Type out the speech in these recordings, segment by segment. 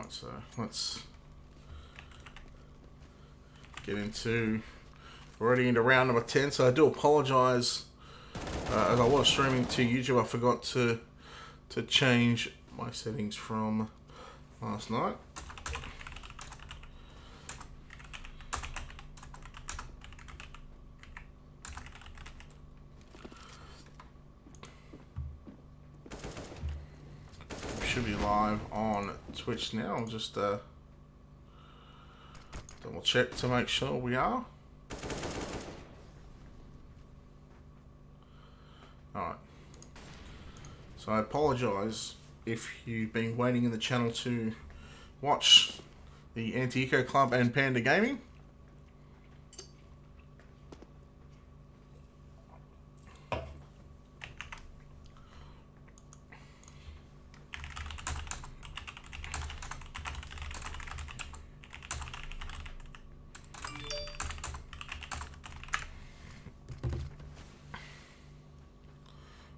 Alright, so let's get into... We're already into round number 10, so I do apologise. As I was streaming to YouTube, I forgot to change my settings from last night. Should be live on Twitch now. I'll just double check to make sure we are. Alright. So I apologise if you've been waiting in the channel to watch the Anti-Eco Club and Panda Gaming.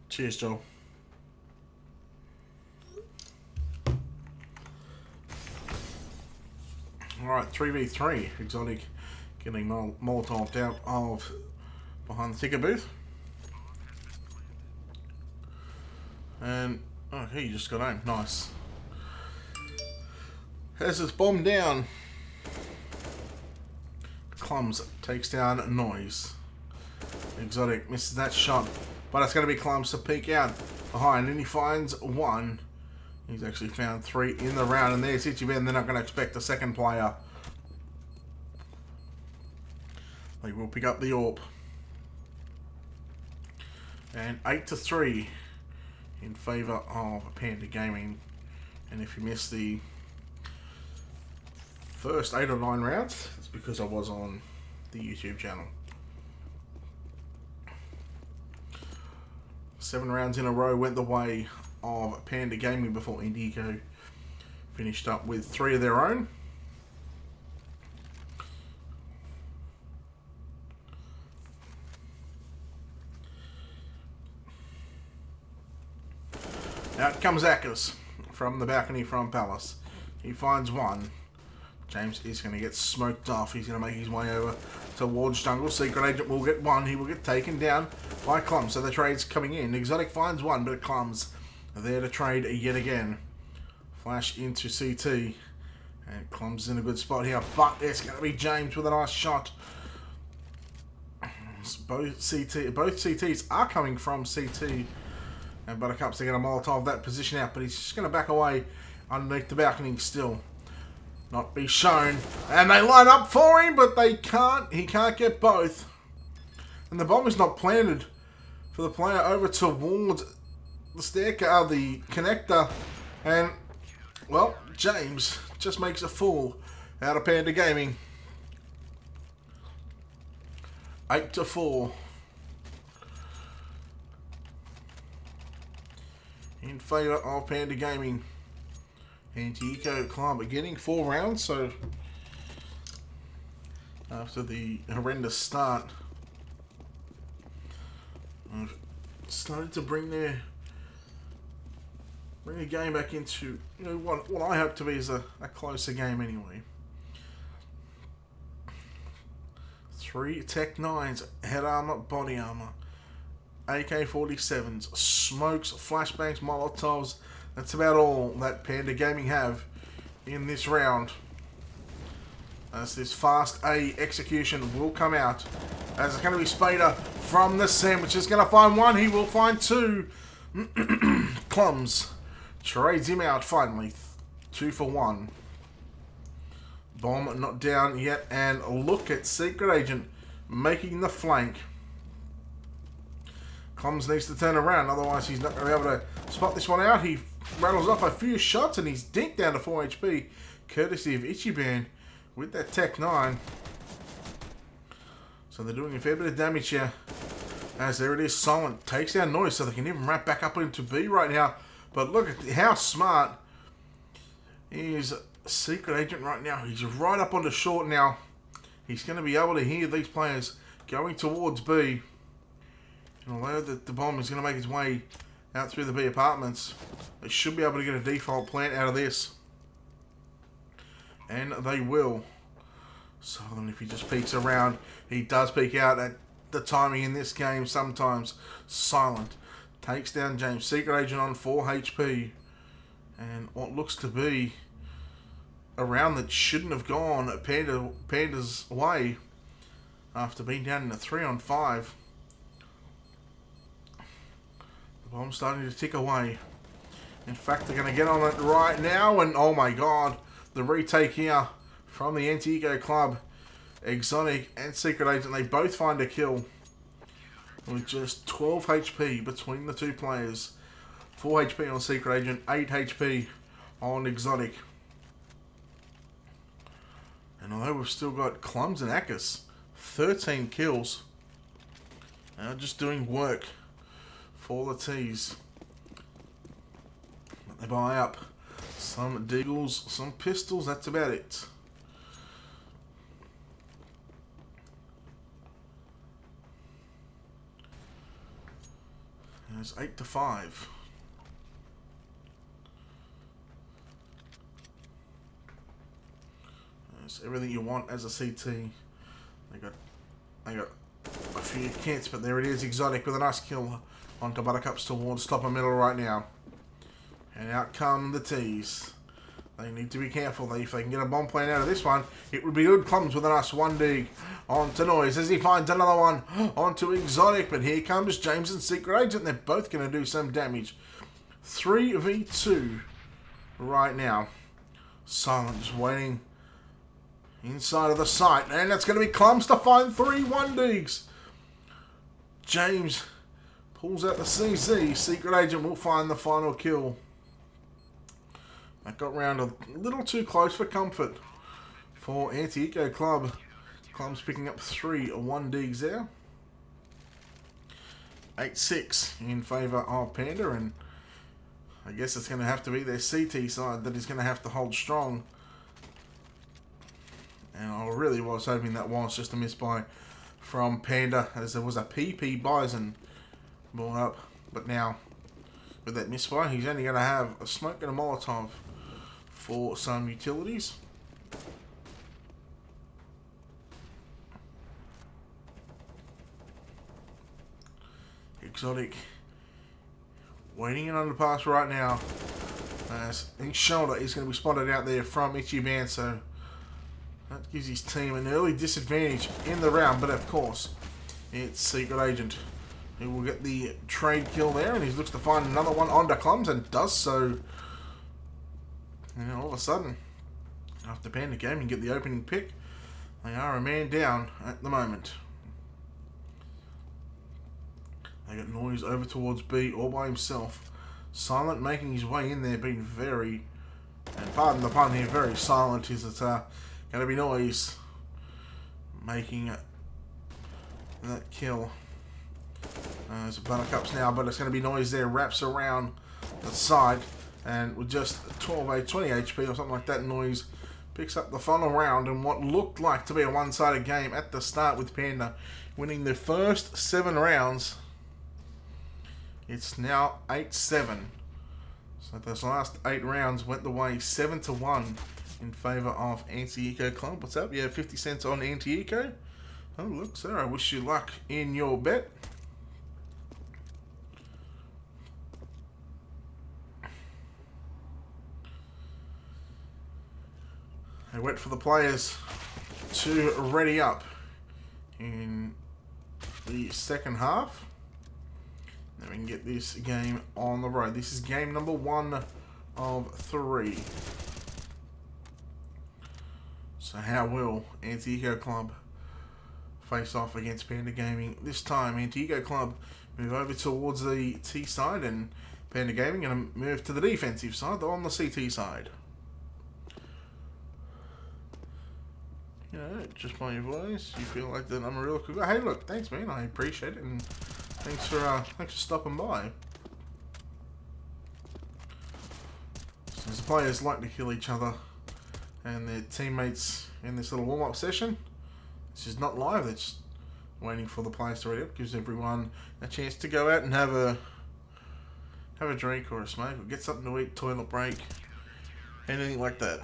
Cheers, Joel. Alright, 3v3. Exotic getting Molotoved out of behind the ticket booth. And, okay, you just got home. Nice. Has this bomb down. Clums takes down Noise. Exotic misses that shot. But it's going to be Clums to peek out behind, and he finds one. He's actually found 3 in the round, and there's Ichiban. They're not going to expect a second player. They will pick up the AWP. And 8-3 in favour of Panda Gaming. And if you missed the first 8 or 9 rounds, it's because I was on the YouTube channel. 7 rounds in a row went the way of Panda Gaming before Indigo finished up with 3 of their own. Out comes Akers from the balcony from Palace. He finds one. James is going to get smoked off. He's going to make his way over towards jungle. Secret Agent will get one. He will get taken down by Clums. So the trade's coming in. Exotic finds one, but Clums are there to trade yet again. Flash into CT. And Clums is in a good spot here. But it's going to be James with a nice shot. Both CTs are coming from CT. And Buttercup's going to Molotov that position out. But he's just going to back away underneath the balcony still. Not be shown, and they line up for him, but they can't. He can't get both, and the bomb is not planted for the player over towards the staircase, the connector, and well, James just makes a fool out of Panda Gaming. 8-4 in favour of Panda Gaming. Anti-Eco Club getting 4 rounds, so after the horrendous start, I've started to bring the game back into, you know, what I hope to be is a closer game anyway. 3 Tech 9s, head armor, body armor, AK-47s, smokes, flashbangs, Molotovs. That's about all that Panda Gaming have in this round. As this fast A execution will come out. As it's going to be Spader from the sandwich. Is going to find one. He will find 2. Clums trades him out finally. 2 for 1. Bomb not down yet. And look at Secret Agent making the flank. Clums needs to turn around. Otherwise he's not going to be able to spot this one out. He rattles off a few shots and he's dinked down to 4 HP, courtesy of Ichiban with that Tech 9. So they're doing a fair bit of damage here. As there it is, Silent takes down Noise, so they can even wrap back up into B right now. But look at how smart is Secret Agent right now. He's right up onto short now. He's going to be able to hear these players going towards B. And although the bomb is going to make its way out through the B apartments, they should be able to get a default plant out of this. And they will. Silent, if he just peeks around, he does peek out at the timing in this game sometimes. Silent takes down James. Secret Agent on 4 HP. And what looks to be a round that shouldn't have gone Panda's way after being down in a 3-on-5. The bomb's starting to tick away. In fact, they're going to get on it right now, and oh my god, the retake here from the Anti-Ego Club. Exotic and Secret Agent, they both find a kill with just 12 HP between the two players. 4 HP on Secret Agent, 8 HP on Exotic. And although we've still got Clums and Akis, 13 kills, just doing work for the T's. They buy up some deagles, some pistols, that's about it. And it's 8-5. It's everything you want as a CT. They got a few kits, but there it is, Exotic with a nice kill onto Buttercups towards top and middle right now. And out come the T's. They need to be careful. If they can get a bomb plan out of this one, it would be good. Clums with a nice 1 dig onto Noise as he finds another one onto Exotic. But here comes James and Secret Agent. They're both going to do some damage. 3v2 right now. Silent just waiting inside of the site. And that's going to be Clums to find 3 1 digs. James pulls out the CZ. Secret Agent will find the final kill. That got round a little too close for comfort for Anti-Eco Club. Club's picking up 3 1 digs there. 8-6 in favour of Panda, and I guess it's going to have to be their CT side that is going to have to hold strong. And I really was hoping that was just a misbuy from Panda, as there was a PP Bison brought up. But now, with that misbuy, he's only going to have a smoke and a Molotov for some utilities. Exotic waiting in underpass right now, as his shoulder is going to be spotted out there from Ichiban, so that gives his team an early disadvantage in the round. But of course, it's Secret Agent who will get the trade kill there, and he looks to find another one onto Clums and does so. And all of a sudden, after Panda Gaming get the opening pick, they are a man down at the moment. They got Noise over towards B all by himself. Silent making his way in there, being very, and pardon the pun here, very silent. Is it going to be Noise making that kill? There's a Buttercups now, but it's going to be Noise there, wraps around the side. And with just 20 HP or something like that, Noise picks up the final round in what looked like to be a one-sided game at the start, with Panda winning the first 7 rounds. It's now 8-7. So those last 8 rounds went the way 7-1 in favour of Anti-Eco Club. What's up? Yeah, 50 cents on Anti-Eco. Oh, look, sir, I wish you luck in your bet. They wait for the players to ready up in the second half. Then we can get this game on the road. This is game number 1 of 3. So how will Anti-Eco Club face off against Panda Gaming? This time, Anti-Eco Club move over towards the T side, and Panda Gaming going to move to the defensive side, on the CT side. You know, just by your voice, you feel like that I'm a real cool guy. Hey, look, thanks, man. I appreciate it, and thanks for stopping by. So the players like to kill each other and their teammates in this little warm-up session. This is not live. They're just waiting for the players to ready up. Gives everyone a chance to go out and have a drink or a smoke or get something to eat, toilet break, anything like that.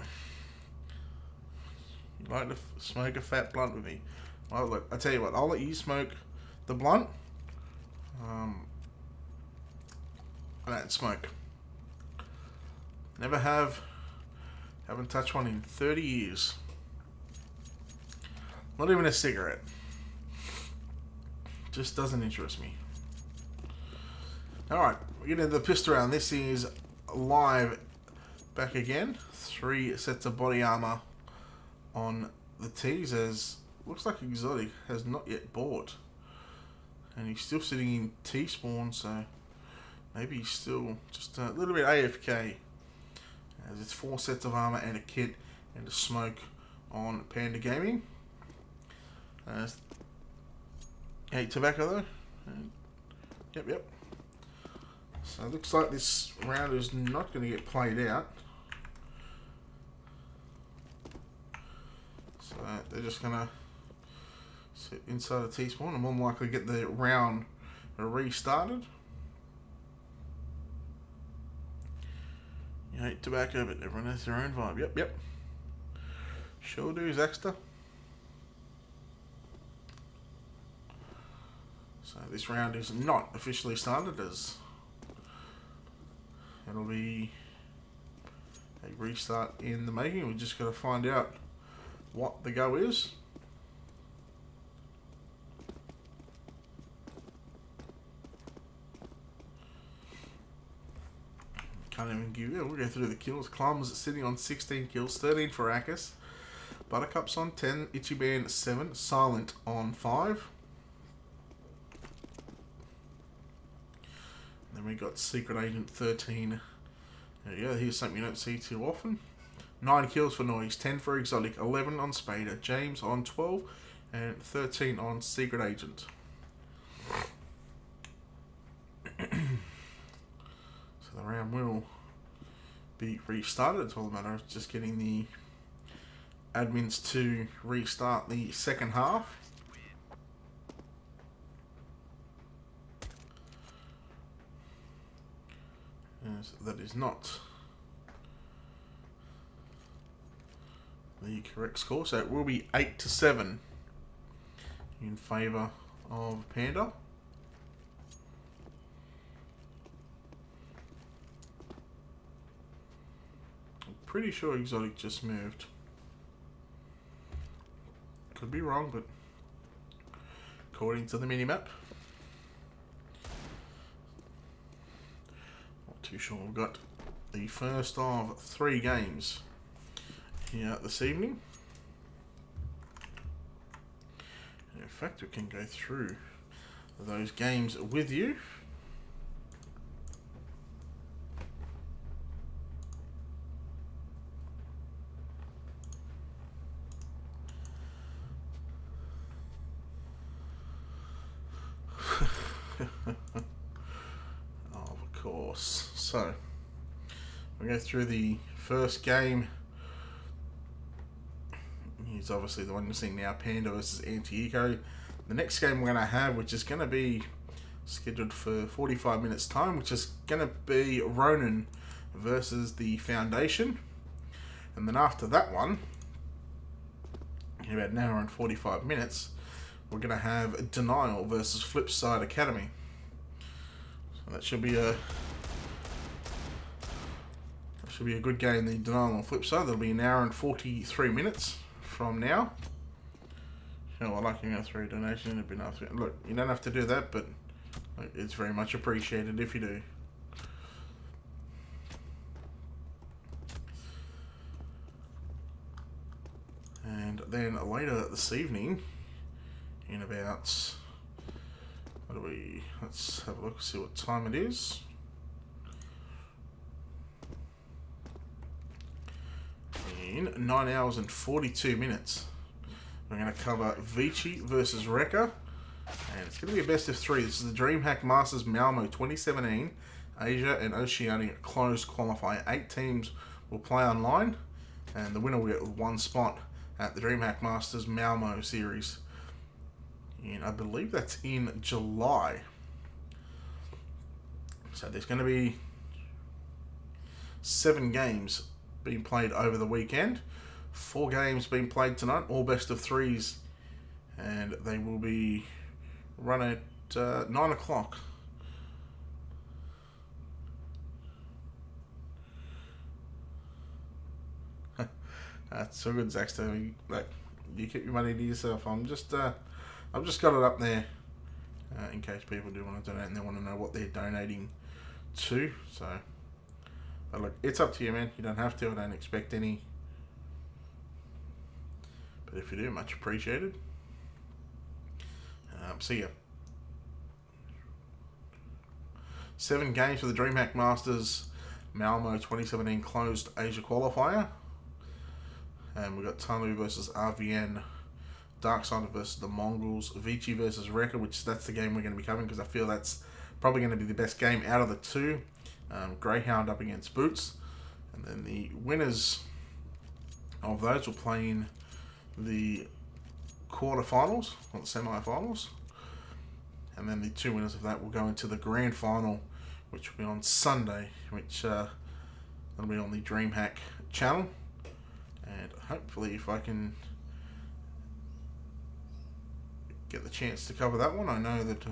You like to smoke a fat blunt with me? Well, look, I tell you what, I'll let you smoke the blunt. I don't smoke. Never have. Haven't touched one in 30 years. Not even a cigarette. Just doesn't interest me. Alright, we're getting into the pistol round. This is live back again. 3 sets of body armor on the tees, as looks like Exotic has not yet bought. And he's still sitting in T-spawn, so maybe he's still just a little bit AFK. As it's 4 sets of armor and a kit and a smoke on Panda Gaming. Hey, tobacco though. Yep. So it looks like this round is not going to get played out. So they're just going to sit inside a T-spawn and more than likely get the round restarted. You hate tobacco, but everyone has their own vibe. Yep. Sure do, Zaxter. So this round is not officially started, as it'll be a restart in the making. We're just got to find out what the go is. Can't even give you. We'll go through the kills. Clums sitting on 16 kills, 13 for Akis. Buttercup's on 10, Ichiban 7, Silent on 5. Then we got Secret Agent 13. There you go, here's something you don't see too often. 9 kills for Noise, 10 for Exotic, 11 on Spader, James on 12, and 13 on Secret Agent. So the round will be restarted. It's all a matter of just getting the admins to restart the second half. As that is not the correct score, so it will be 8-7 in favour of Panda. I'm pretty sure Exotic just moved. Could be wrong, but according to the minimap. Not too sure. We've got the first of 3 games here this evening. And in fact, we can go through those games with you. Of course. So we'll go through the first game. He's obviously the one you're seeing now, Panda versus Anti-Eco. The next game we're going to have, which is going to be scheduled for 45 minutes time, which is going to be Ronin versus the Foundation. And then after that one, in about an hour and 45 minutes, we're going to have Denial versus Flipside Academy. So that should be a good game, the Denial on Flipside. That'll be an hour and 43 minutes from now. Oh, I like you through donation. It'd be nice. Look, you don't have to do that, but it's very much appreciated if you do. And then later this evening, in about, let's have a look, see what time it is. In 9 hours and 42 minutes, we're going to cover Vici versus Rekka, and it's going to be a best of 3. This is the DreamHack Masters Malmo 2017 Asia and Oceania closed qualifier. 8 teams will play online, and the winner will get 1 spot at the DreamHack Masters Malmo series. And I believe that's in July. So there's going to be 7 games being played over the weekend. 4 games being played tonight, all best of 3s, and they will be run at 9 o'clock. That's so good, Zaxter. Like, you keep your money to yourself. I've just got it up there in case people do want to donate and they want to know what they're donating to. So, but look, it's up to you, man. You don't have to. I don't expect any. But if you do, much appreciated. See ya. 7 games for the DreamHack Masters Malmo 2017 Closed Asia Qualifier. And we've got Tamu versus RVN, Darksider versus the Mongols, Vici versus Rekka, which that's the game we're going to be covering because I feel that's probably going to be the best game out of the 2. Greyhound up against Boots. And then the winners of those will play in the quarterfinals, or the semi-finals. And then the 2 winners of that will go into the grand final, which will be on Sunday, which will be on the DreamHack channel. And hopefully if I can get the chance to cover that one, I know that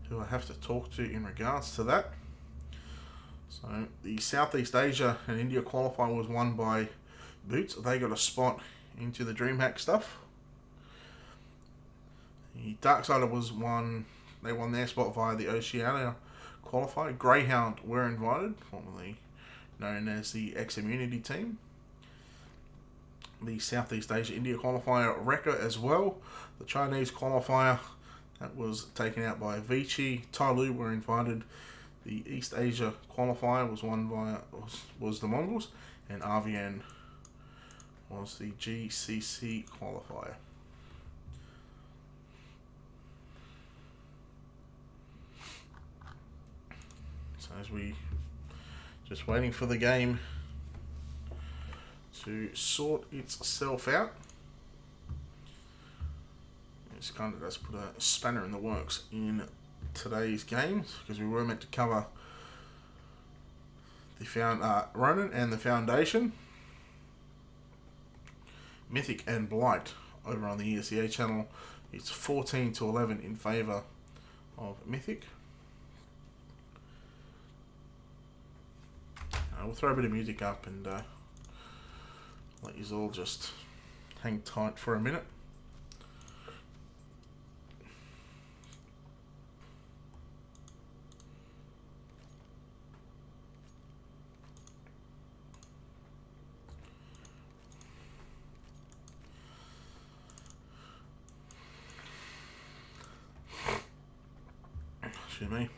who I have to talk to in regards to that. So the Southeast Asia and India qualifier was won by Boots. They got a spot into the DreamHack stuff. The Darksider was they won their spot via the Oceania qualifier. Greyhound were invited, formerly known as the X-Immunity team. The Southeast Asia India qualifier, Rekka as well. The Chinese qualifier, that was taken out by Vici. Tyloo were invited. The East Asia qualifier was won by was the Mongols, and RVN was the GCC qualifier. So as we just waiting for the game to sort itself out. It's kind of just put a spanner in the works in today's games because we were meant to cover the Ronin and the Foundation, Mythic and Blight over on the ESEA channel. It's 14-11 in favour of Mythic. We'll throw a bit of music up and let you all just hang tight for a minute. Excuse me.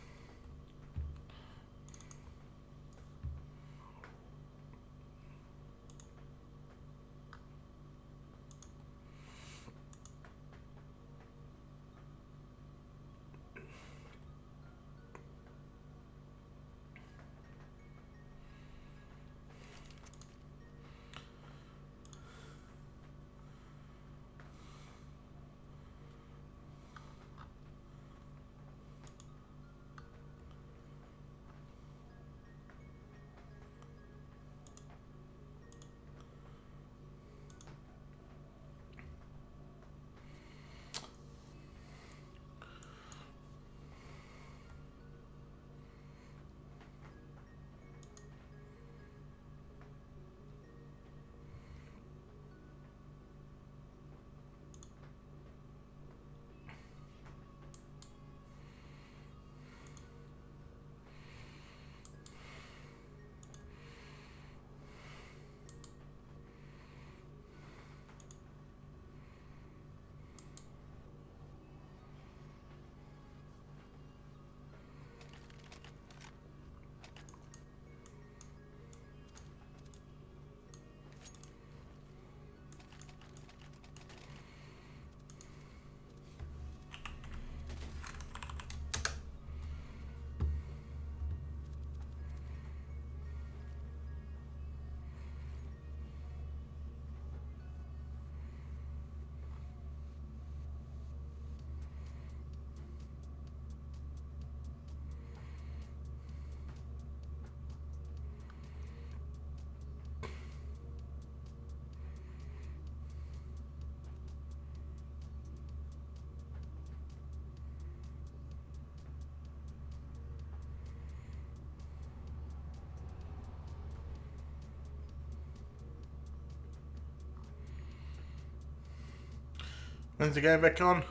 When's the game back on?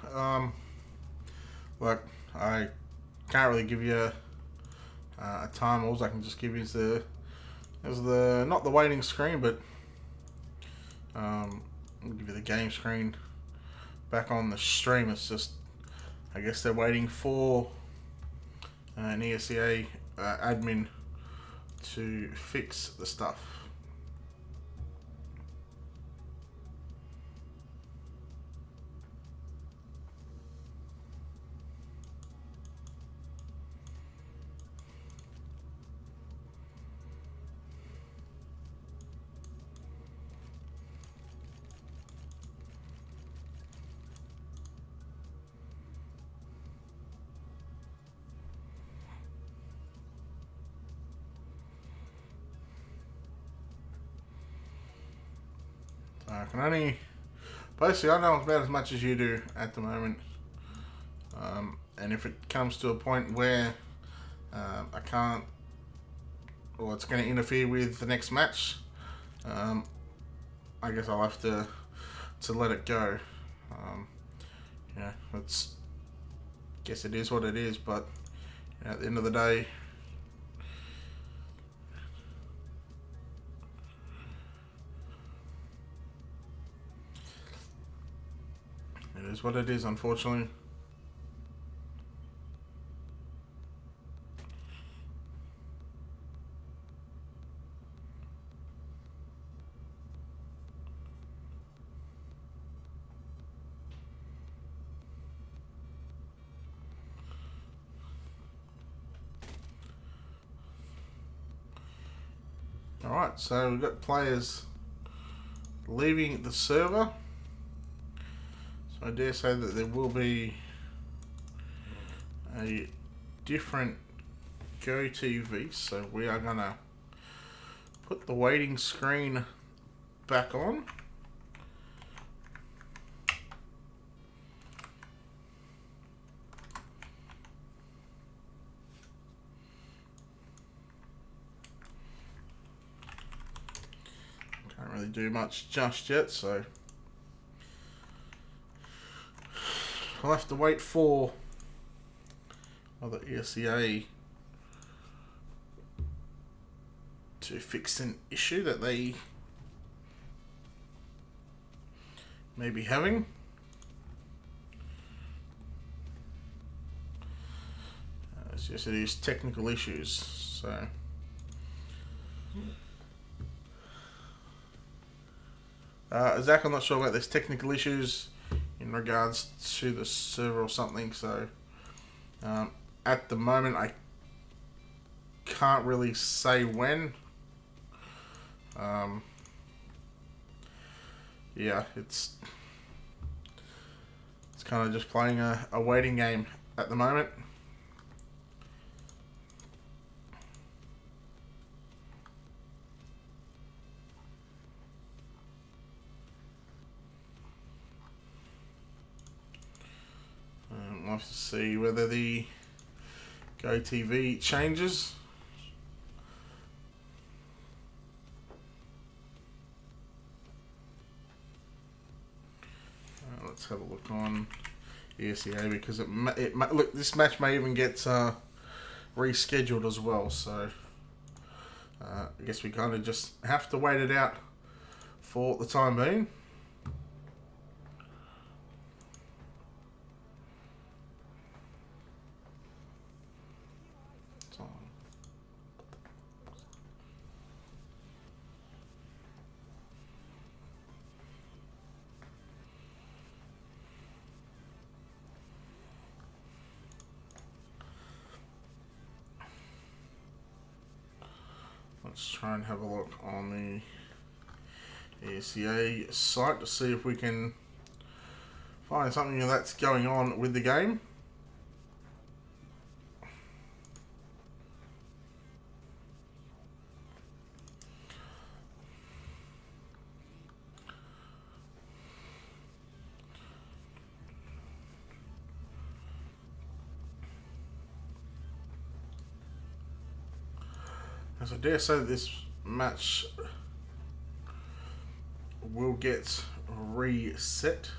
Look, I can't really give you a time. All I can just give you is the not the waiting screen, but I'll give you the game screen back on the stream. It's just, I guess they're waiting for an ESEA admin to fix the stuff. I can only, basically I know about as much as you do at the moment, and if it comes to a point where I can't, or it's going to interfere with the next match, I guess I'll have to let it go. Yeah, it's, guess it is what it is, but you know, at the end of the day, it is what it is, unfortunately. Alright, so we've got players leaving the server. So I dare say that there will be a different Go TV. So we are going to put the waiting screen back on. Can't really do much just yet, so I'll have to wait for other ESEA to fix an issue that they may be having. It's just it is technical issues, so Zach, I'm not sure about this technical issues in regards to the server or something, so at the moment I can't really say when. Yeah, it's kind of just playing a waiting game at the moment. We'll have to see whether the Go TV changes. Let's have a look on ESEA, because look, this match may even get rescheduled as well. So I guess we kind of just have to wait it out for the time being. Let's try and have a look on the ESEA site to see if we can find something that's going on with the game. As I dare say, this match will get reset.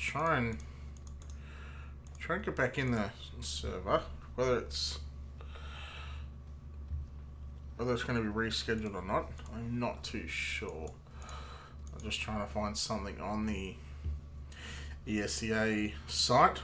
try and get back in the server. Whether it's going to be rescheduled or not, I'm not too sure. I'm just trying to find something on the ESEA site.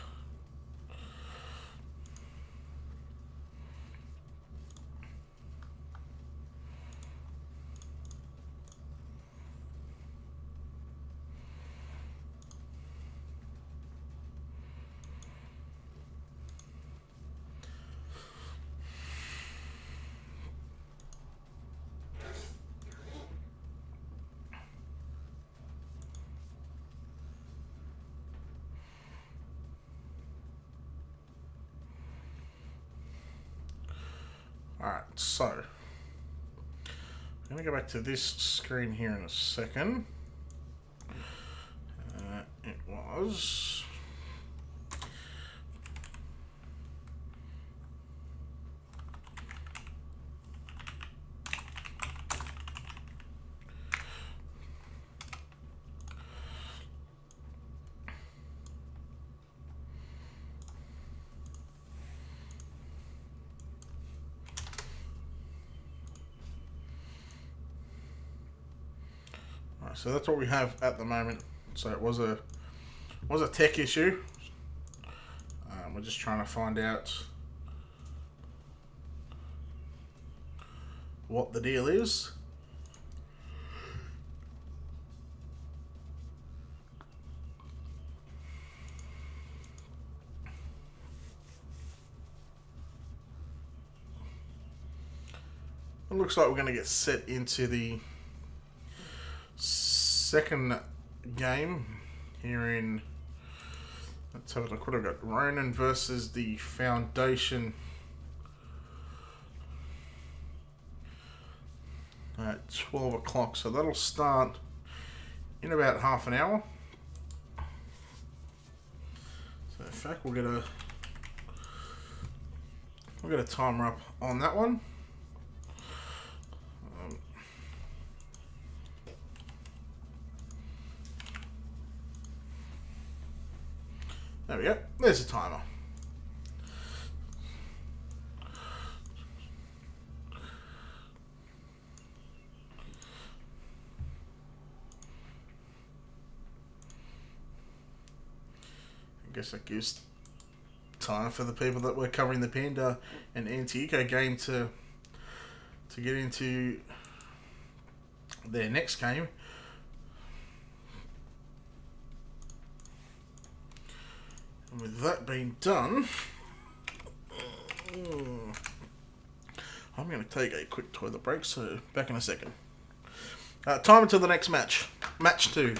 Alright, so I'm going to go back to this screen here in a second. It was... So that's what we have at the moment. So it was a tech issue. We're just trying to find out what the deal is. It looks like we're going to get set into the second game here in, let's have a look what I've got. Ronin versus the Foundation at 12 o'clock. So that'll start in about half an hour. So in fact we'll get a timer up on that one. There we go. There's a timer. I guess that gives time for the people that were covering the pnda and anti-eco game to get into their next game. And with that being done, I'm going to take a quick toilet break, so back in a second. Time until the next match. Match 2.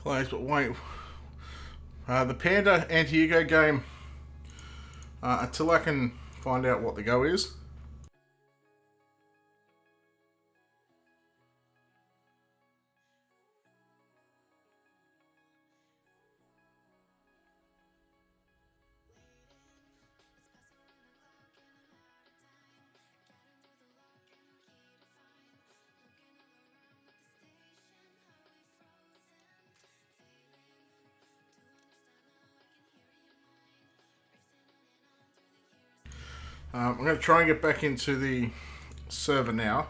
Close, but wait. The Panda anti-ego game. Until I can find out what the go is. I'm going to try and get back into the server now,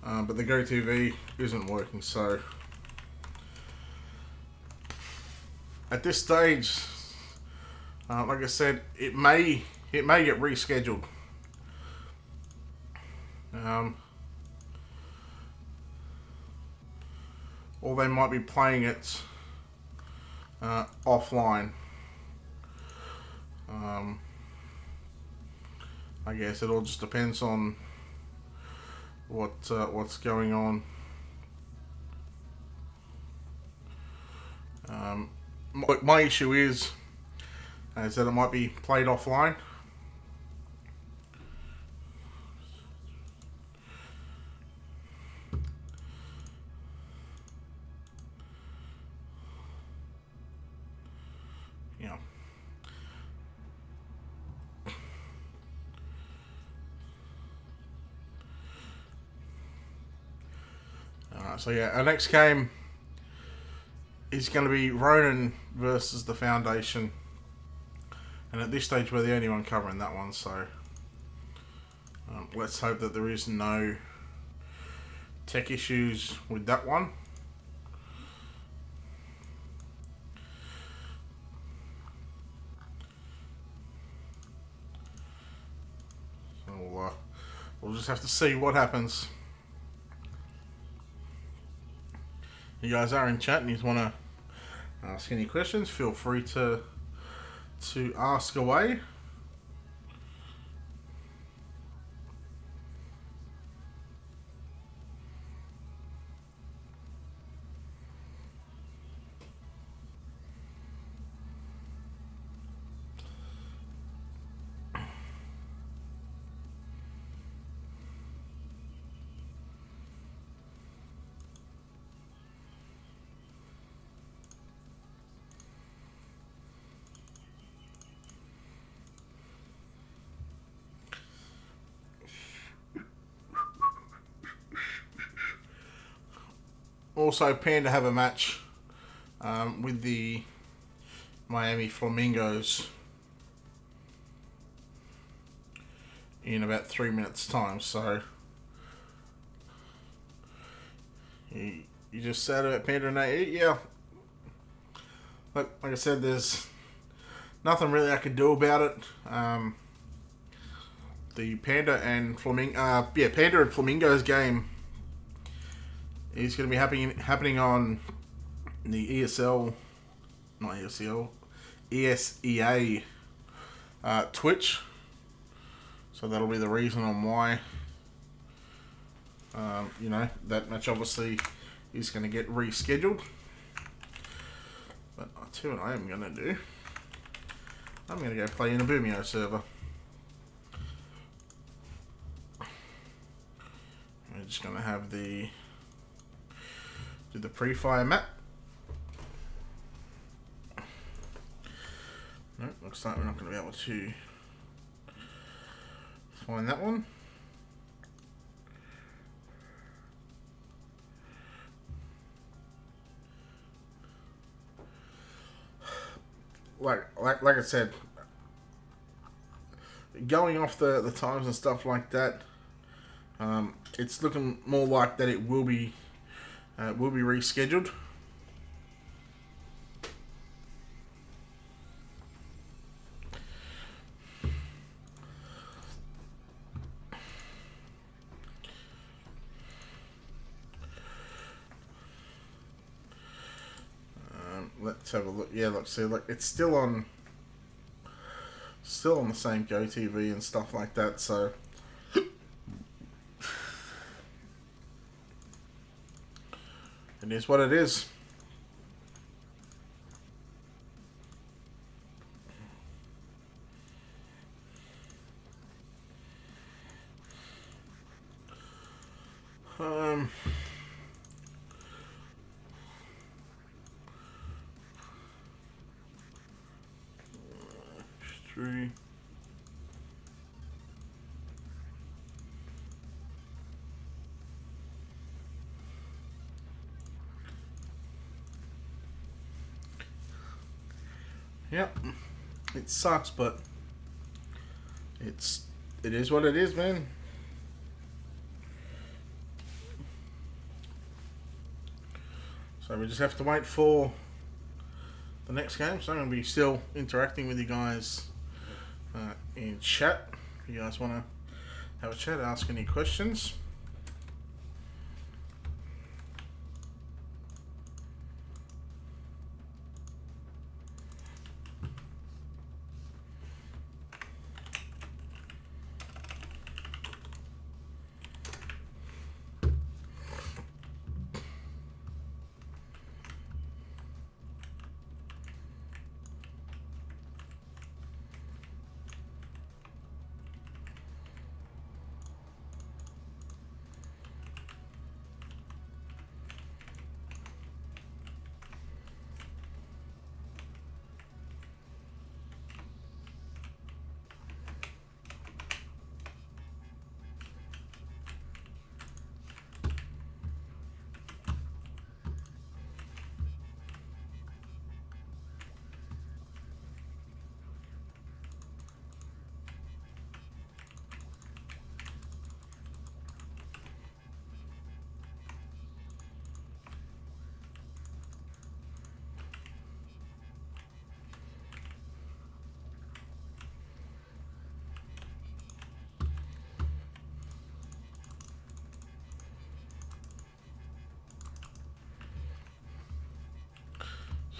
but the GoTV isn't working, so at this stage, like I said, it may get rescheduled. Or they might be playing it offline. I guess it all just depends on what's going on. My issue is that it might be played offline. Yeah. So yeah, our next game is going to be Ronin versus the Foundation, and at this stage we're the only one covering that one, so let's hope that there is no tech issues with that one. So we'll just have to see what happens. You guys are in chat and you want to ask any questions, feel free to ask away. Also, Panda have a match with the Miami Flamingos in about 3 minutes time, so you just said about Panda and A. Yeah, like I said, there's nothing really I could do about it. The Panda and Flamingos game is going to be happening on the ESEA Twitch. So that'll be the reason on why, that match obviously is going to get rescheduled. But I'll tell you what I am going to do. I'm going to go play in a Boomio server. We're just going to have do the pre-fire map. Nope, looks like we're not going to be able to find that one. Like I said, going off the times and stuff like that, it's looking more like that it will be rescheduled. Let's have a look. Yeah, let's see. Look, it's still on the same GoTV and stuff like that. So it is what it is. Um, 3. Yep, it sucks, but it is what it is, man. So we just have to wait for the next game. So I'm going to be still interacting with you guys in chat. If you guys want to have a chat, ask any questions.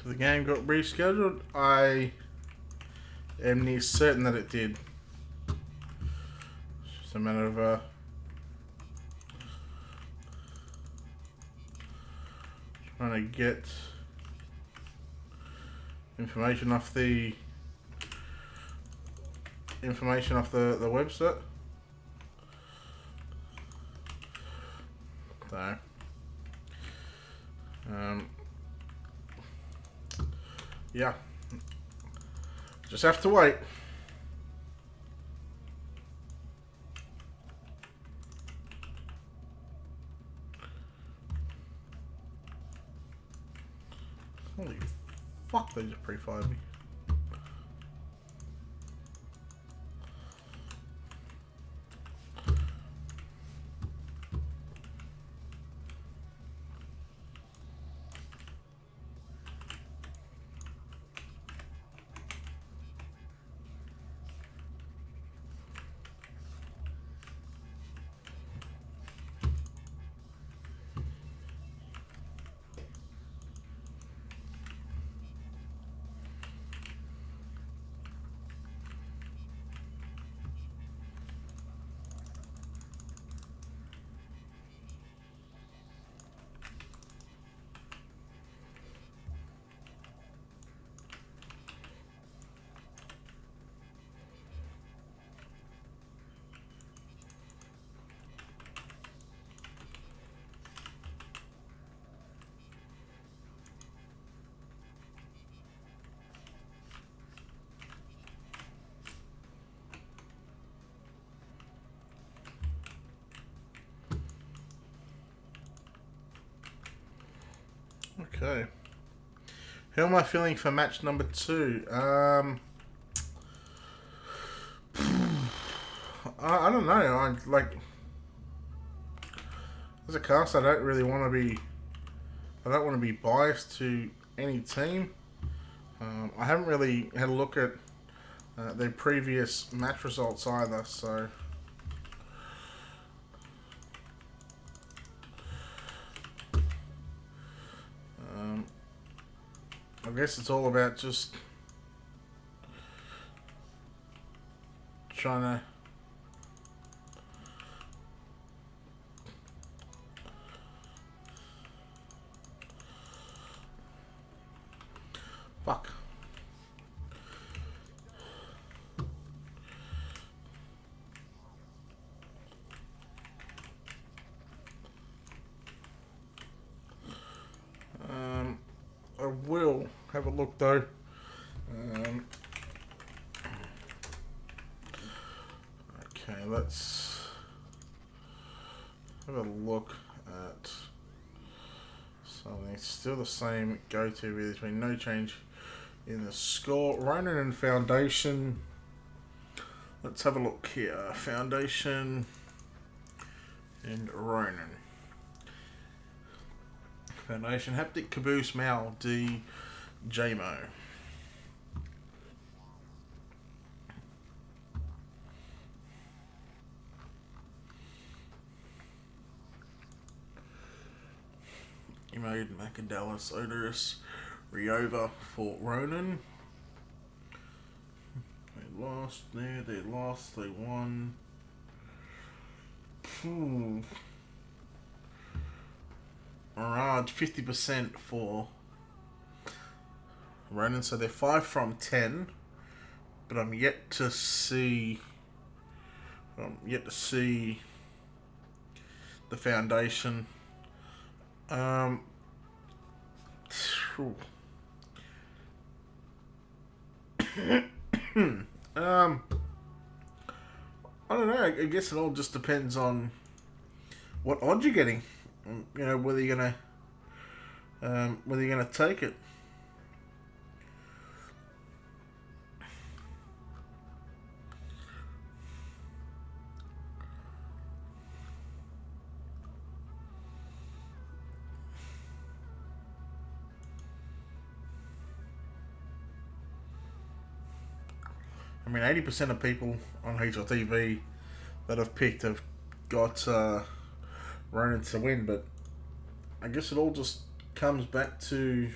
So the game got rescheduled. I am near certain that it did. It's just a matter of trying to get information off the website. So yeah, just have to wait. Holy fuck, they just pre-fired me. Okay. How am I feeling for match number 2? I don't know. I like as a cast, I don't really want to be. I don't want to be biased to any team. I haven't really had a look at their previous match results either, so. I guess it's all about just trying to fuck. will have a look though. Okay, let's have a look at something. It's still the same go-to, really. There's been no change in the score. Ronin and Foundation. Let's have a look here. Foundation and Ronin. Foundation, Haptic, Caboose, Mal, D, JMO. Mode, Macadallis, Odorous, Riova for Ronin. They lost there, they lost, they won. Alright, 50% for Ronin, so they're 5 from 10. But I'm yet to see the Foundation. I don't know. I guess it all just depends on what odds you're getting. You know, whether you're gonna take it. I mean, 80% of people on HLTV that I've picked have got Ronin to win, but I guess it all just comes back to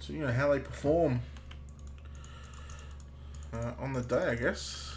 you know, how they perform on the day, I guess.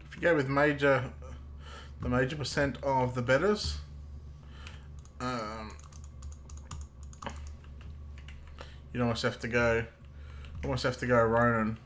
If you go with the major percent of the betters, you'd almost have to go Ronin.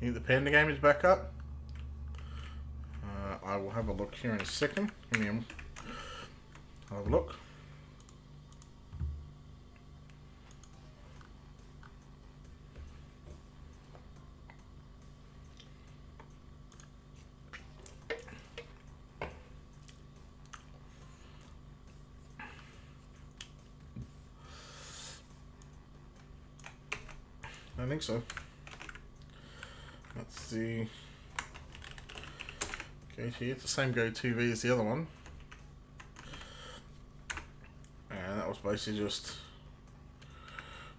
think the Panda game is back up? I will have a look here in a second. Give me I'll have a look. I think so. Let's see. Okay, it's the same GoTV as the other one. And that was basically just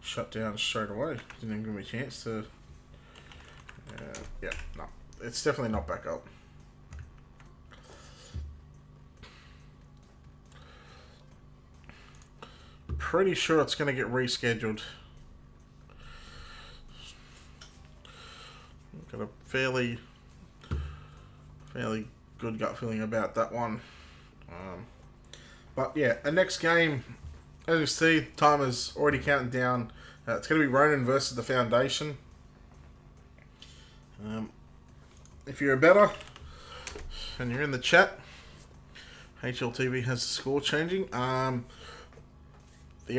shut down straight away. Didn't even give me a chance to... yeah, no. It's definitely not back up. Pretty sure it's going to get rescheduled. Got a fairly good gut feeling about that one. But yeah, the next game, as you see, timer's already counting down. It's going to be Ronin versus the Foundation. If you're a better and you're in the chat, HLTV has the score changing. The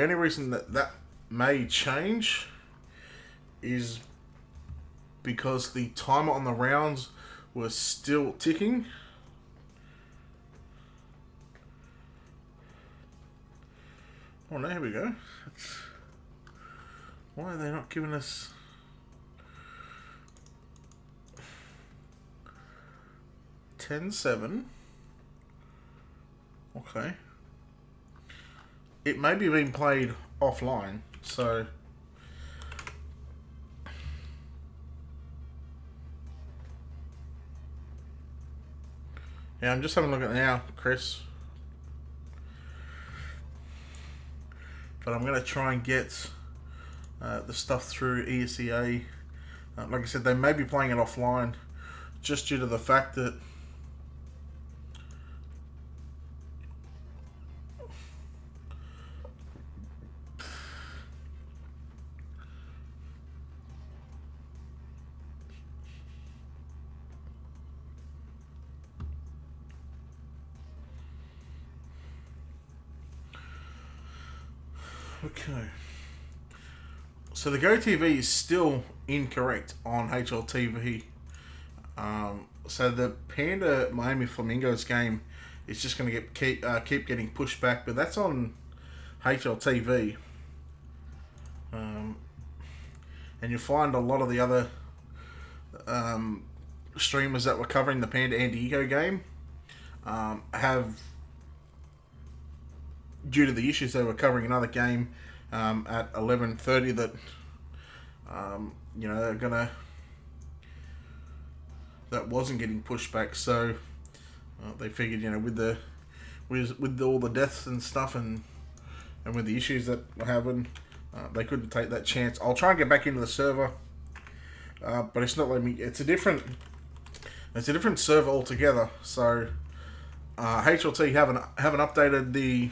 only reason that may change is because the timer on the rounds was still ticking. Oh no, here we go. Why are they not giving us... $10-7. Okay. It may be being played offline, so... Yeah, I'm just having a look at it now, Chris. But I'm going to try and get the stuff through ESEA. Like I said, they may be playing it offline just due to the fact that okay. So the GoTV is still incorrect on HLTV. So the Panda Miami Flamingos game is just going to keep getting pushed back, but that's on HLTV. And you'll find a lot of the other streamers that were covering the Panda Andigo game have, due to the issues, they were covering another game at 11:30 that you know, they're gonna, that wasn't getting pushed back. So they figured, you know, with all the deaths and stuff and with the issues that were happening, they couldn't take that chance. I'll try and get back into the server, but it's not letting me. It's a different server altogether. So HLT haven't updated the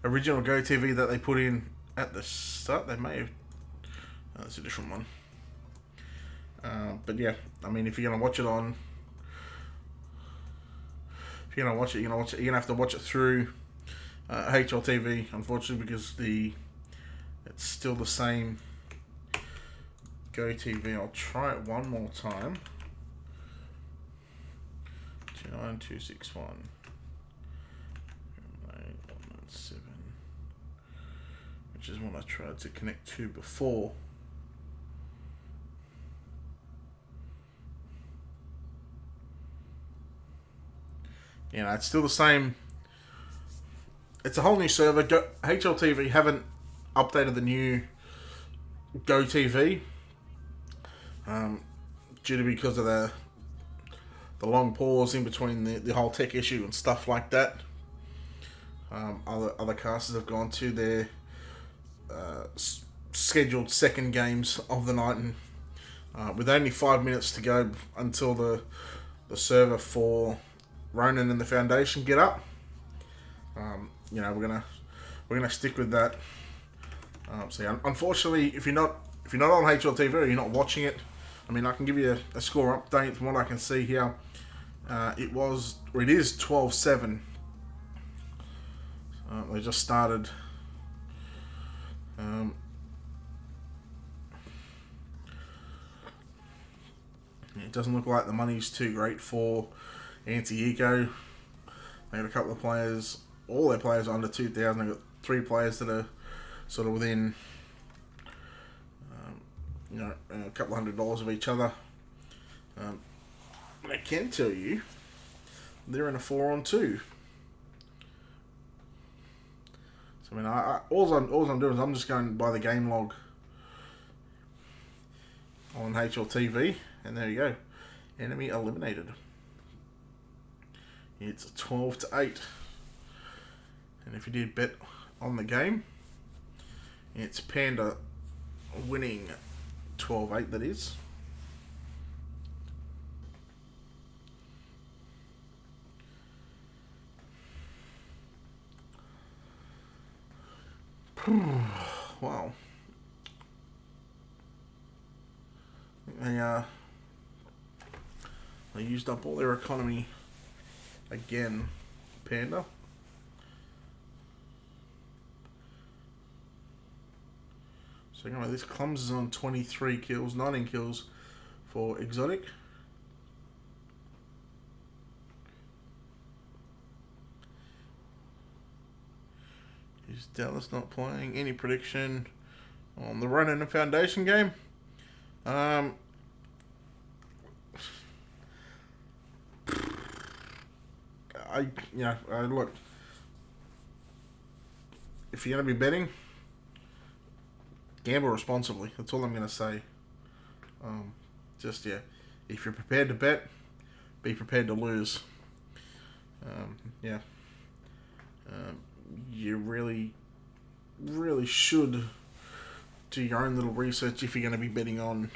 original GoTV that they put in at the start. They may have. That's a different one. But yeah, I mean, if you're gonna watch it on, you're gonna have to watch it through HLTV, unfortunately, because it's still the same GoTV. I'll try it one more time. 29261. 197, which is what I tried to connect to before. You know, it's still the same. It's a whole new server. HLTV haven't updated the new GoTV because of the long pause in between the whole tech issue and stuff like that. Other casters have gone to their scheduled second games of the night, and with only 5 minutes to go until the server for Ronin and the Foundation get up, you know, we're gonna stick with that. So yeah, unfortunately, if you're not on HLTV or you're not watching it I mean, I can give you a score update from what I can see here. It is 12-7. They just started. It doesn't look like the money's too great for Anti-Eco. They got a couple of players, all their players are under 2,000. They've got 3 players that are sort of within, a couple $100 of each other. I can tell you, they're in a 4-on-2. So I mean, all I'm doing is I'm just going by the game log on HLTV, and there you go, enemy eliminated. It's 12-8, and if you did bet on the game, it's Panda winning 12-8. That is. Wow. They used up all their economy again, Panda. So anyway, this Clums is on 23 kills, 19 kills for Exotic. Is Dallas not playing? Any prediction on the Ronin and Foundation game? Look, if you're going to be betting, gamble responsibly. That's all I'm going to say. If you're prepared to bet, be prepared to lose. You really, really should do your own little research if you're going to be betting on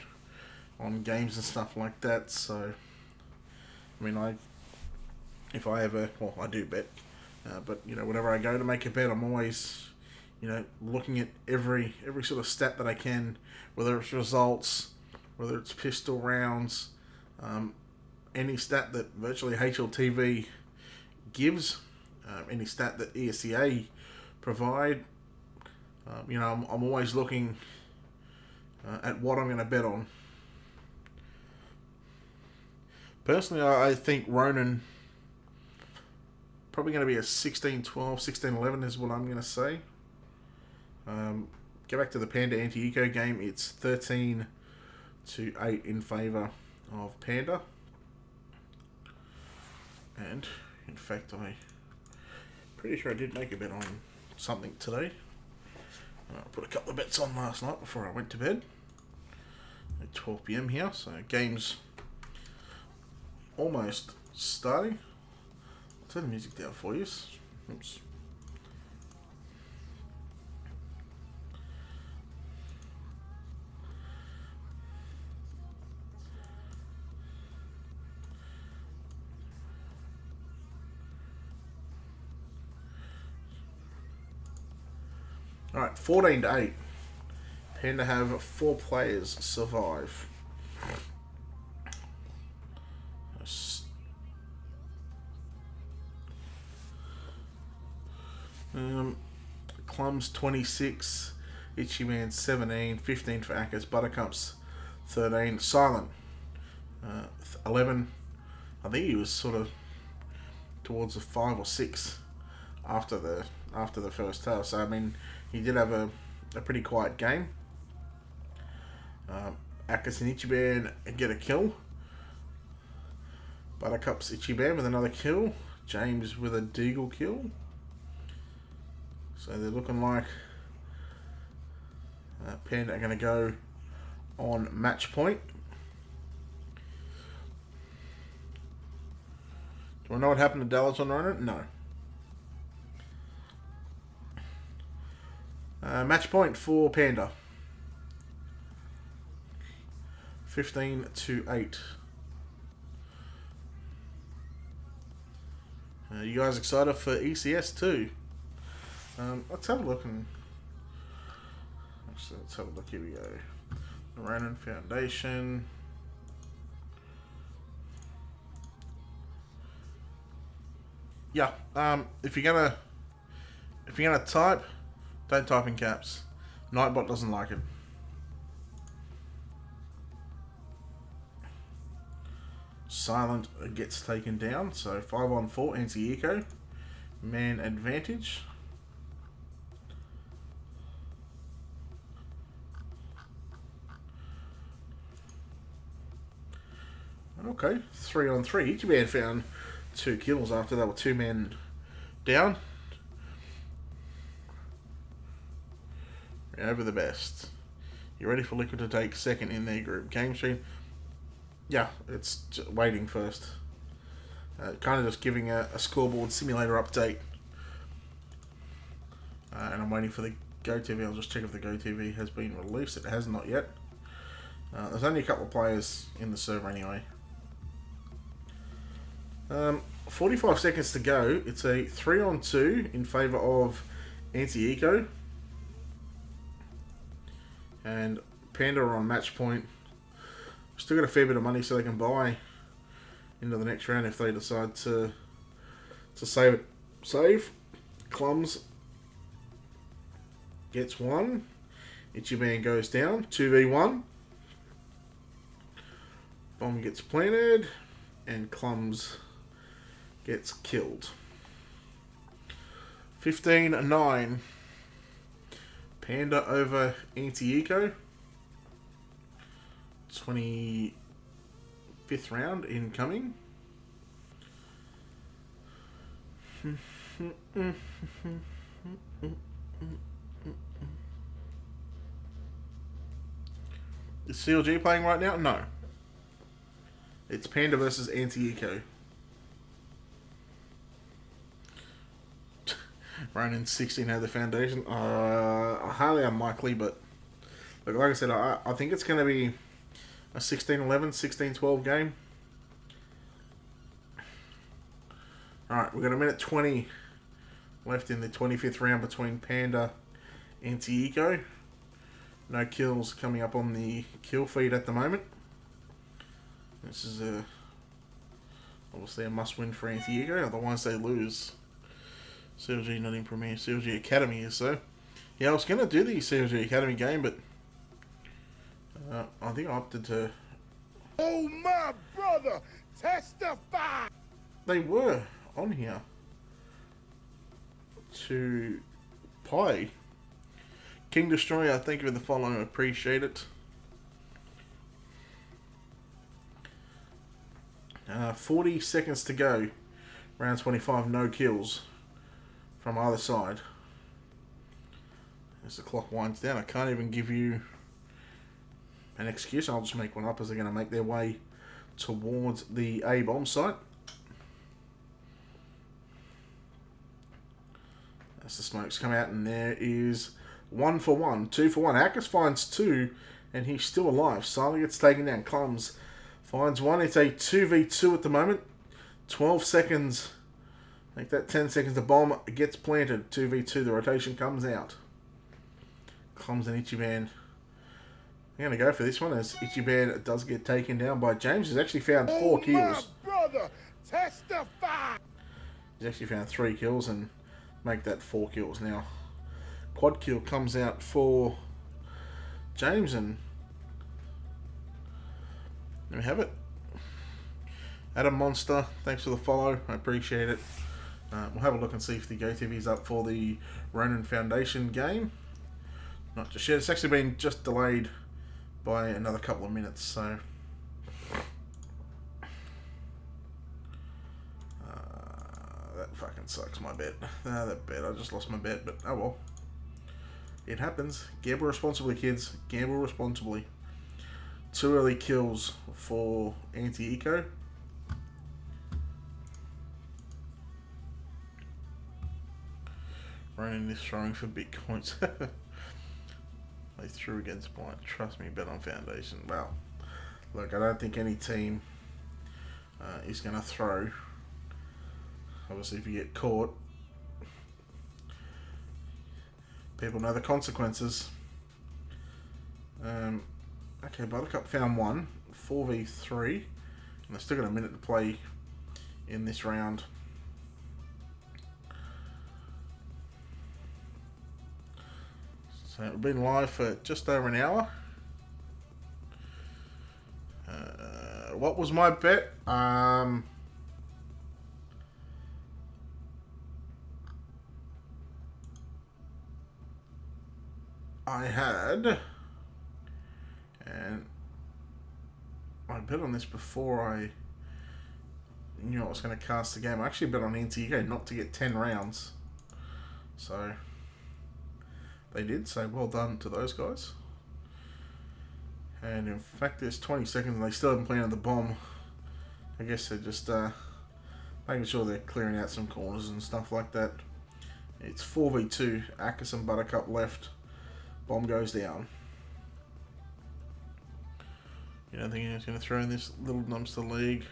games and stuff like that. So, I mean, I do bet, but whenever I go to make a bet, I'm always, looking at every sort of stat that I can, whether it's results, whether it's pistol rounds, any stat that virtually HLTV gives, any stat that ESEA provide. I'm always looking at what I'm going to bet on. Personally, I think Ronin probably going to be a 16-12, 16-11 is what I'm going to say. Go back to the Panda Anti-Eco game. It's 13-8 in favour of Panda. And, in fact, I'm pretty sure I did make a bet on something today. I put a couple of bets on last night before I went to bed. At 12 PM here, so game's almost starting. I'll turn the music down for you. Oops. Alright, 14-8. Panda have 4 players survive. Clums 26, Itchy Man 17, 15 for Akers, Buttercups 13, Silent 11. I think he was sort of towards the 5 or 6 after the first half. So I mean, he did have a pretty quiet game. Akers and Ichiban get a kill. Buttercups Ichiban with another kill. James with a Deagle kill. So they're looking like Panda are going to go on match point. Do I know what happened to Dallas on Ronin? No. Match point for Panda. 15-8. You guys excited for ECS too? Let's have a look actually, let's have a look. Here we go. The Ronin Foundation. Yeah. If you're gonna type, don't type in caps. Nightbot doesn't like it. Silent gets taken down, so 5 on 4 anti-eco. Man advantage. Okay, 3 on 3. Each man found 2 kills after they were 2 men down. Over the best. You ready for Liquid to take second in their group? Game stream. Yeah, it's waiting first. Kind of just giving a scoreboard simulator update. And I'm waiting for the GoTV. I'll just check if the GoTV has been released. It has not yet. There's only a couple of players in the server anyway. 45 seconds to go. It's a 3 on 2 in favour of anti-eco. And Panda are on match point. Still got a fair bit of money so they can buy into the next round if they decide to save it. Save. Clums gets 1. Ichiban goes down. 2v1. Bomb gets planted. And Clums gets killed. 15-9. Panda over anti-eco. 25th round incoming. Is CLG playing right now? No. It's Panda versus anti-eco. Ronin 16 had the foundation. Highly unlikely, but look, like I said, I think it's going to be a 16-11, 16-12 game. Alright, we've got a minute 20 left in the 25th round between Panda and anti-eco. No kills coming up on the kill feed at the moment. This is obviously a must-win for anti-eco, otherwise they lose. CLG not in Premier, CLG Academy is so. Yeah, I was going to do the CLG Academy game, but I think I opted to... Oh my brother, testify! They were on here to play. King Destroyer, thank you for the follow, I appreciate it. 40 seconds to go. Round 25, no kills from either side. As the clock winds down, I can't even give you an excuse. I'll just make one up as they're going to make their way towards the A bomb site. As the smokes come out, and there is 1 for 1, 2 for 1. Akis finds 2, and he's still alive. Silent gets taken down. Clums finds 1. It's a 2v2 at the moment. 12 seconds. Make that 10 seconds. The bomb gets planted. 2v2. The rotation comes out. Clums and Ichiban. I'm going to go for this one as Ichiban does get taken down by James. He's actually found 4 kills. My brother, testify! He's actually found 3 kills and make that 4 kills now. Quad kill comes out for James, and there we have it. Adam Monster, thanks for the follow. I appreciate it. We'll have a look and see if the GoTV's up for the Ronin Foundation game. Not just yet. It's actually been just delayed by another couple of minutes, so that fucking sucks, my bet. That bet, I just lost my bet, but oh well. It happens. Gamble responsibly, kids. Gamble responsibly. 2 early kills for anti-eco. Ronin is throwing for Bitcoins. They threw against Blind. Trust me, bet on Foundation. Well, look, I don't think any team is going to throw. Obviously, if you get caught, people know the consequences. Okay, Buttercup found 1. 4v3. And they've still got a minute to play in this round. So we've been live for just over an hour. What was my bet? I had, and I bet on this before I knew I was going to cast the game. I actually bet on NTK not to get 10 rounds. So they did, so well done to those guys. And in fact, there's 20 seconds and they still haven't planted the bomb. I guess they're just making sure they're clearing out some corners and stuff like that. It's 4v2, Akis and Buttercup left. Bomb goes down. You don't think anyone's going to throw in this little dumpster league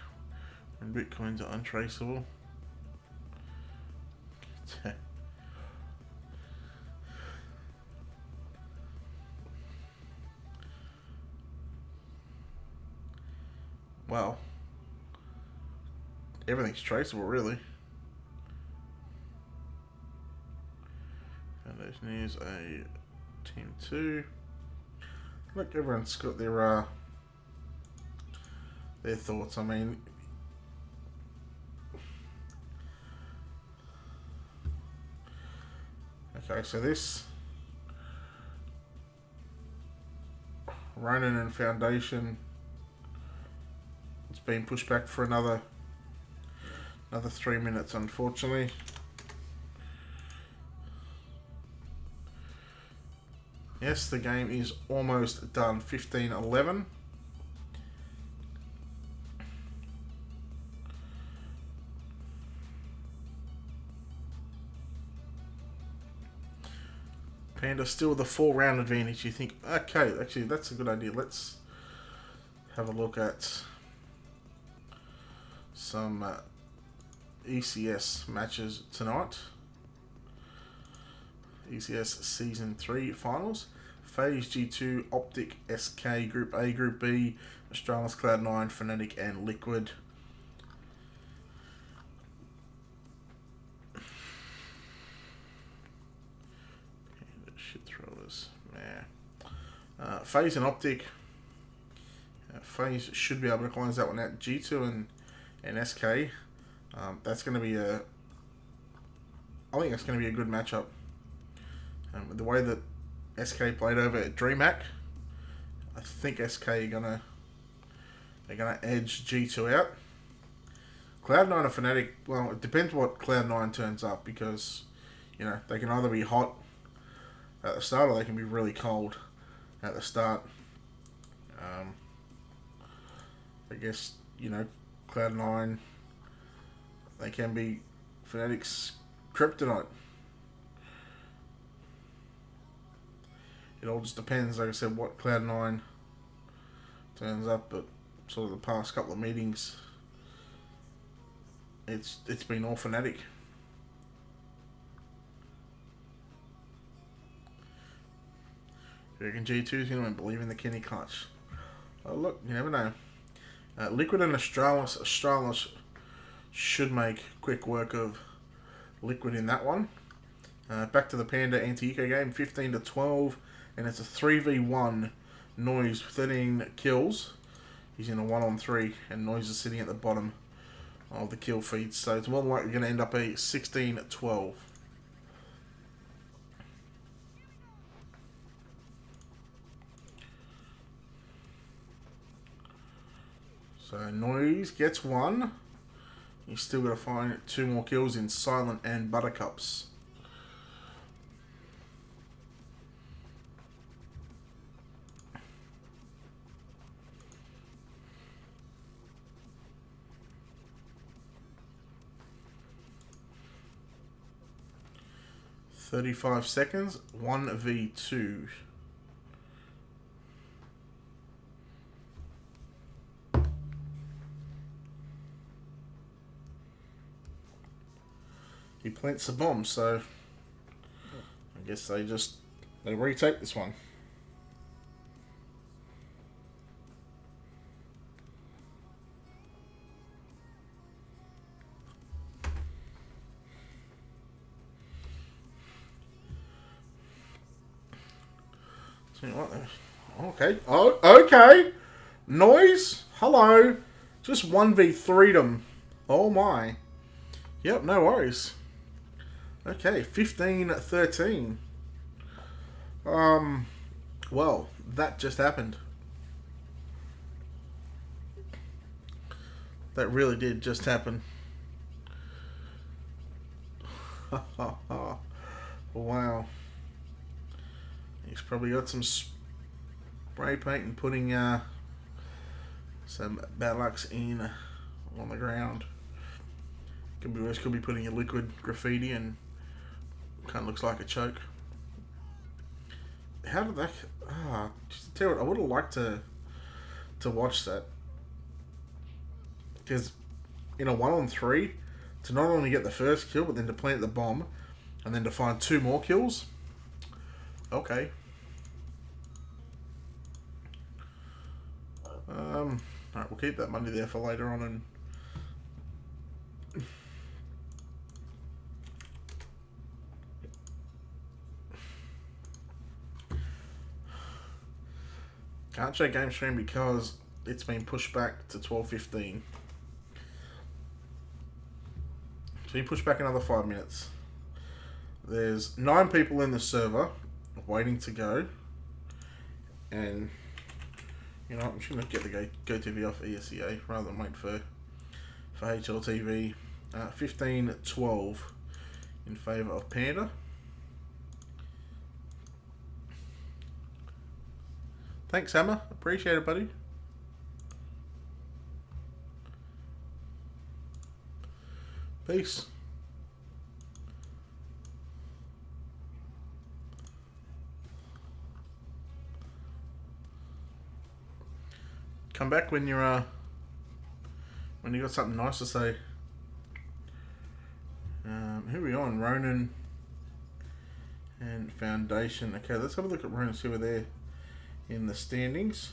when Bitcoins are untraceable? Well, everything's traceable, really. Foundation is a team 2. Look, everyone's got their thoughts. I mean, okay, so this Ronin and Foundation, it's been pushed back for another 3 minutes, unfortunately. Yes, the game is almost done. 15-11. Panda still with the 4-round advantage. You think, okay, actually that's a good idea. Let's have a look at some ECS matches tonight. ECS Season 3 Finals. Phase G2, Optic, SK, Group A, Group B, Australis, Cloud9, Fnatic and Liquid. Shit throwers. Nah. Phase and Optic. Phase should be able to close that one out. G2 and SK. That's going to be I think that's going to be a good matchup. The way that SK played over at DreamHack, I think SK are gonna edge G2 out. Cloud9 or Fnatic, well, it depends what Cloud9 turns up, because you know they can either be hot at the start or they can be really cold at the start. I guess you know Cloud9, they can be Fnatic's kryptonite. It all just depends, like I said, what Cloud9 turns up. But sort of the past couple of meetings, it's been all Fnatic. You reckon G2 is going to believe in the Kenny clutch? Oh look, you never know. Liquid and Australis should make quick work of Liquid in that one. Back to the Panda anti-eco game, 15-12. And it's a 3v1. Noise, 13 kills. He's in a 1-on-3, and Noise is sitting at the bottom of the kill feed. So it's more than likely going to end up a 16-12. So Noise gets 1. He's still got to find 2 more kills in Silent and Buttercups. $35 seconds, 1v2. He plants the bomb, so I guess they retake this one. You know what? Okay. Oh, okay. Noise. Hello. Just 1v3'd them. Oh my. Yep, no worries. Okay, 15-13. Well, that just happened. That really did just happen. Wow. He's probably got some spray paint and putting some bad lucks in on the ground. Could be worse. Could be putting a liquid graffiti and kind of looks like a choke. How did that? Just tell you what, I would have liked to watch that, because in a 1-on-3, to not only get the first kill but then to plant the bomb and then to find 2 more kills. Okay. Alright, we'll keep that money there for later on. And can't show game stream because it's been pushed back to 12:15. So you push back another 5 minutes. There's 9 people in the server waiting to go, and you know, I'm just gonna get the Go TV off ESEA rather than wait for HLTV. 15-12 in favour of Panda. Thanks, Hammer. Appreciate it, buddy. Peace. Come back when you're when you got something nice to say. Who are we on? Ronin and Foundation. Okay, let's have a look at Ronin, see where they're in the standings.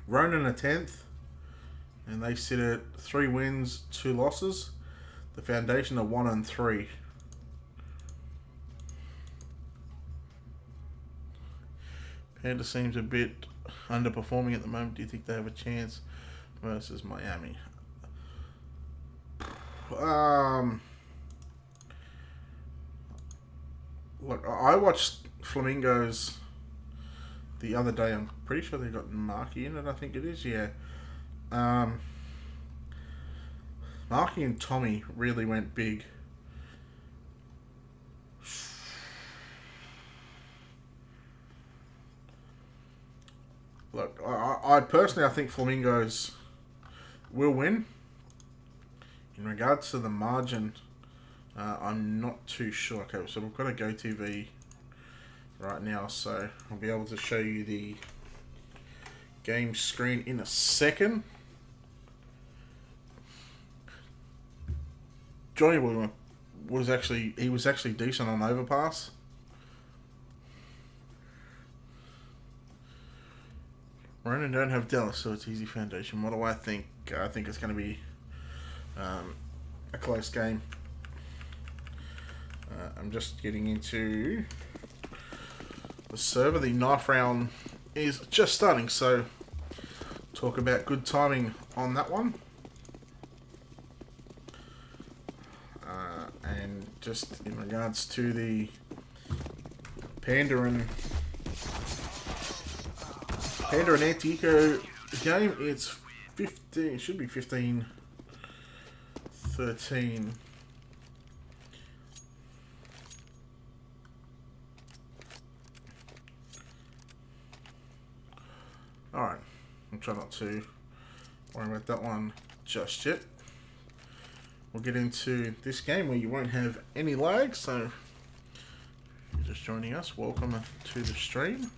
Ronin are 10th, and they sit at 3 wins, 2 losses. The Foundation are 1-3. Panda seems a bit underperforming at the moment. Do you think they have a chance versus Miami? Look, I watched Flamingos the other day. I'm pretty sure they got Marky in it. I think it is. Yeah. Marky and Tommy really went big. Look, I personally, I think Flamingos will win. In regards to the margin, I'm not too sure. Okay, so we've got a Go TV right now, so I'll be able to show you the game screen in a second. Johnny was actually decent on overpass. Ronin don't have Dallas, so it's easy Foundation. What do I think? I think it's going to be a close game. I'm just getting into the server. The knife round is just starting, so talk about good timing on that one. And just in regards to the Panda and Antico game, it's 15. It should be 15-13. Alright, I'll try not to worry about that one just yet. We'll get into this game where you won't have any lag, so if you're just joining us, welcome to the stream.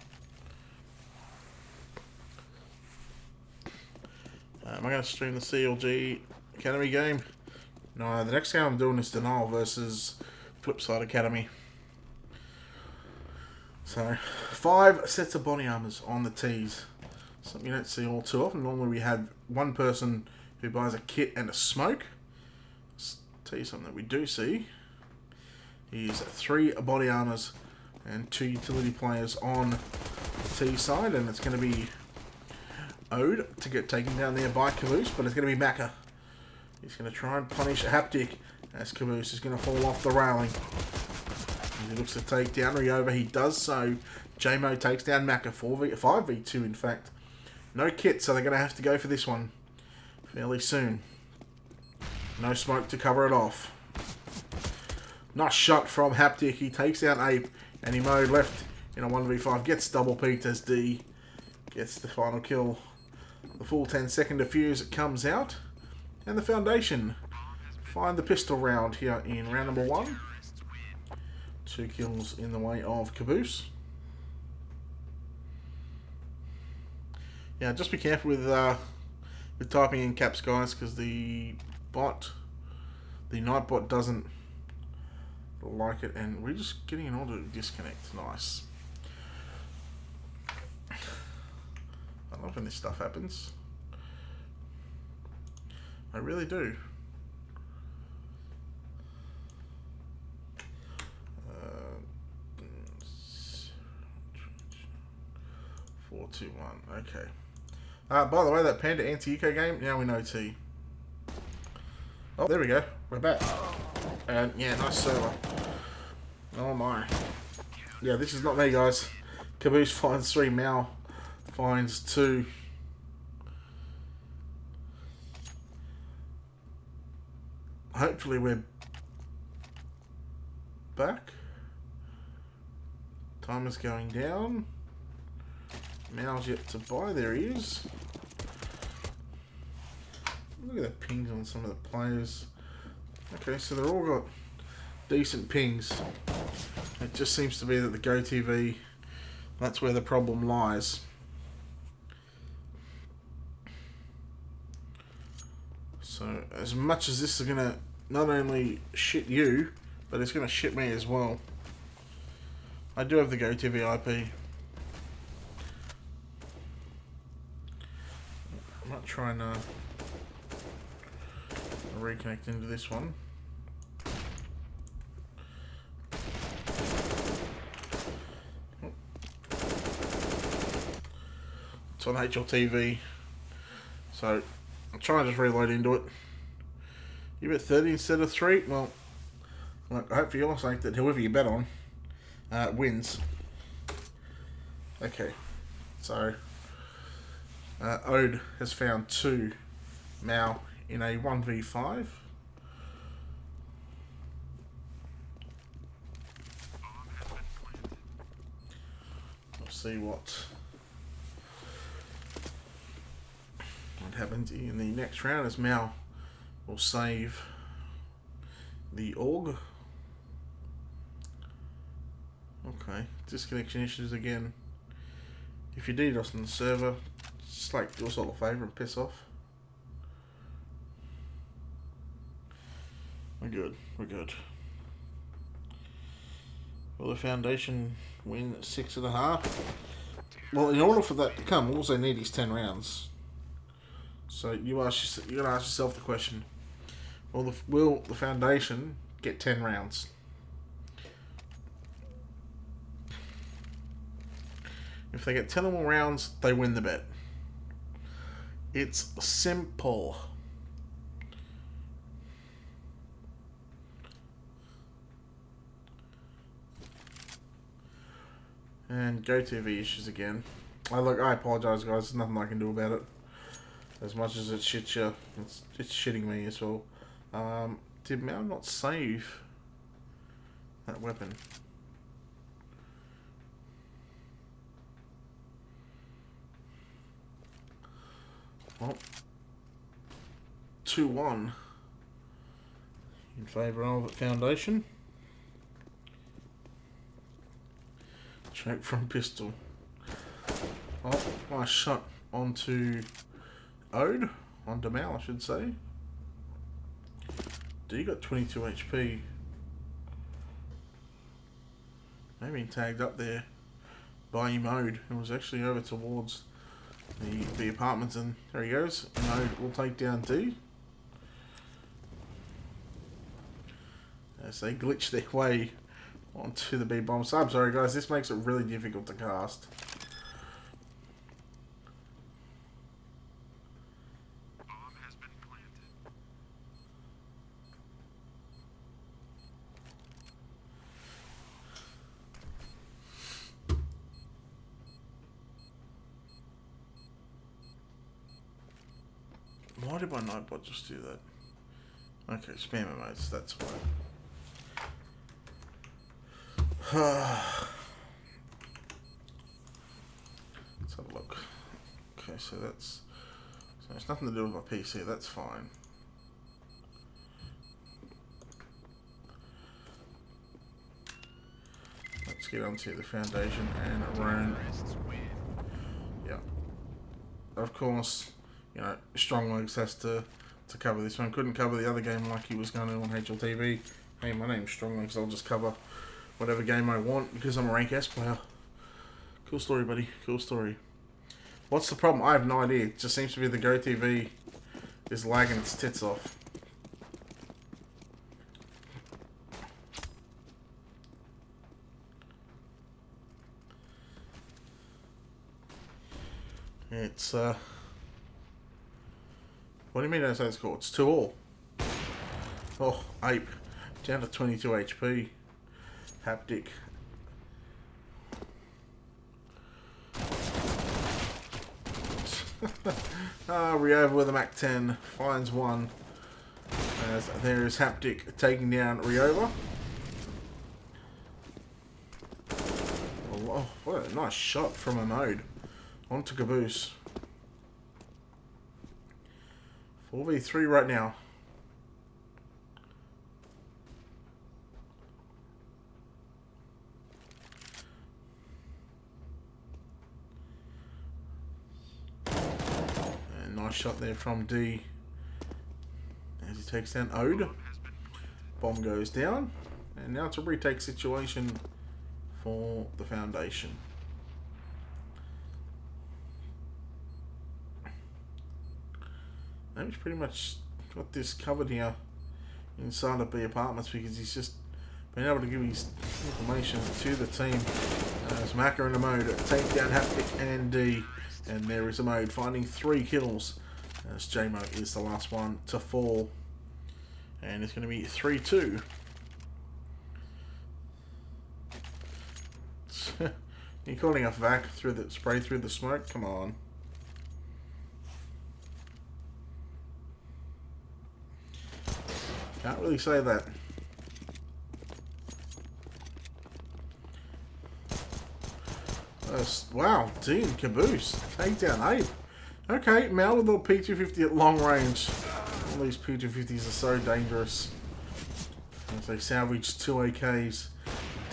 Am I going to stream the CLG Academy game? No, the next game I'm doing is Denial versus Flipside Academy. So, 5 sets of body armors on the tees. Something you don't see all too often. Normally we have one person who buys a kit and a smoke. Let's tell you something that we do see is 3 body armors And 2 utility players on the T side, and it's going to be Ode to get taken down there by Caboose, but it's going to be Macca. He's going to try and punish Haptic as Caboose is going to fall off the railing. He looks to take down Ryover. He does so. J-Mo takes down Macca. 5v2 in fact. No kit, so they're going to have to go for this one fairly soon. No smoke to cover it off. Nice shot from Haptic. He takes out Ape, and he mowed left in a 1v5. Gets double peaked as D gets the final kill. The full 10-second defuse comes out, and the Foundation find the pistol round here in round number 1. 2 kills in the way of Caboose. Yeah, just be careful with typing in caps, guys, because the night bot doesn't like it, and we're just getting an auto disconnect. Nice. I love when this stuff happens. I really do. 4-2-1. Okay. By the way, that Panda anti-eco game, now we know T. Oh, there we go. We're back. And yeah, nice server. Oh my. Yeah, this is not me, guys. Caboose finds 3, Mal finds 2. Hopefully we're back. Timer's going down. Mal's yet to buy. There he is. Look at the pings on some of the players. Okay, so they're all got decent pings. It just seems to be that the GoTV, that's where the problem lies. So as much as this is going to not only shit you, but it's going to shit me as well. I do have the GoTV IP. I might try and reconnect into this one. It's on HLTV, so I'll try and just reload into it. You bet 30 instead of 3. Well, I hope for your sake that whoever you bet on wins. Okay, so Ode has found 2 Mal in a 1v5. Let's see what happens in the next round as Mal will save the AUG. Okay, disconnection issues again. If you DDoS on the server, just like do us all a favour and piss off. We're good, we're good. Will the Foundation win 6.5? Well, in order for that to come, all they need is 10 rounds. So you gotta ask yourself the question: will the Foundation get 10 rounds? If they get 10 or more rounds, they win the bet. It's simple. And GoTV issues again. Look, I apologise, guys. There's nothing I can do about it. As much as it shits you, it's shitting me as well. Did Mal not save that weapon? Well, 2-1 in favour of Foundation. Choke from pistol. Oh, nice shot onto Ode, onto Mal, I should say. D got 22 HP. Maybe tagged up there by Mode and was actually over towards the apartments, and there he goes. Mode will take down D as they glitch their way onto the B-bomb sub. Sorry guys, this makes it really difficult to cast. Why did my Nightbot just do that? Okay, spam emotes, that's why. Let's have a look. Okay, so it's nothing to do with my PC, that's fine. Let's get onto the Foundation and Ronin. Yeah. Of course, you know, Strong Legs has to cover this one. Couldn't cover the other game like he was going to on HLTV. Hey, my name's Strong Legs, I'll just cover whatever game I want because I'm a rank S player. Cool story, buddy. Cool story. What's the problem? I have no idea. It just seems to be the GoTV is lagging its tits off. It's, what do you mean that's how it's called? It's 2-all. Oh, ape. Down to 22 HP. Haptic. Ryova with a Mac 10 finds one. As there is Haptic taking down Ryova. Oh, what a nice shot from a node. Onto Caboose. 4v3 right now. And nice shot there from D. As he takes down Ode. Bomb goes down. And now it's a retake situation for the Foundation. He's pretty much got this covered here inside of B apartments because he's just been able to give his information to the team. As Macca in the mode, take down Haptic and D, and there is a mode finding 3 kills. As J-Mo is the last one to fall, and it's going to be 3-2. You're calling a vac through the spray through the smoke? Come on. Can't really say that. Wow, D and Caboose. Take down Ape. Okay, Mal with a little P250 at long range. All these P250s are so dangerous. As they salvage 2 AKs.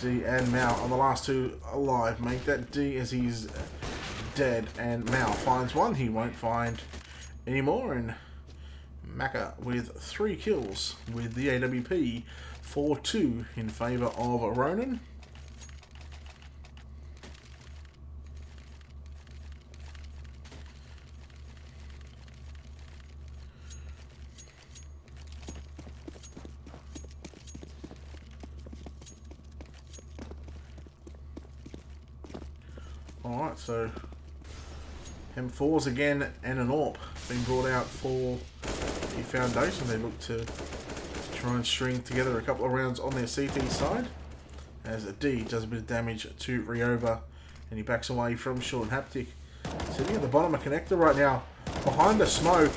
D and Mal are the last 2 alive. Make that D as he's dead. And Mal finds one. He won't find any more. And Macca with 3 kills with the AWP. 4-2 in favour of Ronin. Alright, so M4s again and an AWP being brought out for the Foundation. They look to try and string together a couple of rounds on their CT side. As a D does a bit of damage to Ryova, and he backs away from Short Haptic. Sitting at the bottom of connector right now, behind the smoke,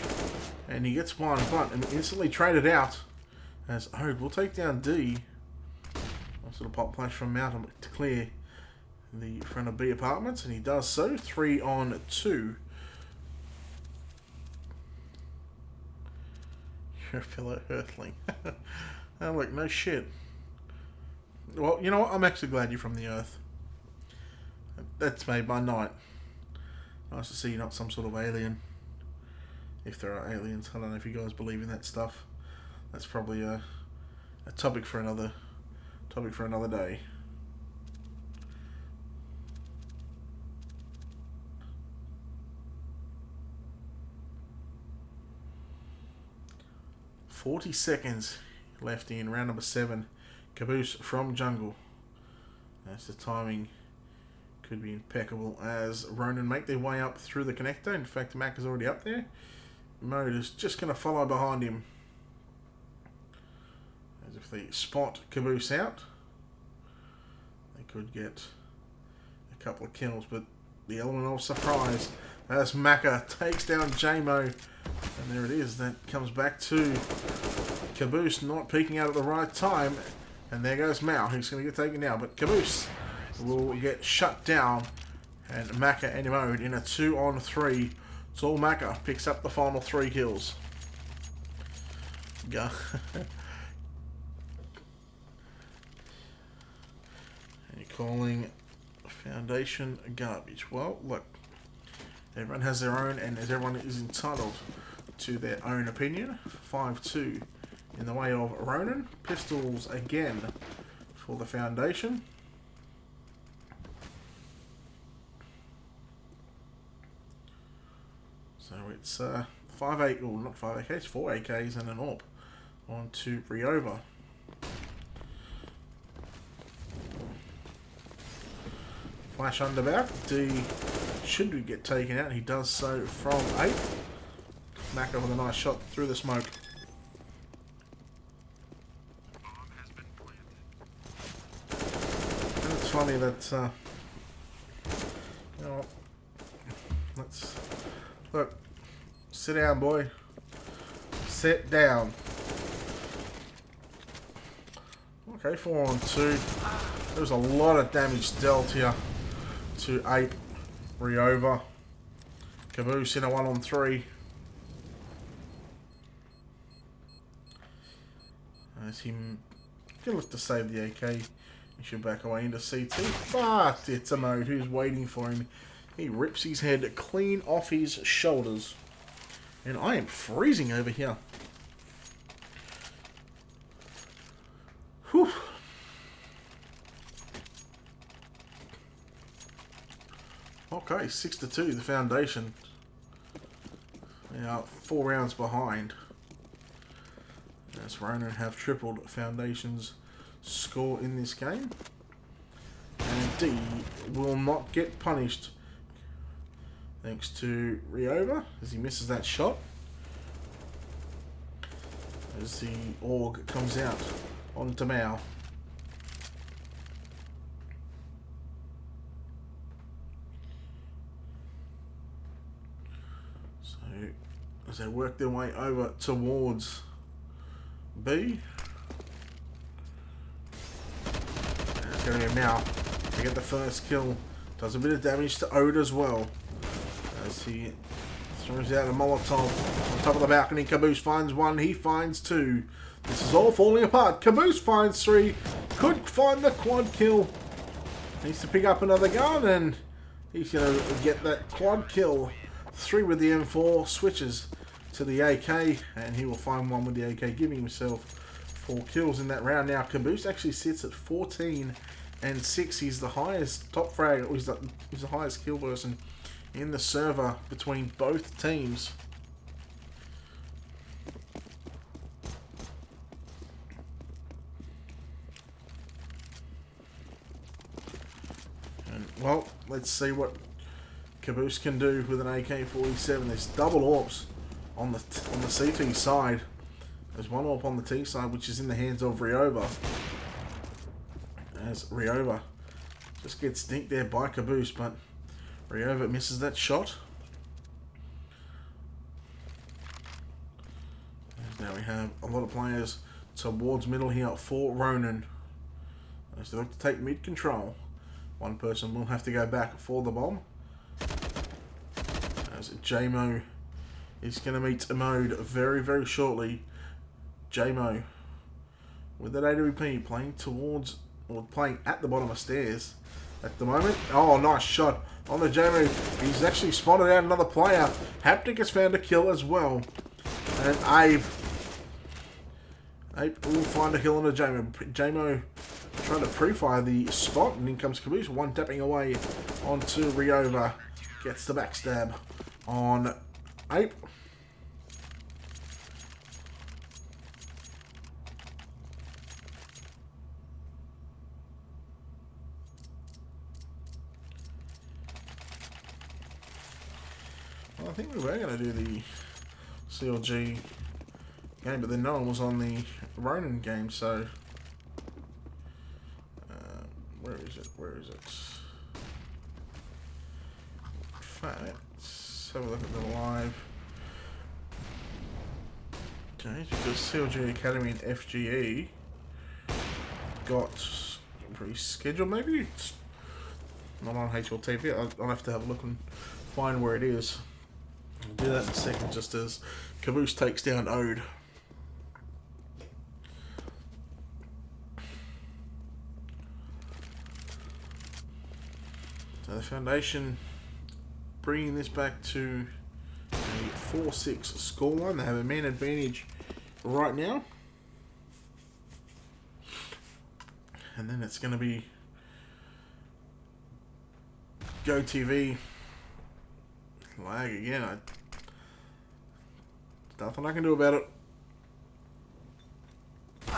and he gets one, but instantly traded out. As Ode will take down D. Nice little pop flash from Mount to clear the front of B apartments, and he does so. 3 on 2. You're a fellow Earthling. Oh, look, no shit. Well, you know what? I'm actually glad you're from the Earth. That's made my night. Nice to see you're not some sort of alien. If there are aliens, I don't know if you guys believe in that stuff. That's probably a topic for another day. .40 seconds left in round number 7. Caboose from jungle. As the timing could be impeccable as Ronin make their way up through the connector. In fact, Mac is already up there. Mode is just going to follow behind him. As if they spot Caboose out, they could get a couple of kills, but the element of surprise as Macca takes down JMO, and there it is. That comes back to Caboose not peeking out at the right time, and there goes Mao. He's going to get taken now, but Caboose will get shut down, and Macca and Mode in a 2-on-3. It's all Macca picks up the final 3 kills. Go. And you're calling Foundation garbage. Well, look, everyone has their own, and everyone is entitled to their own opinion. 5-2 in the way of Ronin. Pistols again for the Foundation. So it's 5 well, not 5 AKs, 4 AKs and an AWP on to Riova. Flash underback. D should we get taken out. He does so from 8. Macca with a nice shot through the smoke. And it's funny that you know, let's look. Sit down, boy. Sit down. Okay, 4-on-2. There's a lot of damage dealt here to Ape, Riova, Caboose in a 1-on-3. As him can look to save the AK. He should back away into CT, but it's a Mode who's waiting for him. He rips his head clean off his shoulders. And I am freezing over here. Whew. Okay, 6-2, the Foundation. Now 4 rounds behind. As Ronin have tripled Foundation's score in this game. And D will not get punished. Thanks to Riova as he misses that shot. As the AUG comes out onto Mao. So as they work their way over towards B. And it's going to be Mao to get the first kill. Does a bit of damage to Ode as well. As he throws out a Molotov on top of the balcony. Caboose finds 1, he finds 2. This is all falling apart. Caboose finds 3, could find the quad kill. Needs to pick up another gun, and he's going to get that quad kill. 3 with the M4, switches to the AK, and he will find 1 with the AK, giving himself 4 kills in that round. Now Caboose actually sits at 14 and 6. He's the highest top frag, he's the highest kill person in the server between both teams. And well, let's see what Caboose can do with an AK-47. There's double AWPs on the CT side. There's 1 AWP on the T side, which is in the hands of Riova. As Riova just gets dinked there by Caboose, but Riova misses that shot. And now we have a lot of players towards middle here for Ronin. As they look to take mid control. 1 person will have to go back for the bomb. As JMO is going to meet Mode very, very shortly. JMO with that AWP playing towards, or playing at the bottom of stairs at the moment. Oh, nice shot on the JMO. He's actually spotted out another player. Haptic has found a kill as well. And Abe will find a kill on the JMO. JMO trying to pre-fire the spot, and in comes Caboose. 1 tapping away onto Riova. Gets the backstab on Ape. I think we were going to do the CLG game, but then no one was on the Ronin game, so... where is it? Where is it? In fact, let's have a look at the live. Okay, because CLG Academy and FGE got rescheduled, maybe? It's not on HLTV. I'll have to have a look and find where it is. I'll do that in a second, just as Caboose takes down Ode. So the Foundation bringing this back to a 4-6 scoreline. They have a man advantage right now. And then it's going to be Go TV lag again. Nothing I can do about it.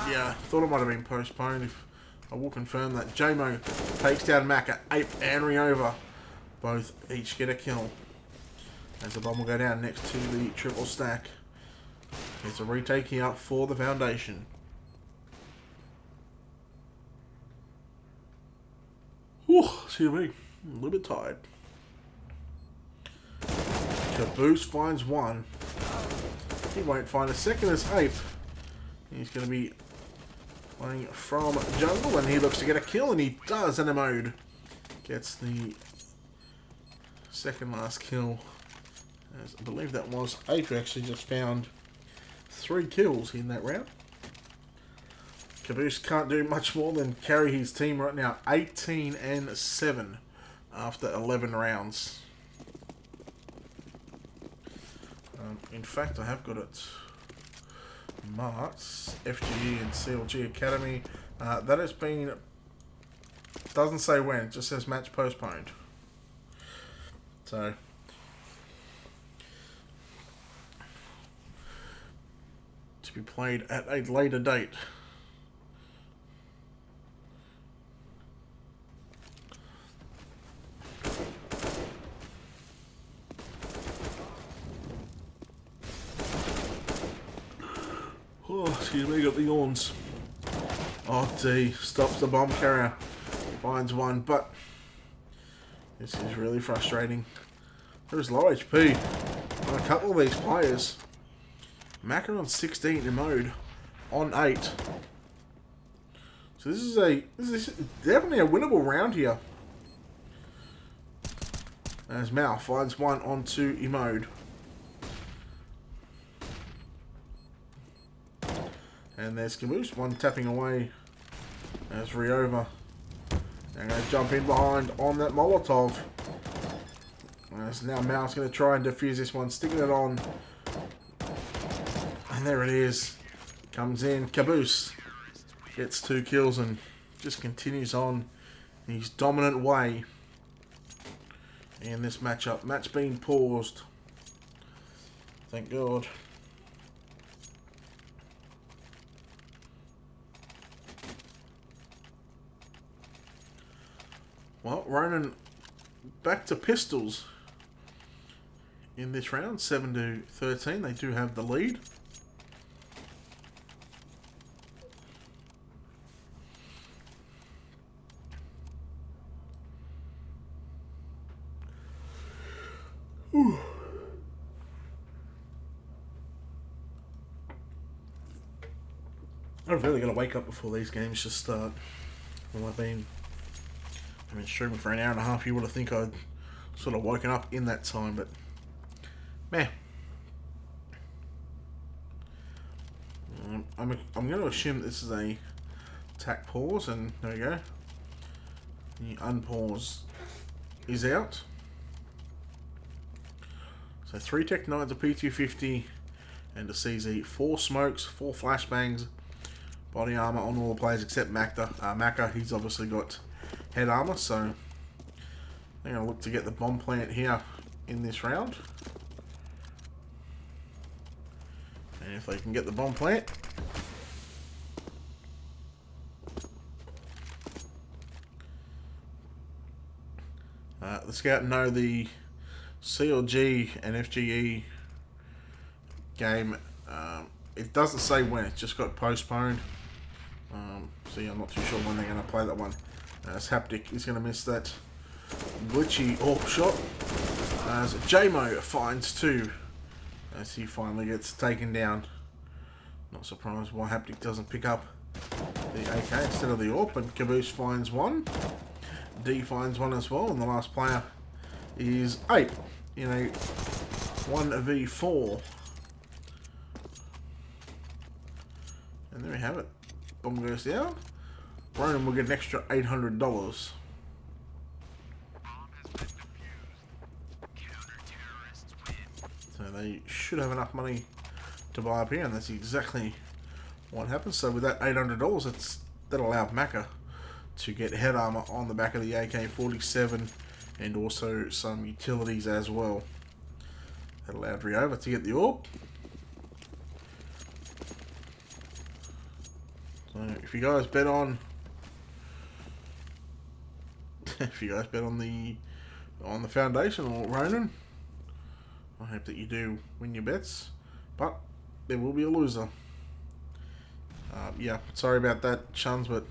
Yeah, thought it might have been postponed. If I will confirm that JMO takes down Macca, Ape and Riova. Both each get a kill. As the bomb will go down next to the triple stack. It's a retaking up for the Foundation. Whew, excuse me. I'm a little bit tired. Caboose finds one. He won't find a second as Ape. He's going to be playing from jungle, and he looks to get a kill, and he does. And Mode gets the second last kill. As I believe that was Ape who actually just found 3 kills in that round. Caboose can't do much more than carry his team right now. 18-7 after 11 rounds. In fact, I have got it marked. FGE and CLG Academy. That has been... doesn't say when, it just says match postponed. So... to be played at a later date. Oh, excuse me, got the yawns. Oh, D stops the bomb carrier. Finds one, but this is really frustrating. There's low HP on a couple of these players. Macca on 16 in mode, on 8. So this is definitely a winnable round here. As Mal finds one on 2 mode. And there's Caboose, one tapping away as Riova. They're going to jump in behind on that Molotov. As now Mal's going to try and defuse this one, sticking it on. And there it is. Comes in. Caboose gets 2 kills and just continues on his dominant way in this matchup. Match being paused. Thank God. Well, Ronin back to pistols in this round, 7-13. They do have the lead. Whew. I'm really going to wake up before these games just start. Well, I've been streaming for an hour and a half. You would have think I'd sort of woken up in that time, but man, I'm going to assume this is a tack pause, and there we go. The unpause is out. So 3 Tech 9s, a P250, and a CZ. 4 smokes, 4 flashbangs, body armor on all the players except Macca. He's obviously got head armor, so they're going to look to get the bomb plant here in this round. And if they can get the bomb plant, the scout know the CLG and FGE game. It doesn't say when, it just got postponed. So yeah, I'm not too sure when they're going to play that one. As Haptic is going to miss that glitchy AWP shot. As JMO finds 2. As he finally gets taken down. Not surprised why Haptic doesn't pick up the AK instead of the AWP. And Caboose finds 1. D finds 1 as well. And the last player is Ape in a 1v4. And there we have it. Bomb goes down. Ronin will get an extra $800. So they should have enough money to buy up here, and that's exactly what happens. So with that $800, that allowed Macca to get head armor on the back of the AK-47 and also some utilities as well. That allowed Riova to get the AWP. So if you guys bet on the Foundation or Ronin, I hope that you do win your bets, but there will be a loser. Yeah, sorry about that, Chuns, but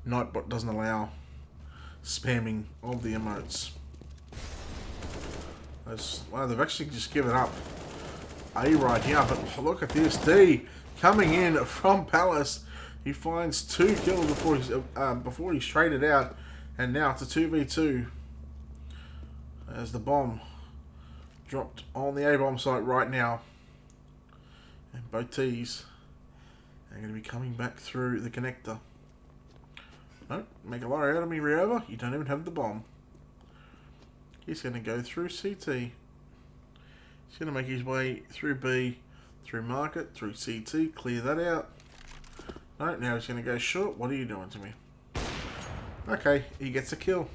Nightbot doesn't allow spamming of the emotes. Well, they've actually just given up A right here, but look at this. D coming in from Palace. He finds 2 kills before he's traded out, and now it's a 2v2 as the bomb dropped on the A-bomb site right now, and both T's are going to be coming back through the connector. No, make a lorry out of me, Riova. You don't even have the bomb. He's going to go through CT. He's going to make his way through B, through market, through CT, clear that out. No, now he's going to go short. What are you doing to me? Okay, he gets a kill.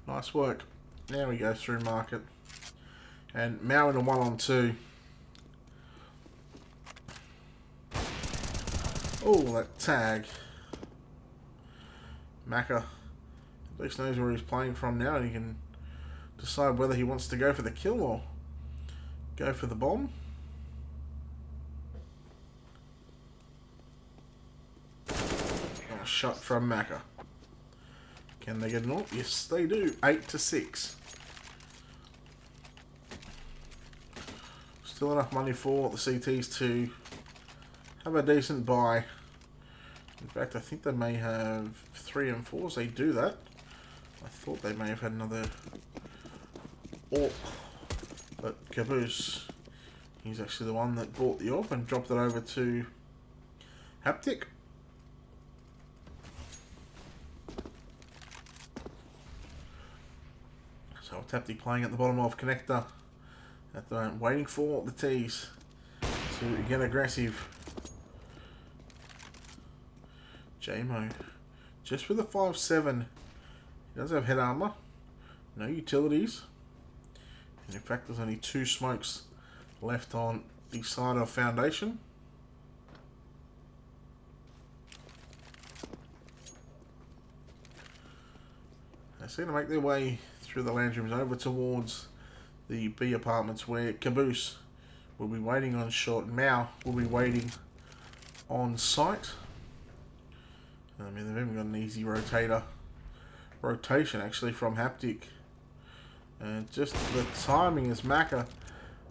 Nice work. Now he goes through market. And Mao in a 1-on-2. Oh, that tag. Macca at least knows where he's playing from now, and he can decide whether he wants to go for the kill or go for the bomb. A shot from Macca. Can they get an ult? Yes, they do. 8-6. Still enough money for the CTs to have a decent buy. In fact, I think they may have 3 and 4s. They do that. I thought they may have had another AWP, but Caboose, he's actually the one that bought the AWP and dropped it over to Haptic. So Haptic playing at the bottom of connector at the moment, waiting for the T's to get aggressive. JMO, just with a 5-7, he does have head armor, no utilities, and in fact there's only 2 smokes left on the side of Foundation. They're going to make their way through the lounge rooms over towards the B apartments where Caboose will be waiting on short. Mao will be waiting on site. I mean, they've even got an easy rotation actually from Haptic. And just the timing is Macca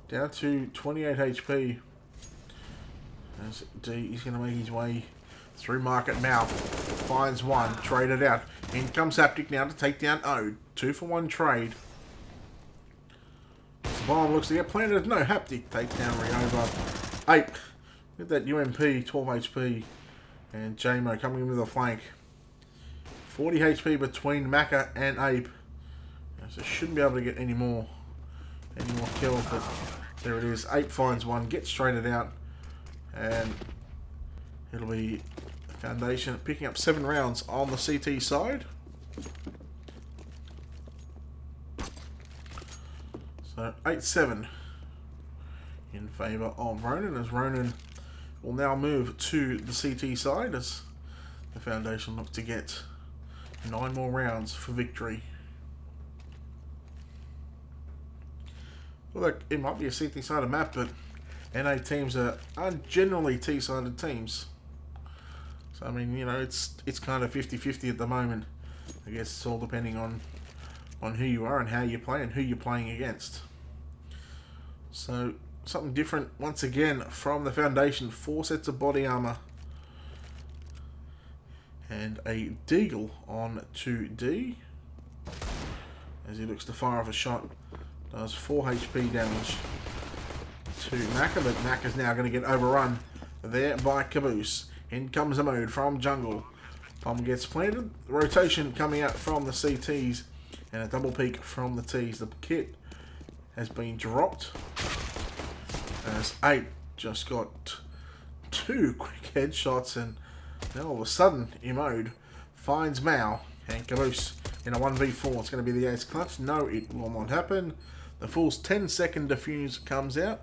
down to 28 HP. As D, he's going to make his way through market. Mao finds 1, traded out. In comes Haptic now to take down O. 2-for-1 trade. The bomb looks to get planted. No, Haptic takes down Riova. Ape with that UMP, 12 HP. And JMO coming in with a flank. 40 HP between Macca and Ape. So shouldn't be able to get any more kills, but there it is. Ape finds 1, gets traded out, and it'll be Foundation picking up 7 rounds on the CT side. So 8-7 in favour of Ronin, as Ronin will now move to the CT side as the Foundation look to get 9 more rounds for victory. Well, look, it might be a CT-sided map, but NA teams are generally T-sided teams. So, I mean, you know, it's kind of 50-50 at the moment. I guess it's all depending on who you are and how you play and who you're playing against. So, something different once again from the Foundation. 4 sets of body armor. And a Deagle on 2D. As he looks to fire off a shot. Does 4 HP damage to Macca, but Macca's now going to get overrun there by Caboose. In comes a mode from jungle. Bomb gets planted. Rotation coming out from the CTs. And a double peek from the Ts. The kit has been dropped. As 8 just got 2 quick headshots. And now all of a sudden, Emode finds Mao and Caboose in a 1v4. It's going to be the ace clutch. No, it will not happen. The Fool's 10-second defuse comes out.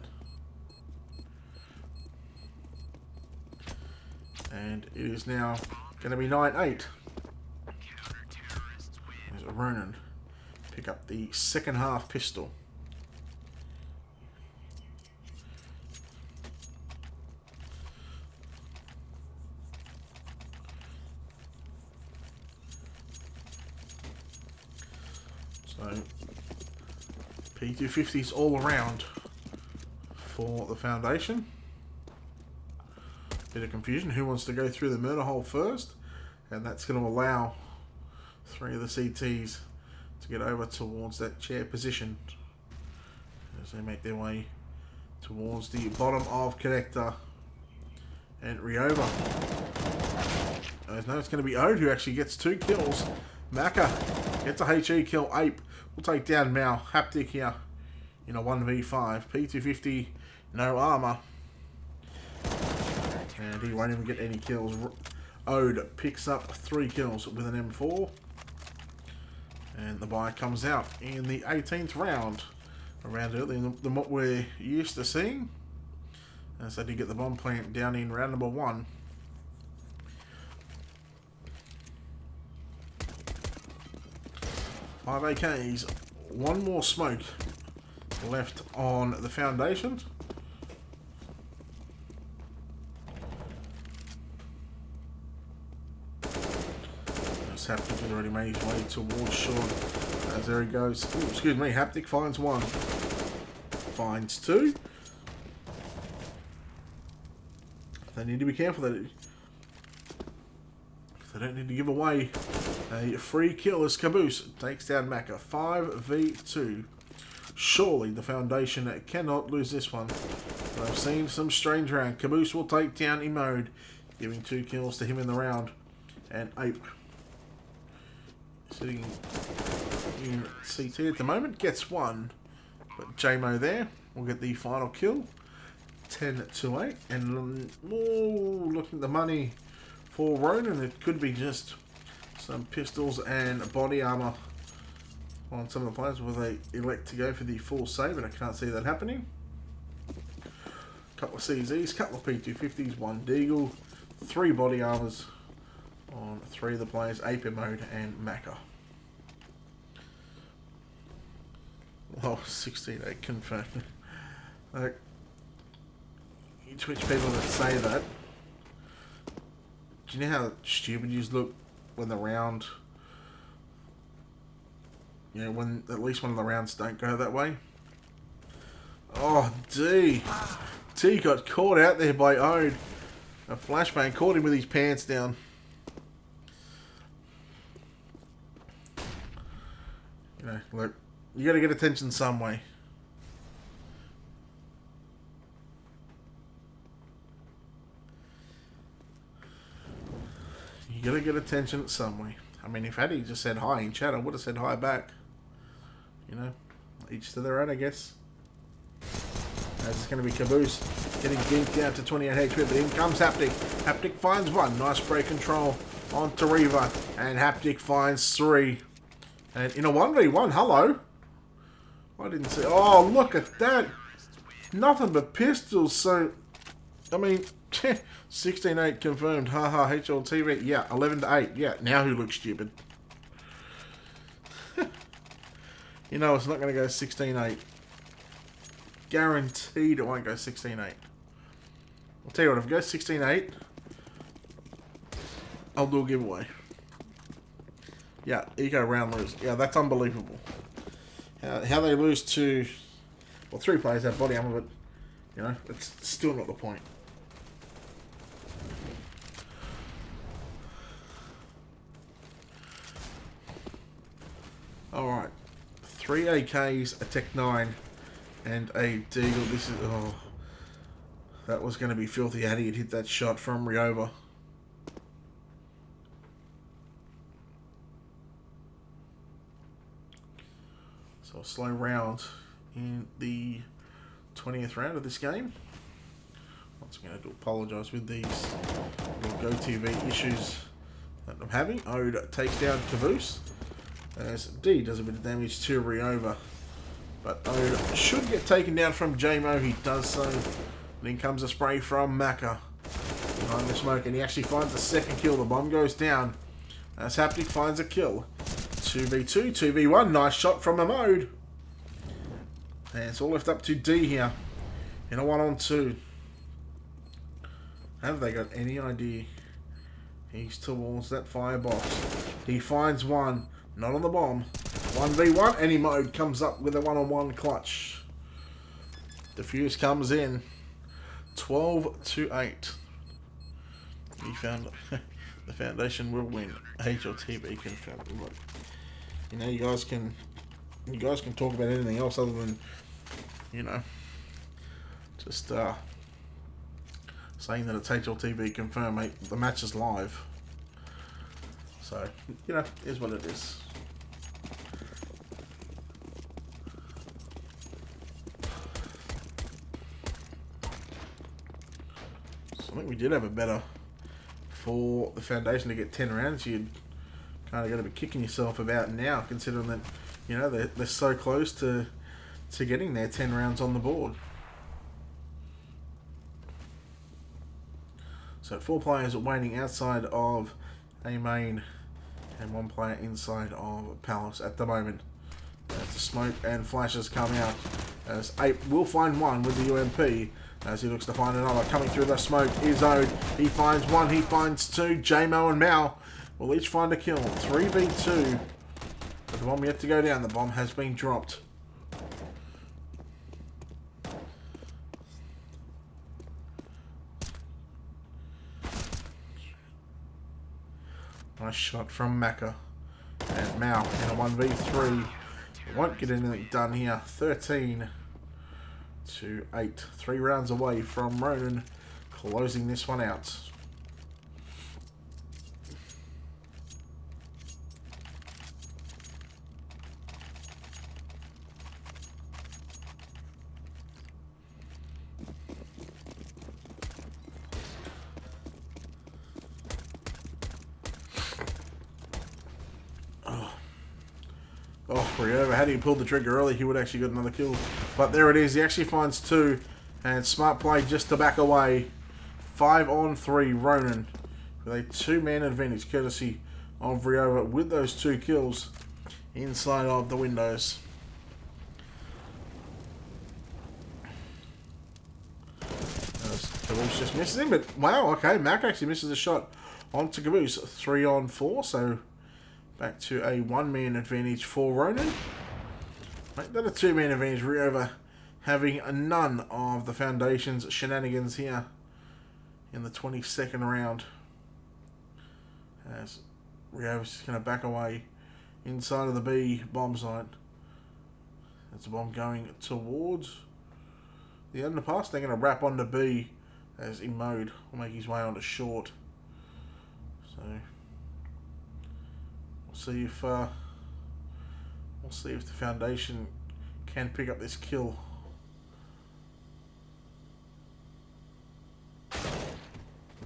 And it is now going to be 9-8. There's a Ronin. Pick up the second half pistol. So, P250s all around for the Foundation. Bit of confusion. Who wants to go through the murder hole first? And that's going to allow 3 of the CTs to get over towards that chair position as they make their way towards the bottom of connector and Ryova. No, it's going to be Ode who actually gets 2 kills. Macca gets a HE kill. Ape will take down Mao. Haptic here in a 1v5. P250, no armor. And he won't even get any kills. Ode picks up 3 kills with an M4. And the buy comes out in the 18th round. A round earlier than what we're used to seeing. As they did get the bomb plant down in round number 1. Five AKs. 1 more smoke left on the Foundation. Haptic has already made his way towards Sean. As there he goes. Ooh, excuse me, Haptic finds 1. Finds 2. They need to be careful that they don't need to give away a free kill as Caboose takes down Macca. 5v2. Surely the Foundation cannot lose this one. But I've seen some strange round. Caboose will take down Emode, giving 2 kills to him in the round. And Ape, sitting in CT at the moment, gets 1. But JMO there will get the final kill. 10-8. And looking at the money for Ronin, it could be just some pistols and body armor on some of the players where they elect to go for the full save, and I can't see that happening. Couple of CZs, couple of P250s, 1 Deagle, 3 body armors on 3 of the players, Ape Mode and Macca. Oh, 16-8 confirmed. Like, you Twitch people that say that, do you know how stupid you look when the round, you know, when at least one of the rounds don't go that way? Oh, D got caught out there by Ode. A flashbang caught him with his pants down. You know, look, you got to get attention some way. You got to get attention some way. I mean, if Addy just said hi in chat, I would have said hi back. You know, each to their own, I guess. As it's going to be Caboose getting ginked down to 28 HP, but in comes Haptic. Haptic finds 1. Nice spray control on Tariva, and Haptic finds 3. And in a 1v1, hello. I didn't see. Oh, look at that. Nothing but pistols. So, I mean, 16-8 confirmed. Haha, HLTV. Yeah, 11-8. Yeah, now who looks stupid? You know, it's not going to go 16-8. guaranteed it won't go 16-8. I'll tell you what, if it goes 16-8, I'll do a giveaway. Yeah, eco round lose. Yeah, that's unbelievable. How they lose to, well, 3 players have body armor, but, you know, it's still not the point. Alright. 3 AKs, a Tech 9, and a Deagle. This is, oh, that was going to be filthy had he had hit that shot from Ryova. So a slow round in the 20th round of this game. Once again, I do apologise with these little GoTV issues that I'm having. Ode takes down Caboose, as D does a bit of damage to Ryova. But Ode should get taken down from JMO. He does so. And in comes a spray from Maka behind the smoke, and he actually finds the second kill. The bomb goes down as Haptic finds a kill. 2v2, 2v1, nice shot from Mode. And it's all left up to D here in a 1-on-2. Have they got any idea? He's towards that firebox. He finds one, not on the bomb. 1v1, and Mode comes up with a 1-on-1 clutch. Defuse comes in. 12-8. He found the Foundation will win. HLTV confirmed. Look, you know, you guys can talk about anything else other than, you know, just saying that it's HLTV confirmed, mate. The match is live, so you know, it is what it is. So I think we did have a better for the Foundation to get 10 rounds. You'd kind of got to be kicking yourself about now, considering that, you know, they're so close to getting their 10 rounds on the board. So 4 players waiting outside of a main and 1 player inside of Palace at the moment. As the smoke and flashes come out, as Ape will find one with the UMP, as he looks to find another. Coming through the smoke is Ode. He finds one, he finds 2. JMO and Mao will each find a kill. 3v2. But the bomb yet to go down. The bomb has been dropped. Nice shot from Maka. And Mao in a 1v3. Won't get anything done here. 13-8. 3 rounds away from Ronin closing this one out. Oh, Ryova, had he pulled the trigger early, he would actually got another kill. But there it is, he actually finds 2. And smart play just to back away. 5-on-3, Ronin. With a 2-man advantage, courtesy of Ryova, with those 2 kills inside of the windows. Caboose just misses him, but wow, okay, Mac actually misses a shot onto Caboose. 3-on-4, so back to a 1-man advantage for Ronin. Make that a 2-man advantage. Ryova having none of the Foundation's shenanigans here in the 22nd round. As Ryova's just going to back away inside of the B bomb site. That's a bomb going towards the underpass. They're going to wrap onto B as Mode will make his way onto short. So we'll see if the Foundation can pick up this kill.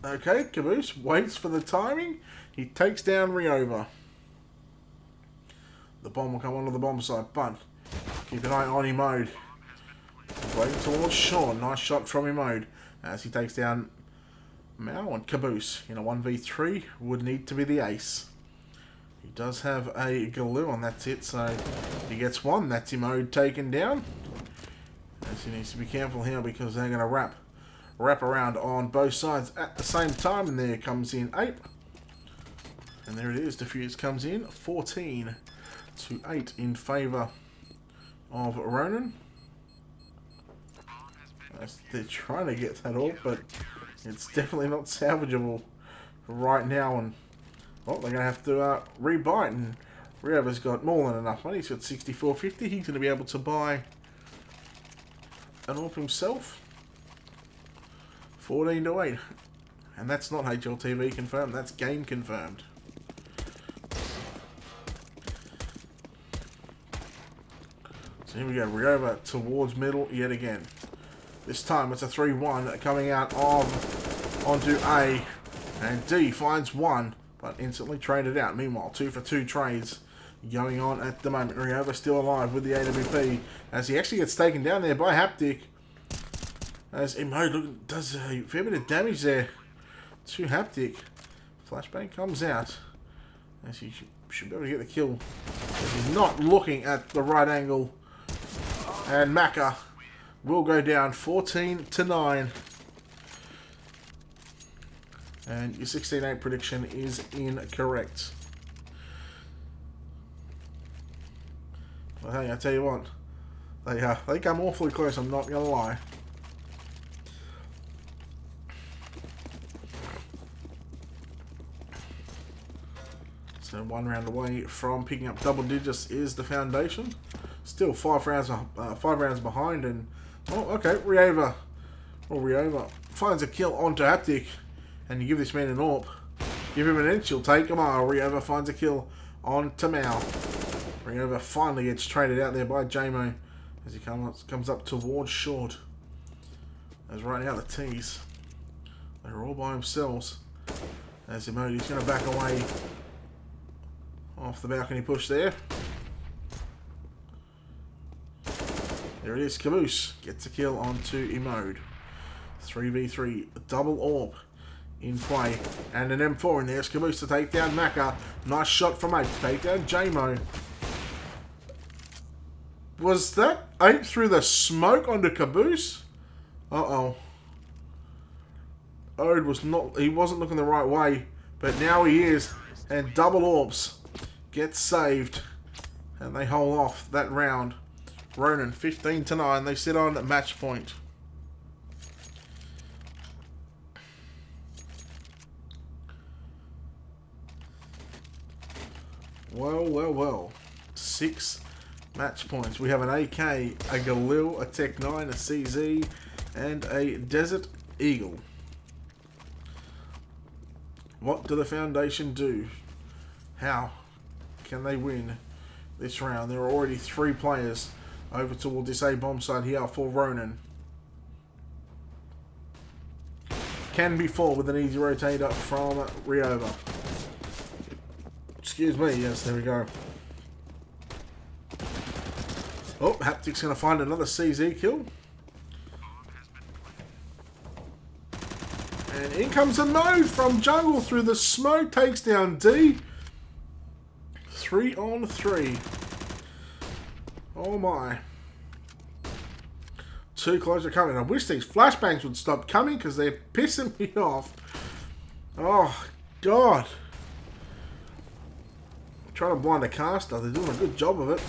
Okay, Caboose waits for the timing. He takes down Ryova. The bomb will come onto the bomb site, but keep an eye on Mode. Waiting towards Sean. Nice shot from Mode as he takes down Mao, and Caboose in a 1v3 would need to be the ace. He does have a Galoo, and that's it. So if he gets one, that's Mode taken down. As he needs to be careful here because they're going to wrap around on both sides at the same time. And there comes in Ape. And there it is. Diffuse comes in 14 to 8 in favour of Ronin. They're trying to get that off, but it's definitely not salvageable right now. And well, they're going to have to rebite. And Riova's got more than enough money. He's got 64.50. He's going to be able to buy an AWP himself. 14 to 8. And that's not HLTV confirmed. That's game confirmed. So here we go. Riova towards middle yet again. This time it's a 3-1 coming out of onto A, and D finds one, but instantly traded out. Meanwhile, 2 for 2 trades going on at the moment. Riova still alive with the AWP as he actually gets taken down there by Haptic. As Emo does a fair bit of damage there to Haptic. Flashbang comes out as he should be able to get the kill. As he's not looking at the right angle, and Maka will go down 14 to 9. And your 16-8 prediction is incorrect. Well, hey, I tell you what, they come awfully close, I'm not going to lie. So 1 round away from picking up double digits is the Foundation. Still 5 rounds behind, and oh, okay, Riova finds a kill onto Haptic, and you give this man an AWP. Give him an inch, he'll take him. Oh, Riova finds a kill onto Mal. Riova finally gets traded out there by JMO as he comes up towards short. As right now the T's, they're all by themselves. As Emoti's going to back away off the balcony push there. There it is, Caboose gets a kill onto Emode. 3v3, double AWP in play. And an M4 in there. It's Caboose to take down Maka. Nice shot from Ape to take down JMO. Was that Ape through the smoke onto Caboose? Uh-oh. Ode wasn't looking the right way, but now he is. And double AWPs get saved. And they hold off that round. Ronin 15 to 9. They sit on match point. Well. 6 match points. We have an AK, a Galil, a Tech 9, a CZ, and a Desert Eagle. What do the Foundation do? How can they win this round? There are already 3 players over toward this A bomb side here for Ronin. Can be 4 with an easy rotator from Riova. Excuse me, yes, there we go. Oh, Haptic's going to find another CZ kill. And in comes a node from jungle through the smoke, takes down D. 3 on 3. Oh my. Too close to coming. I wish these flashbangs would stop coming because they're pissing me off. Oh, God. I'm trying to blind a caster. They're doing a good job of it.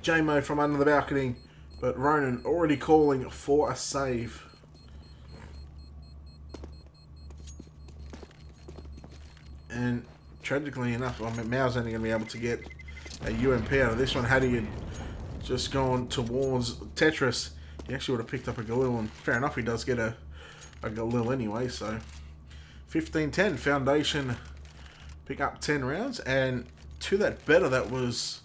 JMO from under the balcony, but Ronin already calling for a save. And tragically enough, I mean, Mao's only going to be able to get a UMP out of this one. Had he had just gone towards Tetris, he actually would have picked up a Galil, and fair enough, he does get a Galil anyway, so 15-10, Foundation pick up 10 rounds, and to that better, that was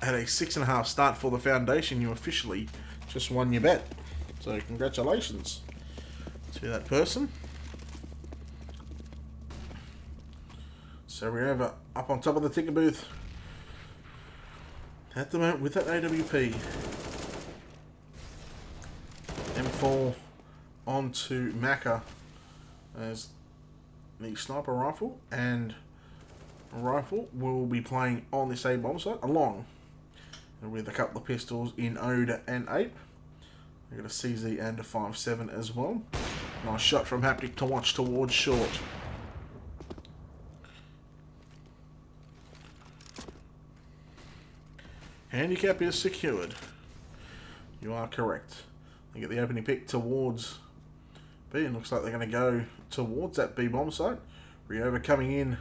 at a 6.5 start for the Foundation. You officially just won your bet, so congratulations to that person. So we're over up on top of the ticket booth at the moment with that AWP. M4 onto Maka as the sniper rifle and rifle will be playing on this A bomb site along with a couple of pistols in Ode and Ape. We've got a CZ and a 5.7 as well. Nice shot from Haptic to watch towards short. Handicap is secured. You are correct. They get the opening pick towards B, and looks like they're going to go towards that B bomb site. Riova coming in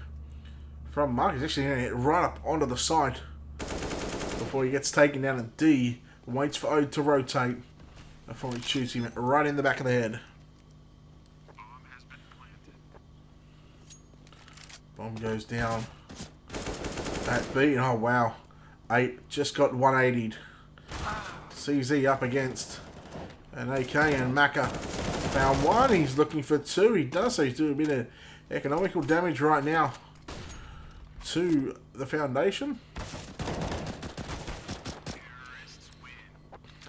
from Mark. He's actually going to get right up onto the site before he gets taken down at D. Waits for Ode to rotate before he shoots him right in the back of the head. Bomb goes down at B. Oh wow. 8 just got 180'd. CZ up against an AK, and Macca found one. He's looking for 2. He does, so he's doing a bit of economical damage right now to the Foundation.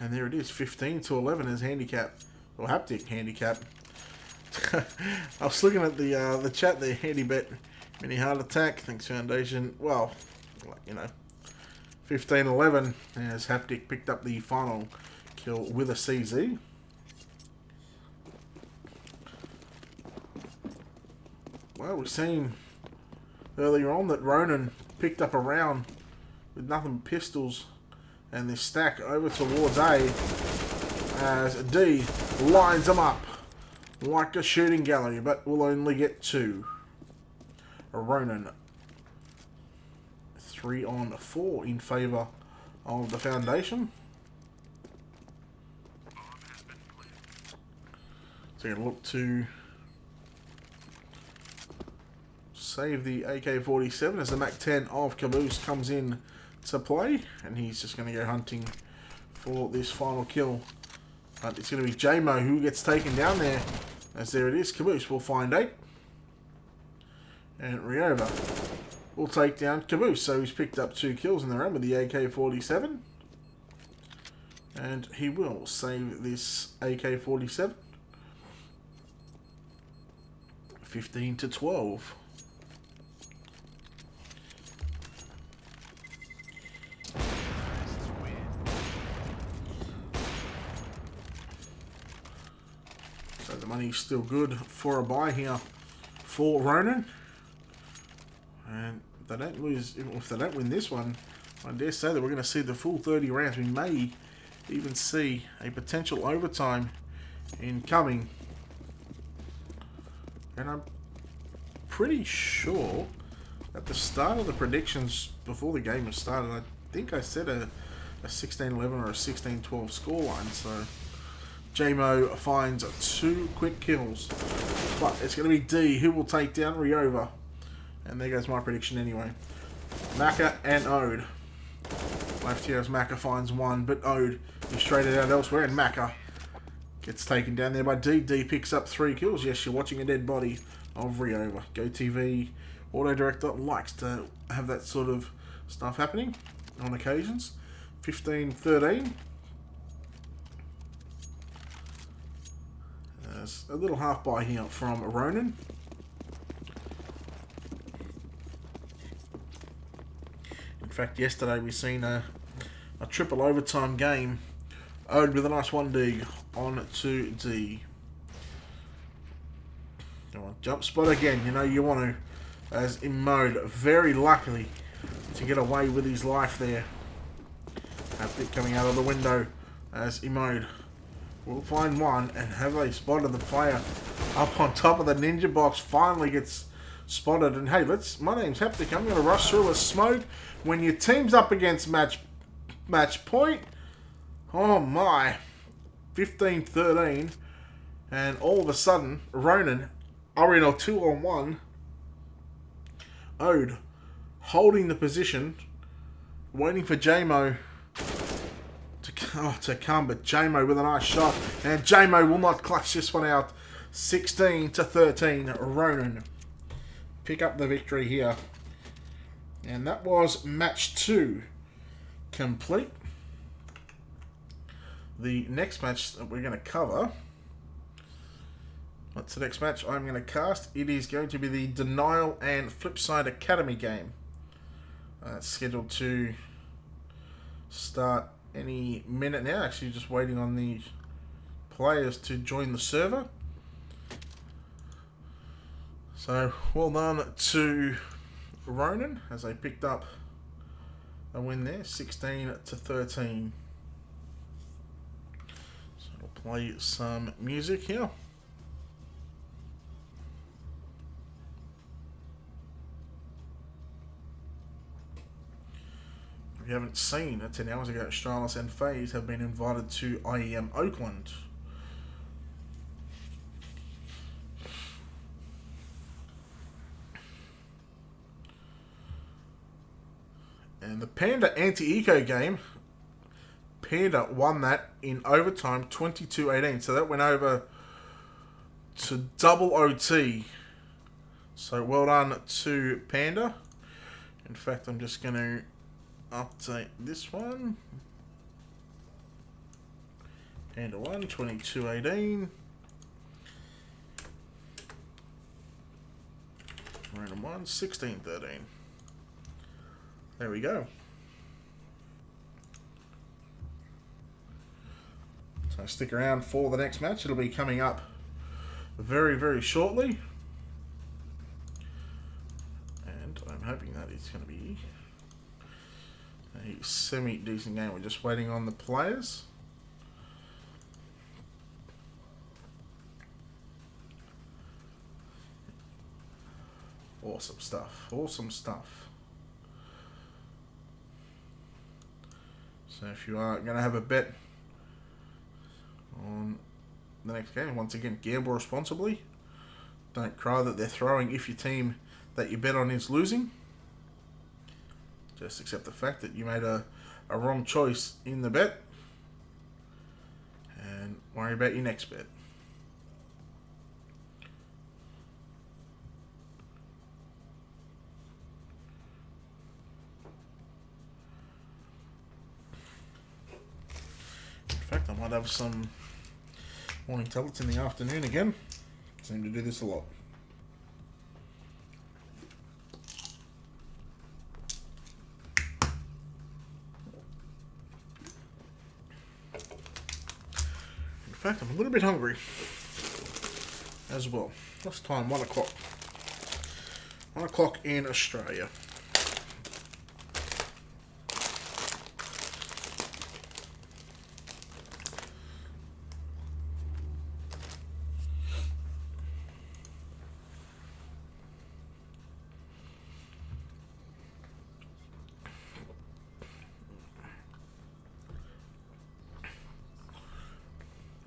And there it is, 15-11 as handicap, or Haptic handicap. I was looking at the chat there, handy bet, mini heart attack, thanks Foundation. Well, you know, 15-11 as Haptic picked up the final kill with a CZ. Well, we've seen earlier on that Ronin picked up a round with nothing but pistols, and this stack over towards A as D lines them up like a shooting gallery, but will only get 2. A Ronin 3-on-4 in favour of the Foundation. So you're going to look to save the AK-47 as the MAC-10 of Caboose comes in to play, and he's just going to go hunting for this final kill. But it's going to be J-Mo who gets taken down there, as there it is. Caboose will find 8, and Riova will take down Caboose. So he's picked up 2 kills in the round with the AK-47, and he will save this AK-47. 15-12. So the money's still good for a buy here for Ronin. And if they don't lose, if they don't win this one, I dare say that we're going to see the full 30 rounds. We may even see a potential overtime incoming. And I'm pretty sure at the start of the predictions before the game was started, I think I said a 16-11 or a 16-12 scoreline. So J-Mo finds 2 quick kills, but it's going to be D who will take down Riova. And there goes my prediction anyway. Macca and Ode. Left here as Macca finds 1, but Ode is traded out elsewhere, and Macca gets taken down there by D. D picks up 3 kills. Yes, you're watching a dead body of Riova. GoTV Auto Director likes to have that sort of stuff happening on occasions. 15-13. There's a little half buy here from Ronin. In fact, yesterday we seen a triple overtime game. Ode with a nice 1 dig on to D. Come on, jump spot again. You know you want to. As Immode very lucky to get away with his life there. Haptic coming out of the window as Immode will find 1, and have they spotted the player up on top of the ninja box. Finally gets spotted, and hey, my name's Haptic. I'm going to rush through a smoke when your team's up against match point. Oh my, 15-13, and all of a sudden Ronin are in a 2-on-1. Ode holding the position, waiting for J-Mo to come, but J-Mo with a nice shot, and J-Mo will not clutch this one out. 16-13, Ronin pick up the victory here. And that was match 2 complete. The next match that we're going to cover, what's the next match I'm going to cast? It is going to be the Denial and Flipside Academy game. Scheduled to start any minute now. Actually, just waiting on the players to join the server. So, well done to Ronin as they picked up a win there, 16-13. So we'll play some music here. If you haven't seen it, 10 hours ago, Australis and FaZe have been invited to IEM Oakland. And the Panda anti-eco game, Panda won that in overtime, 22-18. So that went over to double OT. So well done to Panda. In fact, I'm just going to update this one. Panda won, 22-18. Random one, 16-13. There we go. So stick around for the next match. It'll be coming up very, very shortly. And I'm hoping that it's going to be a semi-decent game. We're just waiting on the players. Awesome stuff. Awesome stuff. So if you are going to have a bet on the next game, once again, gamble responsibly. Don't cry that they're throwing if your team that you bet on is losing. Just accept the fact that you made a wrong choice in the bet. And worry about your next bet. In fact, I might have some morning tablets in the afternoon again. Seem to do this a lot. In fact, I'm a little bit hungry as well. What's the time? 1 o'clock. 1 o'clock in Australia.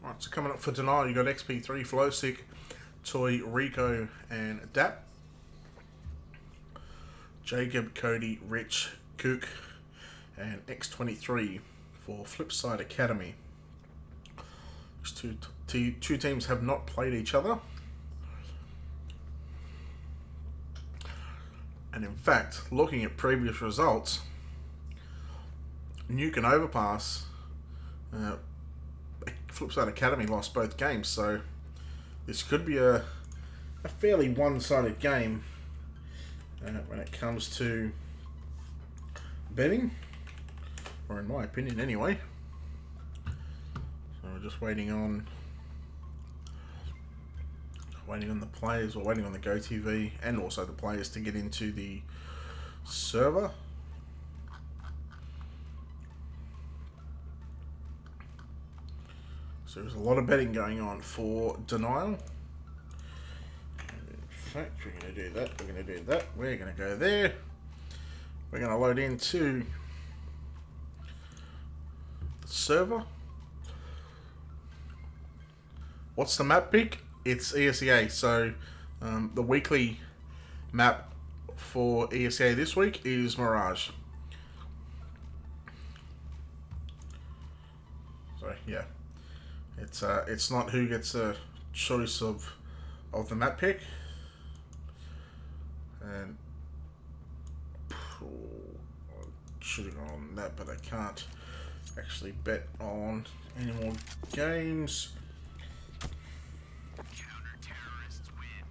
Right, so coming up for tonight, you got XP3, Flowsick, Toy, Rico, and Dap. Jacob, Cody, Rich, Kook, and X23 for Flipside Academy. These two teams have not played each other. And in fact, looking at previous results, Nuke and Overpass, Flipside Academy lost both games, so this could be a fairly one-sided game when it comes to betting, or in my opinion anyway. So we're just waiting on the players, or waiting on the GoTV and also the players to get into the server. So there's a lot of betting going on for Denial. And in fact, we're going to do that, we're going to do that, we're going to go there. We're going to load into the server. What's the map pick? It's ESEA. So the weekly map for ESEA this week is Mirage. So yeah. It's not who gets a choice of the map pick, and I should have gone on that, but I can't actually bet on any more games. Counter-terrorists win.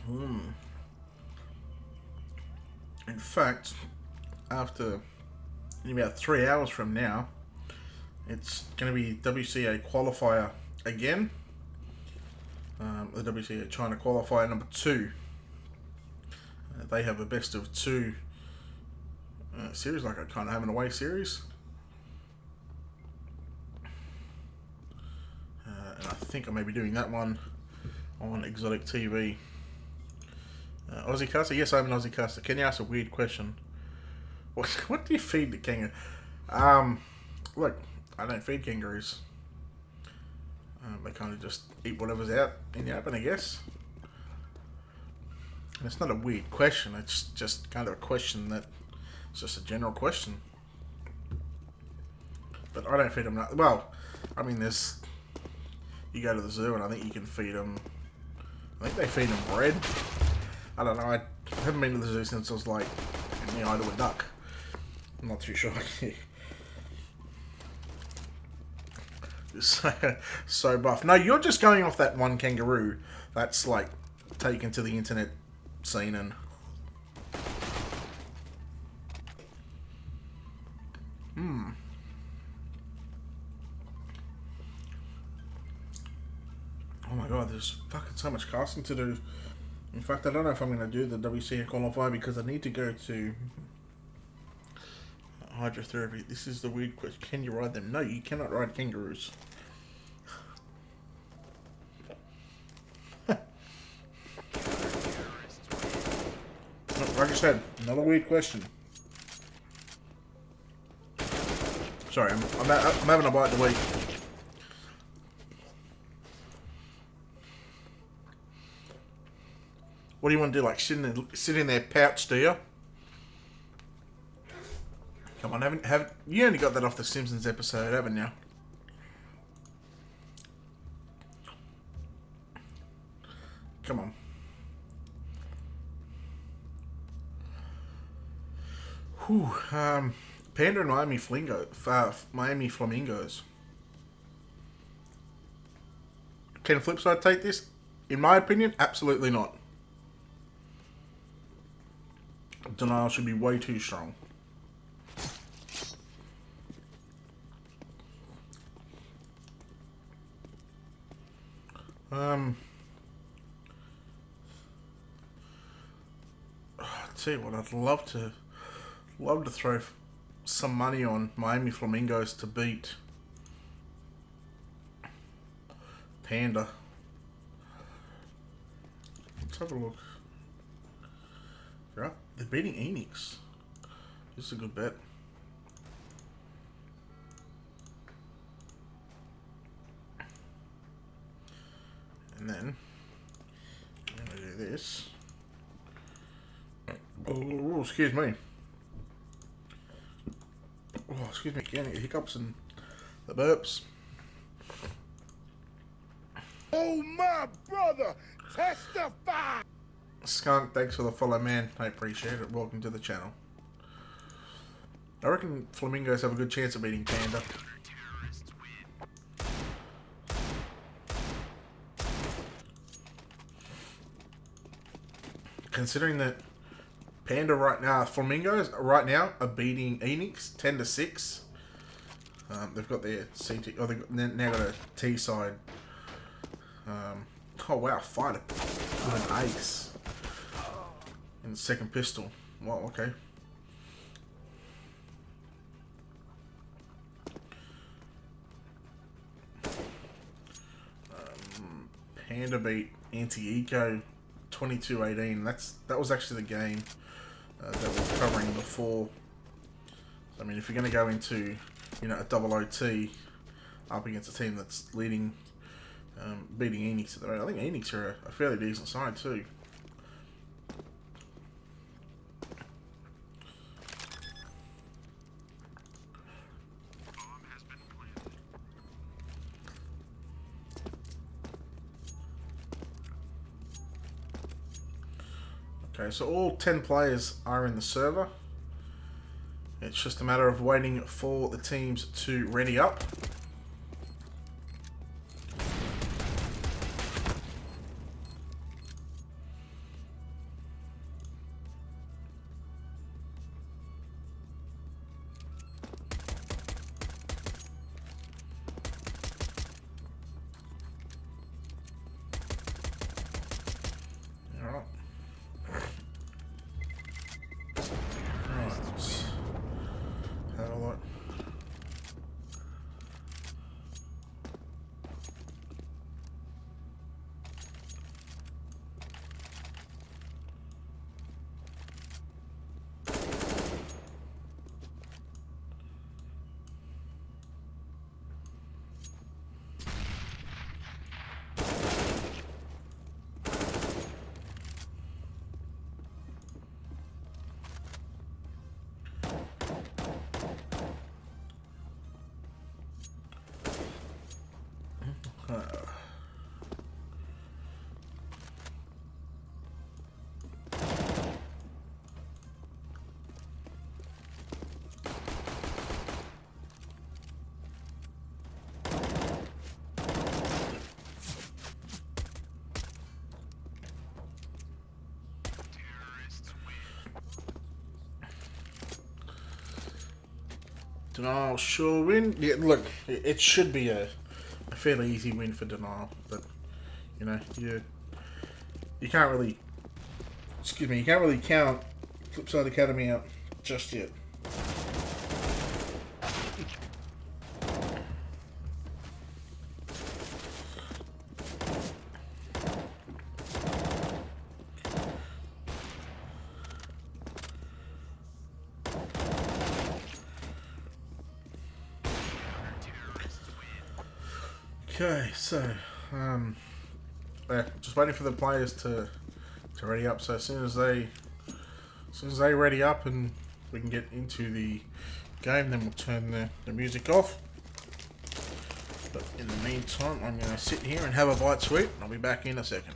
In fact, after in about 3 hours from now, it's going to be WCA qualifier again. The WCA China qualifier number 2. They have a best of 2 series, like a kind of home and away series. And I think I may be doing that one on Exotic TV. Aussie caster? Yes, I'm an Aussie caster. Can you ask a weird question? What do you feed the kangaroo? Look, I don't feed kangaroos. They kind of just eat whatever's out in the open, I guess. And it's not a weird question. It's just kind of a question that it's just a general question. But I don't feed them. Well, I mean, there's. You go to the zoo and I think you can feed them. I think they feed them bread. I don't know. I haven't been to the zoo since I was like in the eye to a duck. I'm not too sure. So buff. No, you're just going off that one kangaroo that's like taken to the internet scene and. Oh my god, there's fucking so much casting to do. In fact, I don't know if I'm going to do the WCA qualifier because I need to go to hydrotherapy. This is the weird question. Can you ride them? No, you cannot ride kangaroos. Like I said, another weird question. Sorry, I'm having a bite to eat. What do you want to do? Like sit in their pouch, do you? Come on, you only got that off the Simpsons episode, haven't you? Come on. Whew. Panda and Miami Flamingos. Can Flipside take this? In my opinion, absolutely not. Denial should be way too strong. I'll tell you what, I'd love to throw some money on Miami Flamingos to beat Panda. Let's have a look. Right, they're beating Enix. This is a good bet. And then I'm going to do this. Oh, excuse me. Oh, excuse me, getting hiccups and the burps. Oh, my brother, testify! Skunk, thanks for the follow, man. I appreciate it. Welcome to the channel. I reckon Flamingos have a good chance of beating Panda. Considering that Panda Flamingos right now are beating Enix 10-6. They've got their CT. Oh, they've now got a T side. Oh wow, fighter with an ace in the second pistol. Wow, okay. Panda beat Anti-Eco 22-18. That was actually the game that we were covering before. So, I mean, if you're going to go into, a double OT up against a team that's leading, beating Enix at the moment, I think Enix are a fairly decent side too. Okay, so all 10 players are in the server. It's just a matter of waiting for the teams to ready up. Denial sure win. Yeah, look, it should be a fairly easy win for Denial, but you know, you can't really, excuse me, you can't really count Flipside Academy out just yet. Okay, so just waiting for the players to ready up. So as soon as they ready up and we can get into the game, then we'll turn the music off. But in the meantime, I'm going to sit here and have a bite to eat. I'll be back in a second.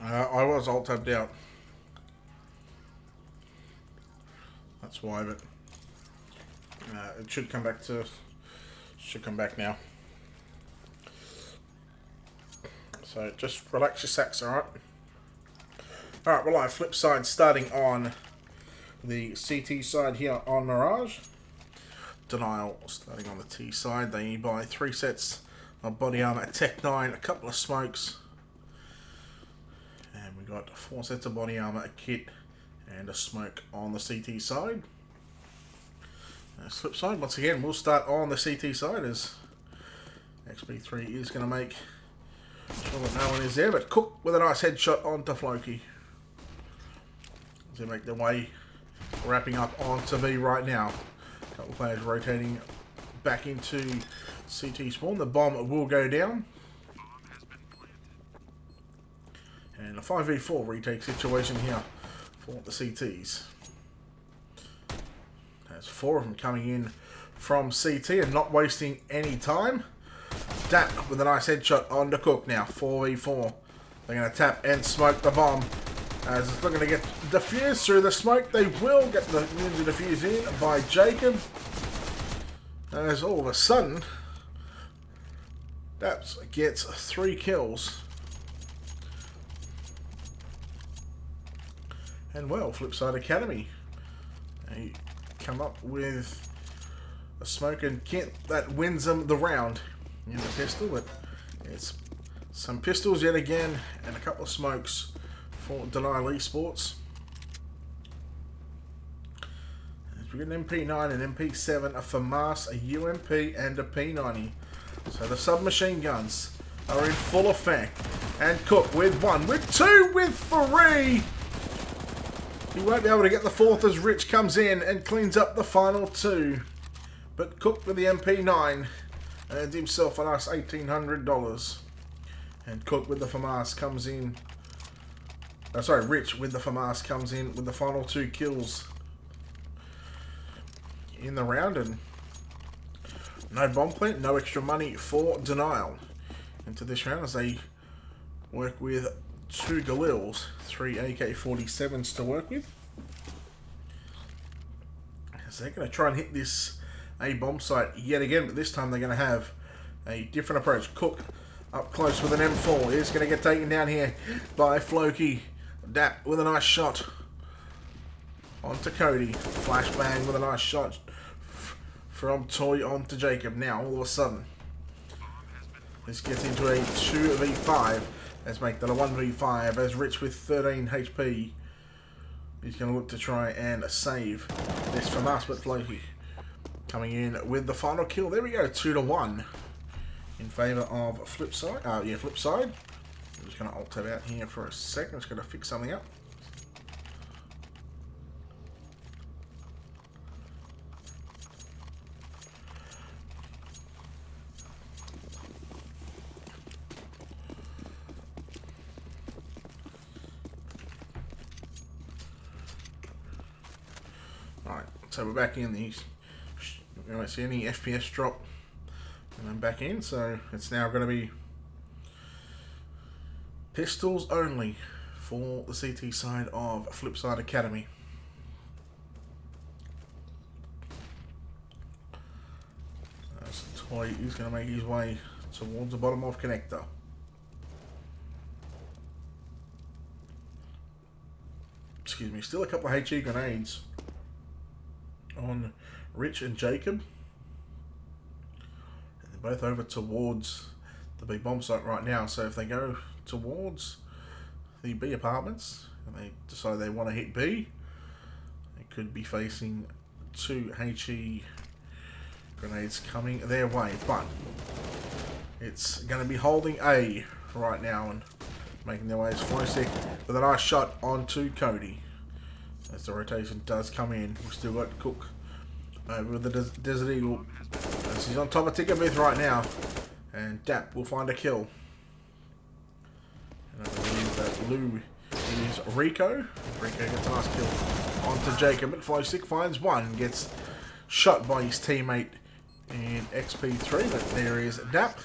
I was alt tabbed out. That's why, but it should come back now. So just relax your sacks, alright? Alright, well, I flip side starting on the CT side here on Mirage. Denial starting on the T side. They buy 3 sets of body armor, Tech 9, a couple of smokes. And we got 4 sets of body armor, a kit, and a smoke on the CT side. Flip side, once again, we'll start on the CT side as XP3 is going to make sure that no one is there. But Cook with a nice headshot onto Floki. As they make their way, wrapping up onto B right now. A couple of players rotating back into CT spawn. The bomb will go down. And a 5v4 retake situation here for the CTs. There's 4 of them coming in from CT and not wasting any time. Dap with a nice headshot on the Cook now. 4v4. They're going to tap and smoke the bomb. As it's looking to get diffused through the smoke. They will get the ninja defuse in by Jacob. As all of a sudden, Daps gets 3 kills. And well, Flipside Academy, they come up with a smoke and kit that wins them the round in the pistol. But it's some pistols yet again and a couple of smokes for Denial Esports. We got an MP9, an MP7, a FAMAS, a UMP, and a P90. So the submachine guns are in full effect. And Cook with 1, with 2, with 3. He won't be able to get the 4th as Rich comes in and cleans up the final 2. But Cook with the MP9 earns himself a nice $1,800. And Cook with the FAMAS comes in. Rich with the FAMAS comes in with the final 2 kills in the round. And no bomb plant, no extra money for Denial into this round as they work with 2 Galils, 3 AK-47s to work with. So they're going to try and hit this A bomb site yet again, but this time they're going to have a different approach. Cook up close with an M4. He's going to get taken down here by Floki. Dap with a nice shot onto Cody. Flashbang with a nice shot from Toy onto Jacob. Now, all of a sudden, this gets into a 2v5. Let's make that a 1v5 as Rich with 13 HP. He's going to look to try and save this from us, but Floki coming in with the final kill. There we go, 2-1 in favour of Flipside. Flipside. I'm just going to alt tab out here for a second. I'm just going to fix something up. Right, so we're back in the. We won't see any FPS drop, and I'm back in. So it's now going to be pistols only for the CT side of Flipside Academy. So Toy is going to make his way towards the bottom of connector. Excuse me, still a couple of HE grenades on Rich and Jacob. And they're both over towards the B bomb site right now. So if they go towards the B apartments and they decide they want to hit B, they could be facing 2 HE grenades coming their way. But it's going to be holding A right now and making their way as Flosick with a nice shot onto Cody. As the rotation does come in, we've still got Cook over the Desert Eagle. As he's on top of Ticker Booth right now. And Dap will find a kill. And I believe that Lou is Rico. Rico gets a nice kill onto Jacob. But Flosick finds one. Gets shot by his teammate in XP3. But there is Dap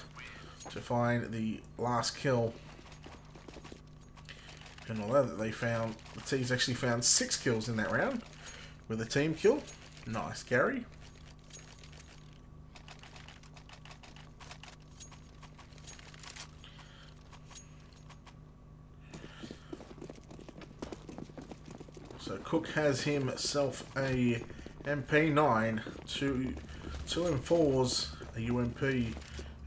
to find the last kill. And although that they found, the team's actually found 6 kills in that round with a team kill. Nice, Gary. So Cook has himself a MP9, two M4s, a UMP,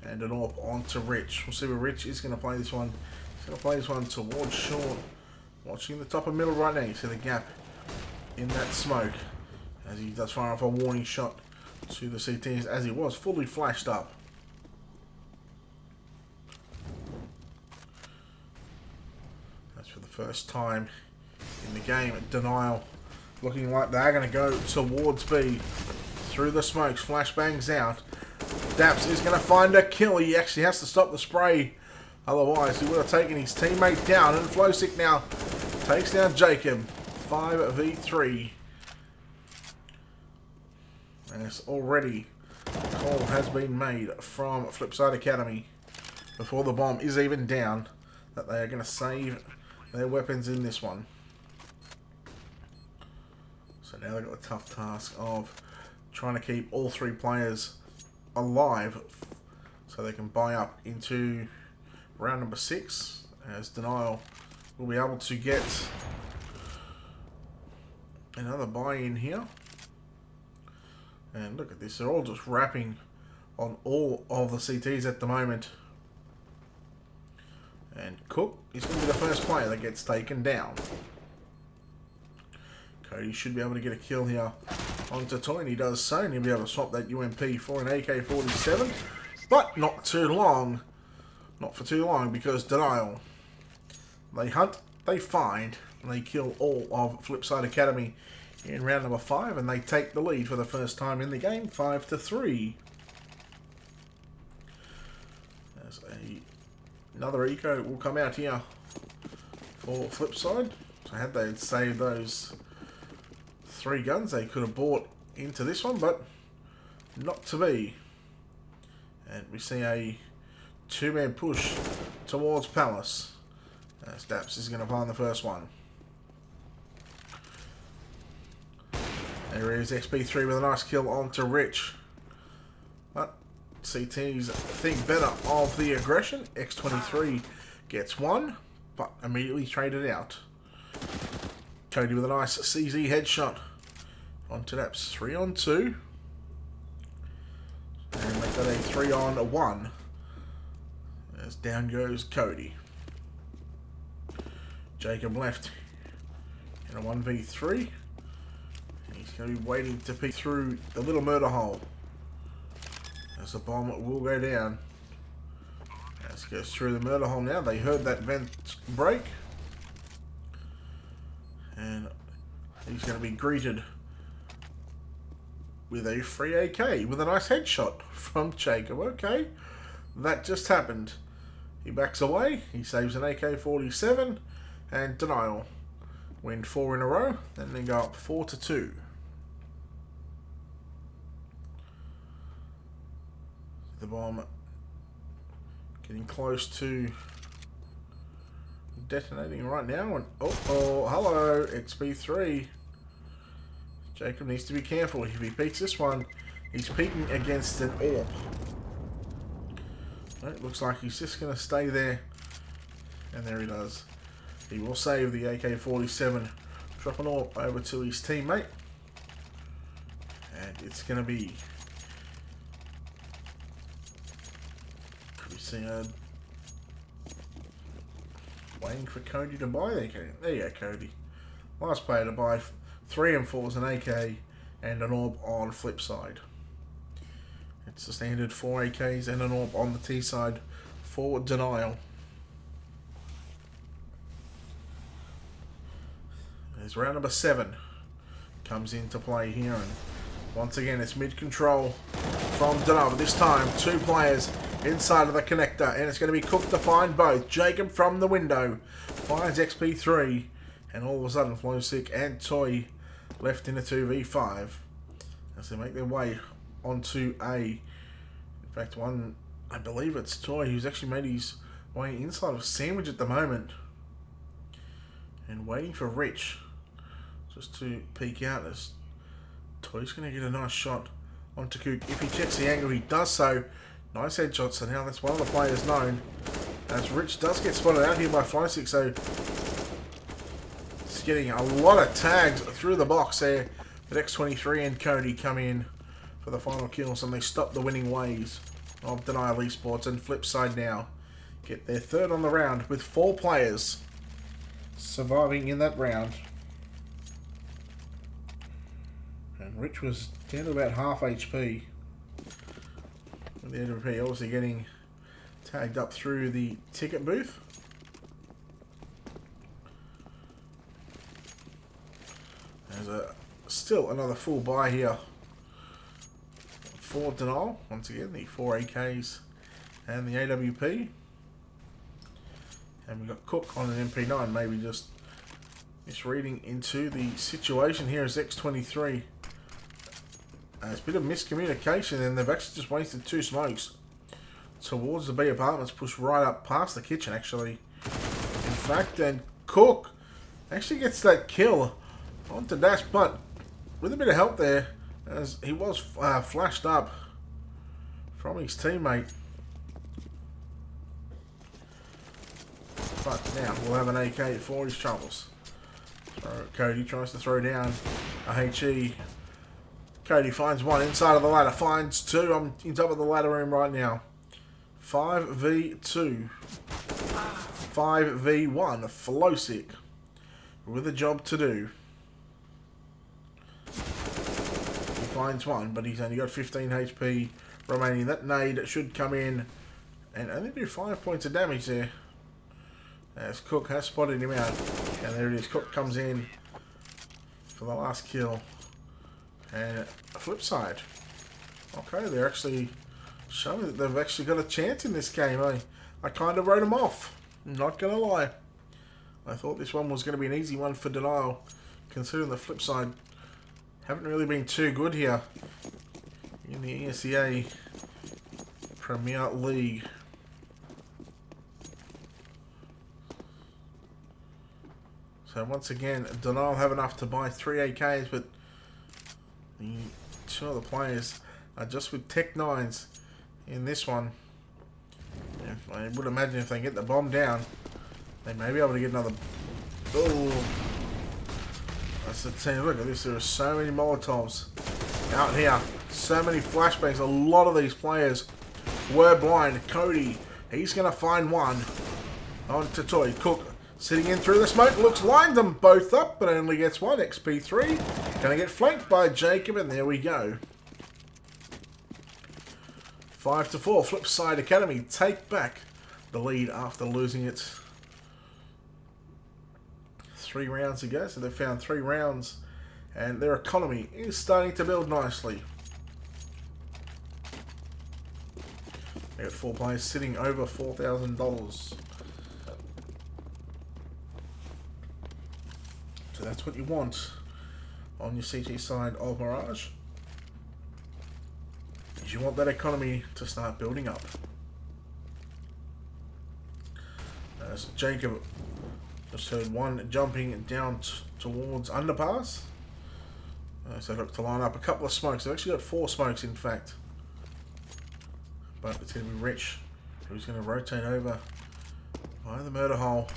and an AWP onto Rich. We'll see where Rich is going to play this one. He's going to play this one towards short. Watching the top of middle right now. You see the gap in that smoke. As he does fire off a warning shot to the CTs as he was fully flashed up. That's for the first time in the game. Denial looking like they're going to go towards B. Through the smokes. Flashbangs out. Daps is going to find a kill. He actually has to stop the spray. Otherwise, he would have taken his teammate down. And Flosick now takes down Jacob. 5v3. As already a call has been made from Flipside Academy before the bomb is even down that they are going to save their weapons in this one. So now they've got the tough task of trying to keep all 3 players alive so they can buy up into round number 6, as Denial will be able to get another buy-in here. And look at this, they're all just wrapping on all of the CTs at the moment. And Cook is going to be the first player that gets taken down. Cody should be able to get a kill here onto Toy, and he does so, and he'll be able to swap that UMP for an AK-47. But not too long. Not for too long, because Denial, they hunt, they find, and they kill all of Flipside Academy in round number 5, and they take the lead for the first time in the game, 5-3. As another eco will come out here for Flipside. So had they saved those 3 guns, they could have bought into this one, but not to be. And we see a 2-man push towards Palace. As Daps is going to find the first one. There is XP3 with a nice kill onto Rich. But CTs think better of the aggression. X23 gets one, but immediately traded out. Cody with a nice CZ headshot onto Daps. 3 on 2. And they've got a 3 on 1. As down goes Cody. Jacob left in a 1v3. He's going to be waiting to peek through the little murder hole. As the bomb will go down. As it goes through the murder hole now. They heard that vent break. And he's going to be greeted with a free AK with a nice headshot from Jacob. Okay, that just happened. He backs away. He saves an AK-47 and denial. Win 4 in a row, then they go up 4-2. The bomb getting close to detonating right now. And oh, hello, XP3. Jacob needs to be careful. If he peeks this one, he's peeking against an AWP. It looks like he's just going to stay there. And there he does. He will save the AK-47. Drop an AWP over to his teammate. And it's going to be... Could we see a... Waiting for Cody to buy the AK. There you go, Cody. Last player to buy 3 M4s, an AK, and an AWP on flip side. It's the standard 4 AKs and an AWP on the T side for denial. There's round number 7 comes into play here, and once again it's mid control from denial. But this time 2 players inside of the connector, and it's going to be Cook to find both. Jacob from the window finds XP3, and all of a sudden Flowsick and Toy left in a 2v5 as they make their way onto A. In fact, one, I believe it's Toy, who's actually made his way inside of Sandwich at the moment. And waiting for Rich just to peek out as Toy's going to get a nice shot onto Cook. If he checks the angle, he does so. Nice headshot, so now that's one of the players known. As Rich does get spotted out here by Flowsick, so it's getting a lot of tags through the box there. But X23 and Cody come in for the final kills, and they stop the winning ways of Denial Esports. And flip side now get their 3rd on the round with 4 players surviving in that round. And Rich was down to about half HP. With the MVP obviously getting tagged up through the ticket booth. There's still another full buy here for Denial. Once again, the 4 AKs and the AWP. And we've got Cook on an MP9, maybe just misreading into the situation here as X23. It's a bit of miscommunication, and they've actually just wasted 2 smokes towards the B apartments, pushed right up past the kitchen actually. In fact, and Cook actually gets that kill onto Dash, but with a bit of help there, as he was flashed up from his teammate. But now we'll have an AK for his troubles. So Cody tries to throw down a HE. Cody finds one inside of the ladder, finds 2. I'm in top of the ladder room right now. 5v2. 5v1. Flowsick with a job to do. He finds one, but he's only got 15 HP remaining. That nade should come in and only do 5 points of damage there. As Cook has spotted him out. And there it is. Cook comes in for the last kill. And a flip side. Okay, they're actually showing that they've actually got a chance in this game. I kind of wrote them off. I'm not going to lie. I thought this one was going to be an easy one for Denial, considering the flip side haven't really been too good here in the ESEA Premier League. So once again, Denial have enough to buy 3 AKs, but The two other players are just with Tech 9s in this one. I would imagine if they get the bomb down, they may be able to get another. Oh, that's the team. Look at this. There are so many Molotovs out here. So many flashbangs. A lot of these players were blind. Cody, he's going to find one. On to Toy. Cook sitting in through the smoke. Looks lined them both up, but only gets one. XP3 going to get flanked by Jacob, and there we go. 5-4. Flipside Academy take back the lead after losing it 3 rounds ago. So they've found 3 rounds, and their economy is starting to build nicely. They got 4 players sitting over $4,000. So that's what you want on your CT side of Mirage. You want that economy to start building up. As Jacob just heard one jumping down towards underpass. So look to line up a couple of smokes. They've actually got 4 smokes, in fact. But it's going to be Rich who's going to rotate over by the murder hole.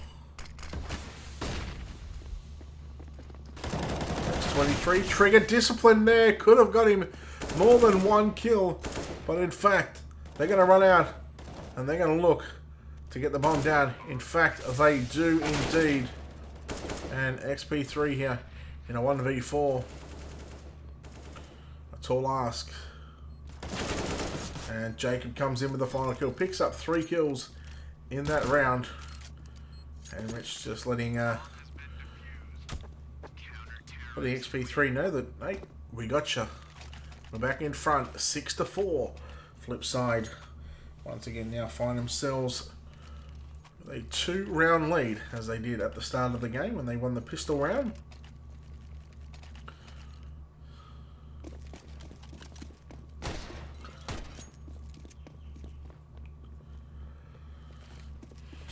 23 trigger discipline there. Could have got him more than 1 kill. But in fact, they're going to run out and they're going to look to get the bomb down. In fact, they do indeed. And XP3 here in a 1v4. A tall ask. And Jacob comes in with the final kill. Picks up 3 kills in that round. And Rich just letting the XP3 know that, hey, we got you. We're back in front, 6-4. Flipside once again now find themselves with a 2-round lead, as they did at the start of the game when they won the pistol round.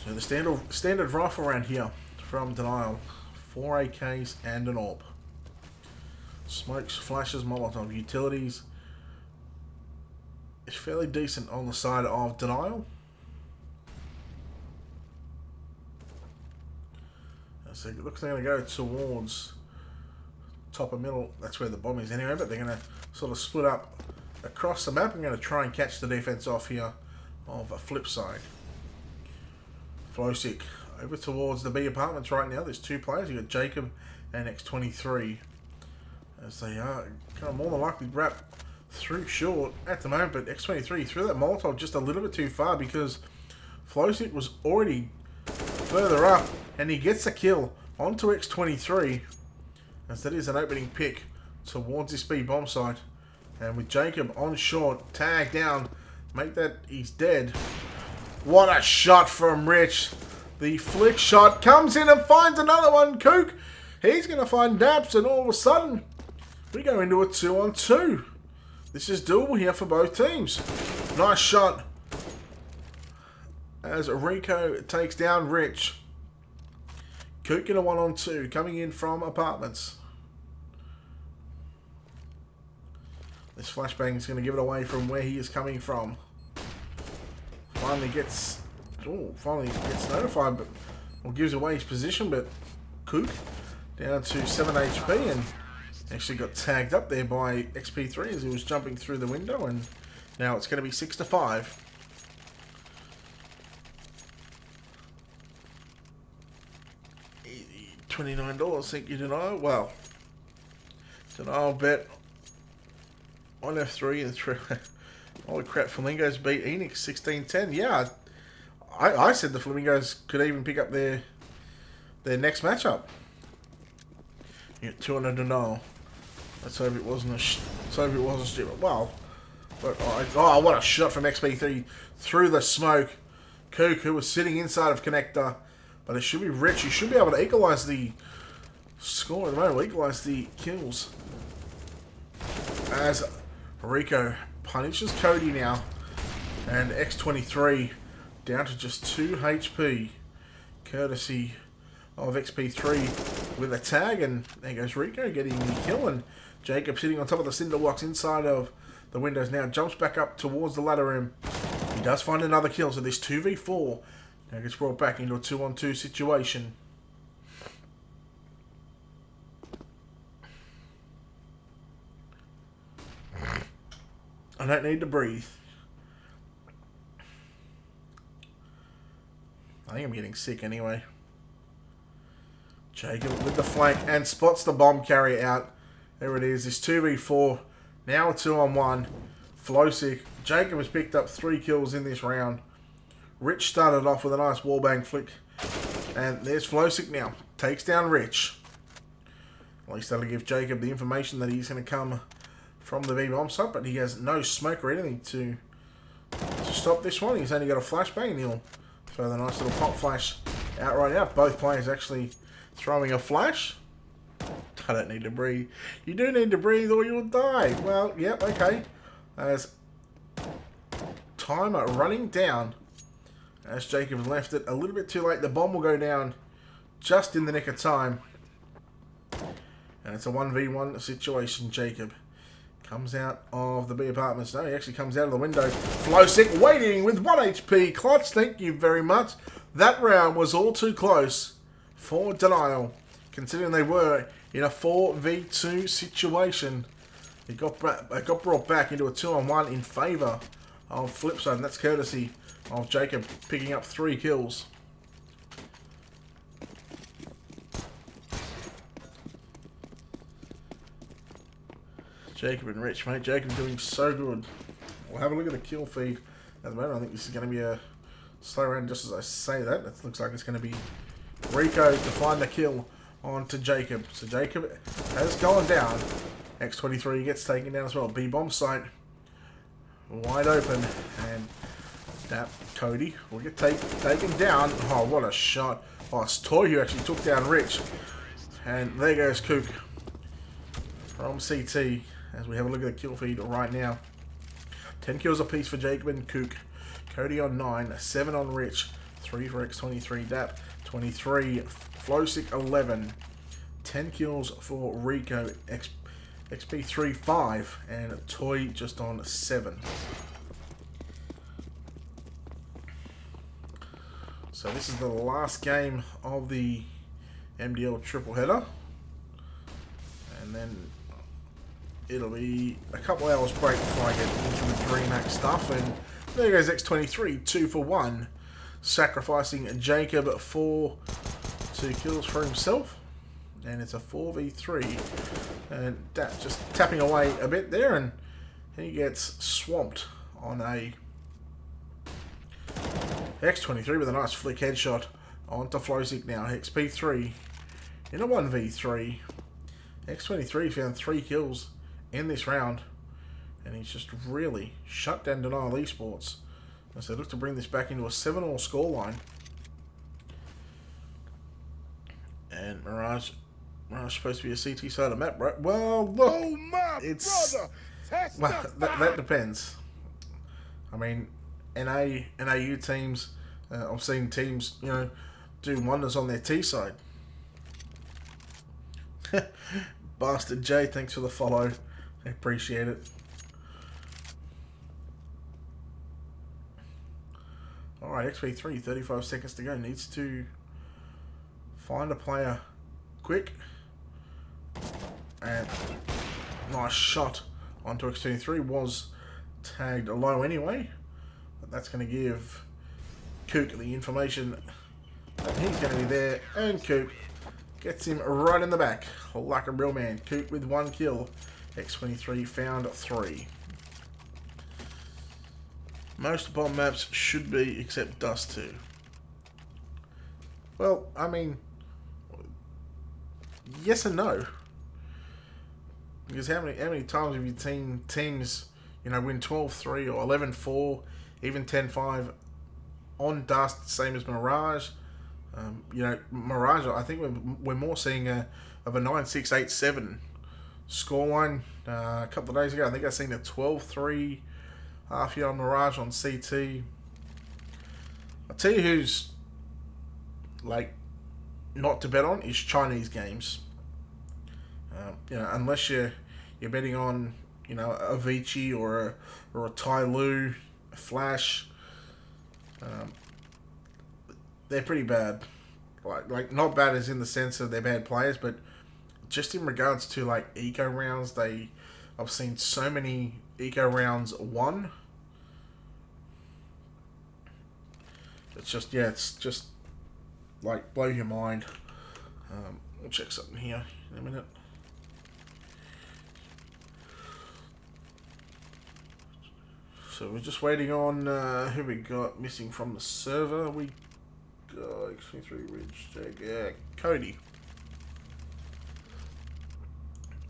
So the standard rifle round here from Denial, 4 AKs and an AWP. Smokes, flashes, Molotov, utilities. It's fairly decent on the side of Denial. So it looks like they're going to go towards top and middle. That's where the bomb is anyway, but they're going to sort of split up across the map. I'm going to try and catch the defense off here of a Flipside. Flowsick over towards the B apartments right now. There's 2 players. You've got Jacob and X23. As they are kind of more than likely wrapped through short at the moment, but X23 threw that Molotov just a little bit too far because Flowsick was already further up, and he gets a kill onto X23, as that is an opening pick towards this B bomb site. And with Jacob on short, tag down, make that he's dead. What a shot from Rich. The flick shot comes in and finds another one. Kook, he's going to find Daps, and all of a sudden we go into a 2-on-2. This is doable here for both teams. Nice shot as Rico takes down Rich. Kook in a 1-on-2 coming in from apartments. This flashbang is going to give it away from where he is coming from. Finally gets notified, but gives away his position. But Kook down to 7 HP and actually got tagged up there by XP3 as he was jumping through the window, and now it's going to be 6-5. $29, think you Denial? Well, Denial bet on F3 and 3. Holy crap, Flamingos beat Enix 16-10. Yeah, I said the Flamingos could even pick up their next matchup. Yeah, 200 Denial. Let's hope it wasn't stupid. Wow. But, oh, what a shot from XP3 through the smoke. Kook, who was sitting inside of Connector. But it should be Rich. He should be able to equalize the score at the moment. Equalize the kills. As Rico punishes Cody now. And X23 down to just 2 HP. Courtesy of XP3 with a tag, and there goes Rico getting the kill, and Jacob sitting on top of the cinder blocks inside of the windows now, jumps back up towards the ladder room. He does find another kill, so this 2v4 now gets brought back into a 2-on-2 situation. I don't need to breathe. I think I'm getting sick anyway. Jacob with the flank and spots the bomb carrier out. There it is. This 2v4. Now a 2-on-1. Flowsick. Jacob has picked up 3 kills in this round. Rich started off with a nice wallbang flick. And there's Flowsick now. Takes down Rich. At least that'll give Jacob the information that he's going to come from the B-bomb site. But he has no smoke or anything to stop this one. He's only got a flashbang and he'll throw the nice little pop flash out right now. Both players actually throwing a flash. I don't need to breathe. You do need to breathe or you'll die. Well, yep, okay. As timer running down. As Jacob left it a little bit too late. The bomb will go down just in the nick of time. And it's a 1v1 situation. Jacob comes out of the B apartments. No, he actually comes out of the window. Flowsick waiting with 1 HP. Clutch, thank you very much. That round was all too close for denial, considering they were in a 4v2 situation. It got brought back into a 2-on-1 in favour of Flipside, and that's courtesy of Jacob picking up 3 kills. Jacob and Rich, mate. Jacob doing so good. We'll have a look at the kill feed at the moment. I think this is going to be a slow round just as I say that. It looks like it's going to be Rico to find the kill onto Jacob. So Jacob has gone down. X23 gets taken down as well. B-bomb site wide open, and that Cody will get taken down. Oh, what a shot. Oh, it's Toy who actually took down Rich. And there goes Kook from CT as we have a look at the kill feed right now. 10 kills apiece for Jacob and Kook. Cody on 9, 7 on Rich, 3 for X23, Dap 23, Flowsick 11, 10 kills for Rico, XP3 5, and Toy just on 7. So this is the last game of the MDL triple header, and then it'll be a couple hours break before I get into the DreamHack stuff. And there goes X23, 2 for 1, sacrificing Jacob for 2 kills for himself. And it's a 4v3. And that just tapping away a bit there, and he gets swamped on a X23 with a nice flick headshot onto Flowsick now. XP3 in a 1v3. X23 found 3 kills in this round, and he's just really shut down Denial Esports as they look to bring this back into a 7-all scoreline. And Mirage supposed to be a CT side of map, right? Well, look, Oh my it's brother, well, that depends. I mean, NA and AU teams, I've seen teams, you know, do wonders on their T side. Bastard J, thanks for the follow. I appreciate it. Alright, XP3, 35 seconds to go. Needs to find a player quick. And nice shot onto X23. Was tagged low anyway. But that's going to give Kook the information that he's going to be there. And Kook gets him right in the back. Like a real man. Kook with 1 kill. X23 found 3. Most bomb maps should be, except Dust 2. Well, I mean, yes and no. Because how many times have you seen teams, you know, win 12-3 or 11-4, even 10-5 on Dust, same as Mirage? You know, Mirage, I think we're more seeing of a 9-6, 8-7 scoreline. A couple of days ago, I think I seen a 12-3 half year on Mirage on CT. I'll tell you who's like not to bet on is Chinese games. You know, unless you're betting on, you know, a Vici or a Tai Lu, a Flash. They're pretty bad. Like not bad as in the sense of they're bad players, but just in regards to like eco rounds, I've seen so many eco rounds won. It's just like blow your mind. We'll check something here in a minute. So we're just waiting on who we got missing from the server. We got X23 Ridge, yeah, Cody.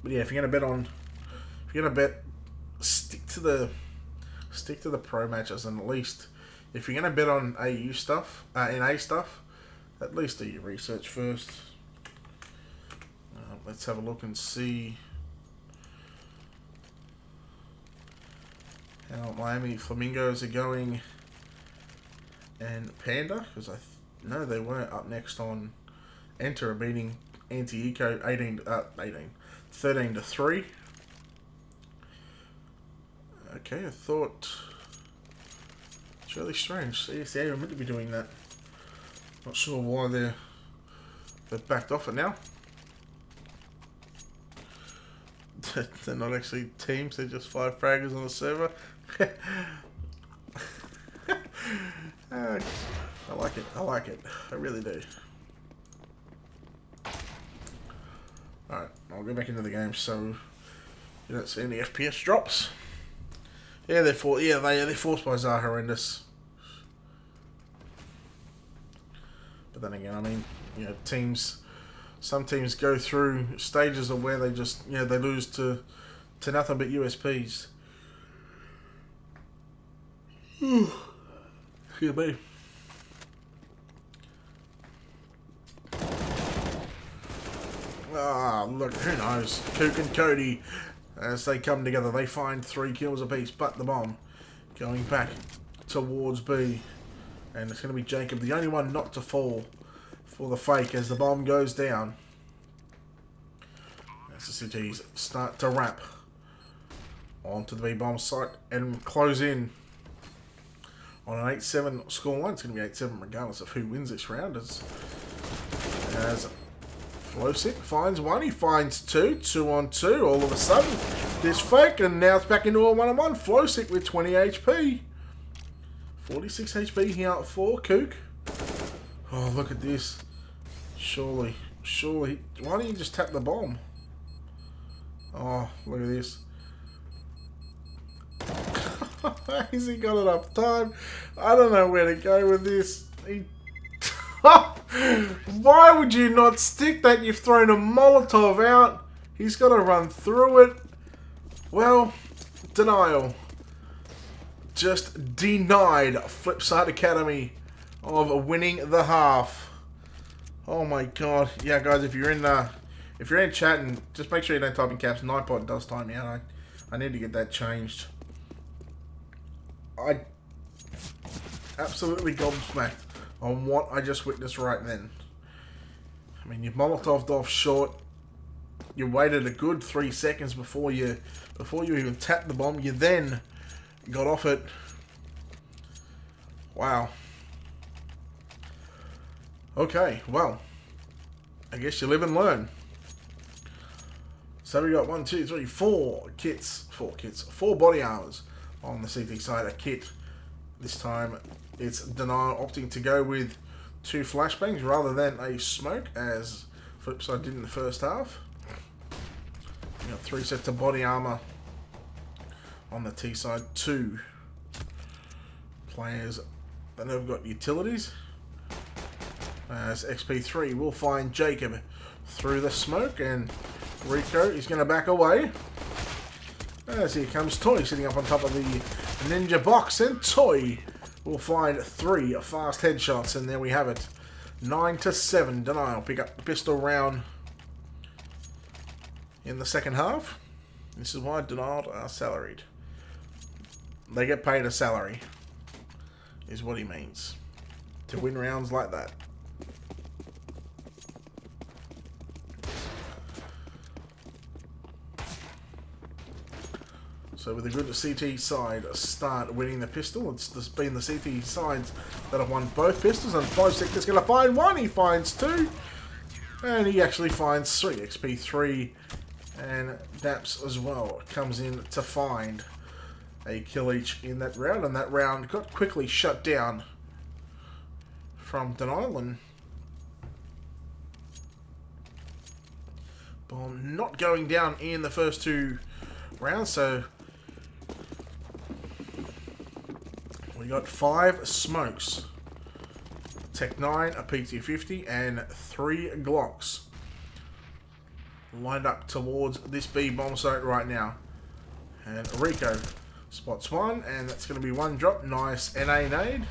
But yeah, if you're gonna bet, stick to the pro matches, and at least if you're gonna bet on AU stuff, NA stuff, at least do your research first. Let's have a look and see how Miami Flamingos are going, and Panda, because I know they weren't up next on Enter, beating Anti-Eco 13 to 3. Okay, I thought it's really strange. ESEA are meant to be doing that. Not sure why they've backed off it now. They're not actually teams, they're just 5 fraggers on the server. I like it, I really do. Alright, I'll go back into the game so you don't see any FPS drops. Yeah, their force buys are horrendous. But then again, I mean, you know, some teams go through stages of where they just, you know, they lose to nothing but USPs. Excuse me. Ah, look, who knows? Kook and Cody, as they come together, they find 3 kills apiece, but the bomb going back towards B. And it's going to be Jacob, the only one not to fall for the fake as the bomb goes down. As the cities start to wrap onto the B bomb site and close in on an 8-7 scoreline. It's going to be 8-7 regardless of who wins this round. As Flowsick finds 1, he finds 2, 2 on 2. All of a sudden, this fake, and now it's back into a 1-on-1. Flowsick with 20 HP. 46 HP here for Kook. Oh, look at this. Surely. Why don't you just tap the bomb? Oh, look at this. Has he got enough time? I don't know where to go with this. Why would you not stick that? You've thrown a Molotov out. He's got to run through it. Well, denial. Just denied Flipside Academy of winning the half. Oh my god. Yeah, guys, if you're in chat, and just make sure you don't type in caps. Nightbot does time me out. I need to get that changed. I absolutely gobsmacked on what I just witnessed right then. I mean, you've Molotoved off short. You waited a good 3 seconds before you even tapped the bomb. You then got off it. Wow. Okay, well, I guess you live and learn. So we got 1, 2, 3, 4 kits. 4 body armors on the CT side. A kit. This time it's Denial opting to go with 2 flashbangs rather than a smoke, as Flipside did in the first half. We got 3 sets of body armor on the T side. 2 players that have got utilities. As XP3 will find Jacob through the smoke, and Rico is going to back away. As here comes Toy sitting up on top of the ninja box, and Toy will find 3 fast headshots, and there we have it. 9-7. Denial pick up the pistol round in the second half. This is why Denial are salaried. They get paid a salary, is what he means, to win rounds like that. So with a good CT side start winning the pistol, it's just been the CT sides that have won both pistols, and 5 Sector's going to find one, he finds 2, and he actually finds 3, XP3, and Daps as well comes in to find a kill each in that round, and that round got quickly shut down from Denial, and bomb not going down in the first 2 rounds, so we got 5 smokes, Tech 9, a PT-50, and 3 Glocks lined up towards this B bomb site right now. And Rico spots one, and that's going to be 1 drop. Nice NA nade.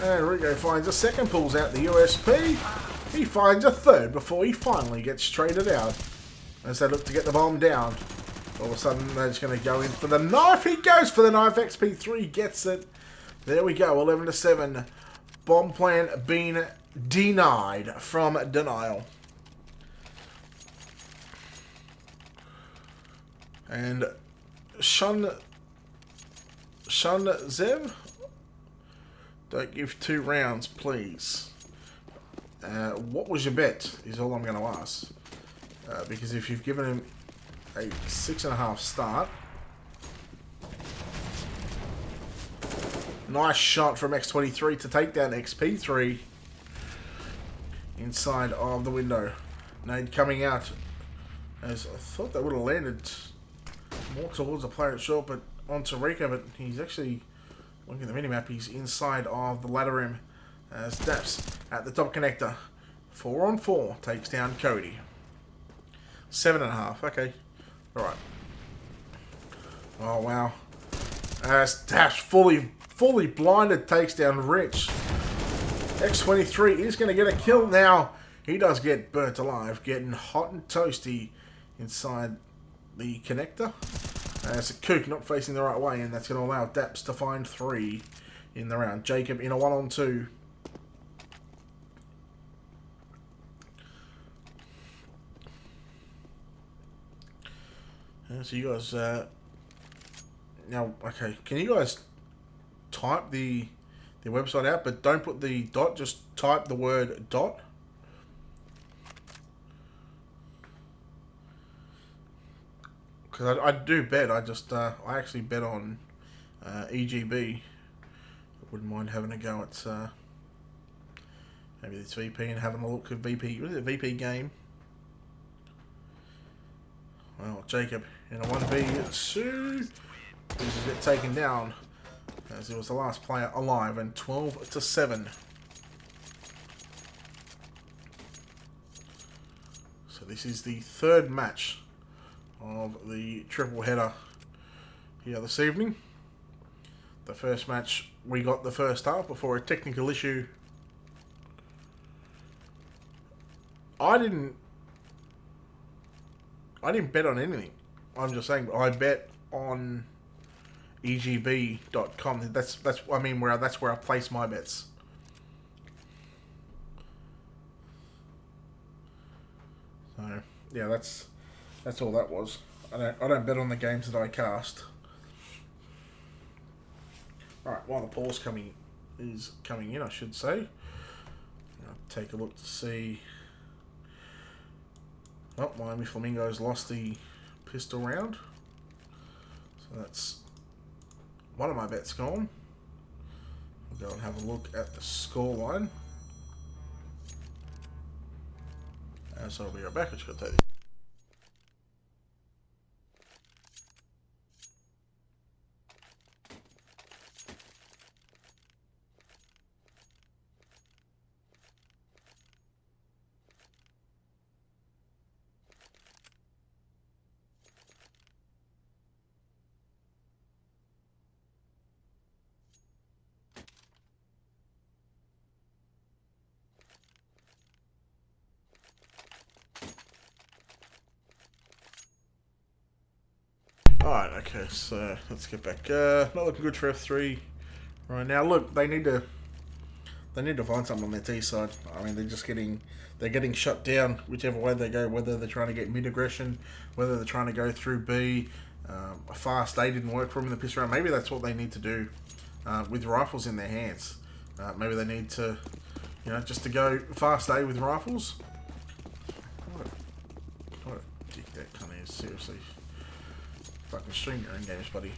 And Rico finds a second, pulls out the USP. He finds a third before he finally gets traded out as they look to get the bomb down. All of a sudden, they're just going to go in for the knife. He goes for the knife. XP3 gets it. There we go. 11-7. Bomb plan being denied from Denial. And Shun Zev, don't give 2 rounds, please. What was your bet? Is all I'm going to ask. Because if you've given him a 6.5 start. Nice shot from X23 to take down XP3 inside of the window. Nade coming out, as I thought that would have landed more towards the player at short, but onto Rico, but he's actually, looking at the minimap, he's inside of the ladder rim as Daps at the top connector. 4 on 4 takes down Cody. 7.5, okay. Alright. Oh, wow. As Daps fully blinded takes down Rich. X23 is going to get a kill now. He does get burnt alive, getting hot and toasty inside the connector. It's a Kook not facing the right way, and that's going to allow Daps to find 3 in the round. Jacob in a 1-on-2. So you guys, now, okay, can you guys type the website out, but don't put the dot, just type the word dot. Because I do bet, I actually bet on EGB. Wouldn't mind having a go at maybe this VP and having a look at VP. Was it a VP game? Well, Jacob in a 1v2. He's a bit taken down as he was the last player alive, and 12-7. So this is the 3rd match of the triple header here this evening. The first match, we got the first half before a technical issue. I didn't bet on anything. I'm just saying, I bet on EGB.com. That's where I place my bets. So yeah, that's all that was. I don't bet on the games that I cast. All right, while the pause is coming in, I should say. I'll take a look to see. Oh, Miami Flamingos lost the pistol round. So that's one of my bets gone. I'll go and have a look at the scoreline. So I'll be right back. I just got to take Alright, okay, so let's get back. Not looking good for F3 right now. Look, they need to They need to find something on their T side. I mean, they're getting shut down whichever way they go. Whether they're trying to get mid aggression, whether they're trying to go through B. A fast A didn't work for them in the piss round. Maybe that's what they need to do with rifles in their hands. Maybe they need to, just to go fast A with rifles. What a dick that cunt is, seriously. Fucking stream your own games, buddy.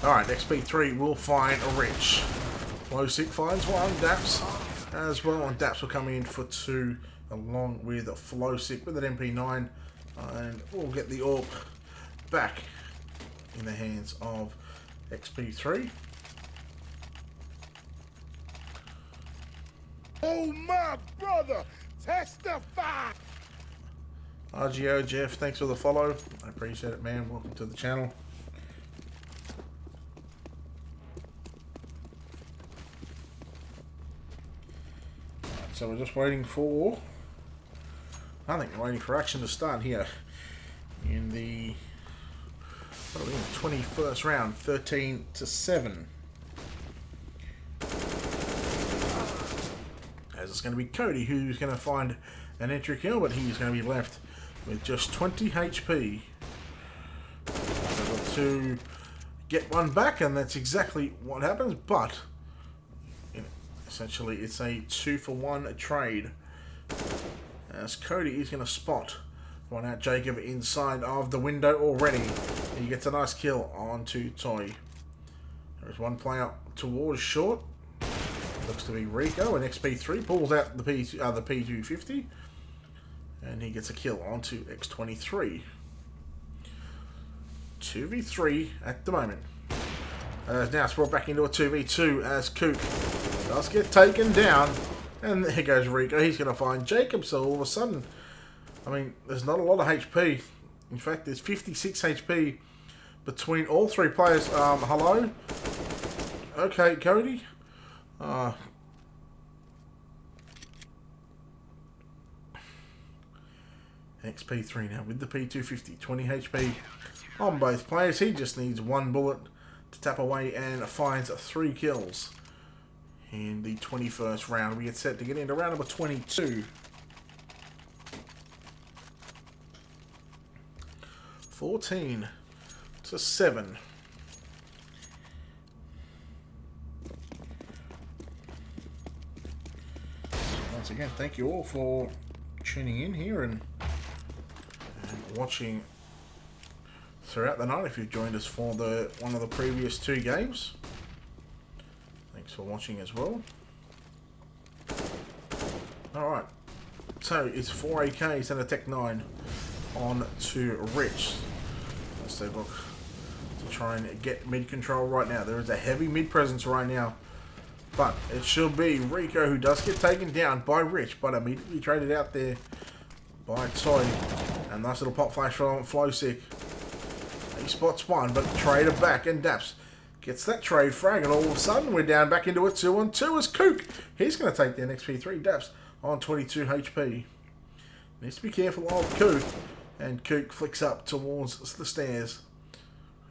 Alright, XP3 will find a Rich. Flowsick finds one, Daps as well, and Daps will come in for 2 along with Flowsick with an MP9, and we'll get the AWP back in the hands of XP3. Oh, my brother, testify! RGO Jeff, thanks for the follow. I appreciate it, man. Welcome to the channel. So we're just waiting for, I think we're waiting for action to start here in the 21st round, 13-7. As it's going to be Cody who's going to find an entry kill, but he's going to be left with just 20 HP. Able to get one back, and that's exactly what happens, but essentially it's a 2-for-1 trade, as Cody is going to spot one out Jacob inside of the window already. He gets a nice kill onto Toy. There's one player towards short. Looks to be Rico, and XP3 pulls out the P250, and he gets a kill onto X23. 2v3 at the moment. Now it's brought back into a 2v2 as Kook does get taken down, and there goes Rico. He's going to find Jacob, so all of a sudden, I mean, there's not a lot of HP. In fact, there's 56 HP between all 3 players. Hello? Okay, Cody. XP3 now with the P250, 20 HP on both players. He just needs 1 bullet to tap away and finds 3 kills in the 21st round. We get set to get into round number 22. 14-7. Once again, thank you all for tuning in here and watching throughout the night. If you've joined us for one of the previous 2 games, thanks for watching as well. Alright, so it's 4 AKs and a Tech 9 on to Rich. Let's take a look to try and get mid control right now. There is a heavy mid presence right now, but it should be Rico who does get taken down by Rich, but immediately traded out there by Toy. And nice little pop flash from Flowsick. He spots one, but trader back, and Daps gets that trade frag, and all of a sudden we're down back into a 2-on-2 as Kook. He's going to take the XP3. Daps on 22 HP. Needs to be careful of Kook, and Kook flicks up towards the stairs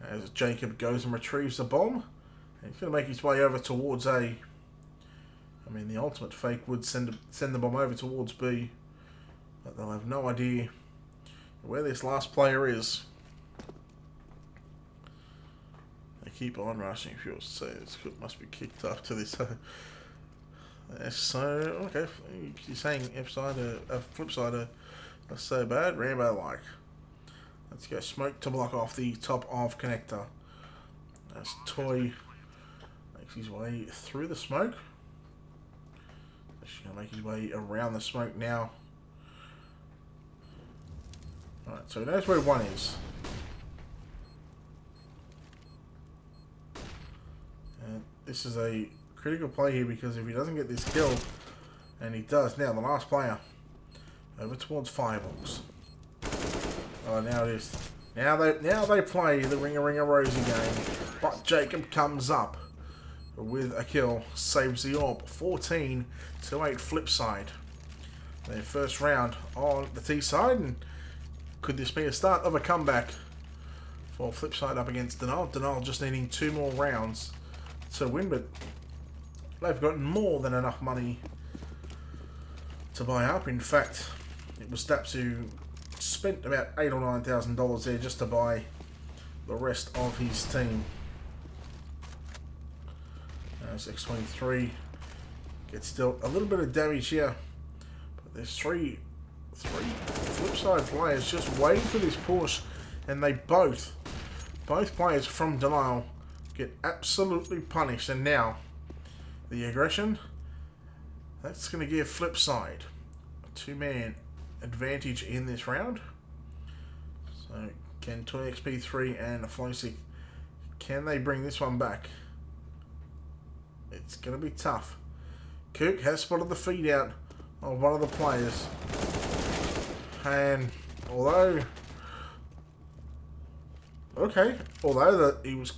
as Jacob goes and retrieves the bomb. And he's going to make his way over towards A. I mean, the ultimate fake would send the bomb over towards B, but they'll have no idea where this last player is. They keep on rushing. If you'll say this must be kicked up to this. So okay, you're saying F side, flip side, that's so bad. Rambo like. Let's go smoke to block off the top of connector. As Toy makes his way through the smoke. He's gonna make his way around the smoke now. Alright, so he knows where 1 is. And this is a critical play here, because if he doesn't get this kill, and he does now, the last player over towards Fireballs. Oh, now it is. Now they play the Ring a Rosie game, but Jacob comes up with a kill, saves the AWP. 14-8 flip side. Their first round on the T side, and could this be a start of a comeback for Flipside up against Denal? Denal just needing 2 more rounds to win, but they've got more than enough money to buy up. In fact, it was Daps who spent about $8,000 or $9,000 there just to buy the rest of his team. As X23 gets dealt a little bit of damage here, but there's three Flipside players just waiting for this push, and they both players from Denial get absolutely punished. And now the aggression, that's going to give Flipside a 2-man advantage in this round. So can 20XP3 and a Flowsick, can they bring this one back? It's going to be tough. Cook has spotted the feed out of one of the players, and although that he was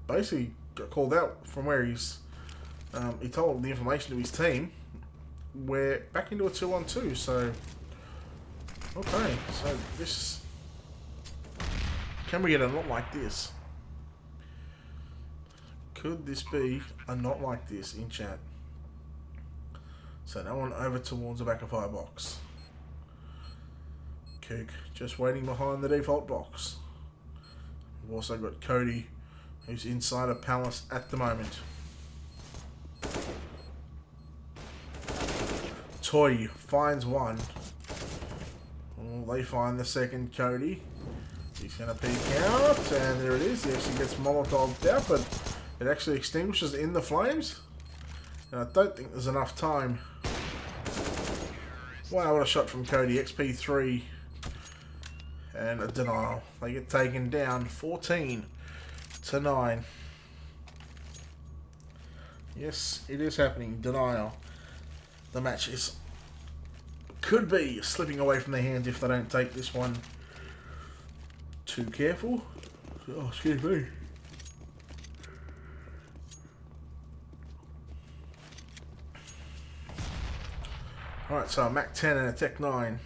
basically got called out from where he's he told the information to his team, we're back into a 2-on-2. So okay, so this, can we get a not like this? Could this be a not like this in chat? So no one over towards the back of firebox. Cook just waiting behind the default box. We've also got Cody, who's inside a palace at the moment. Toy finds one. Oh, they find the second Cody. He's going to peek out, and there it is. He actually gets Molotoved out, but it actually extinguishes in the flames. And I don't think there's enough time. Wow, what a shot from Cody. XP3 and a Denial. They get taken down 14-9. Yes, it is happening. Denial. The match could be slipping away from their hands if they don't take this one too careful. Oh, excuse me. Alright, so a Mac 10 and a Tech 9,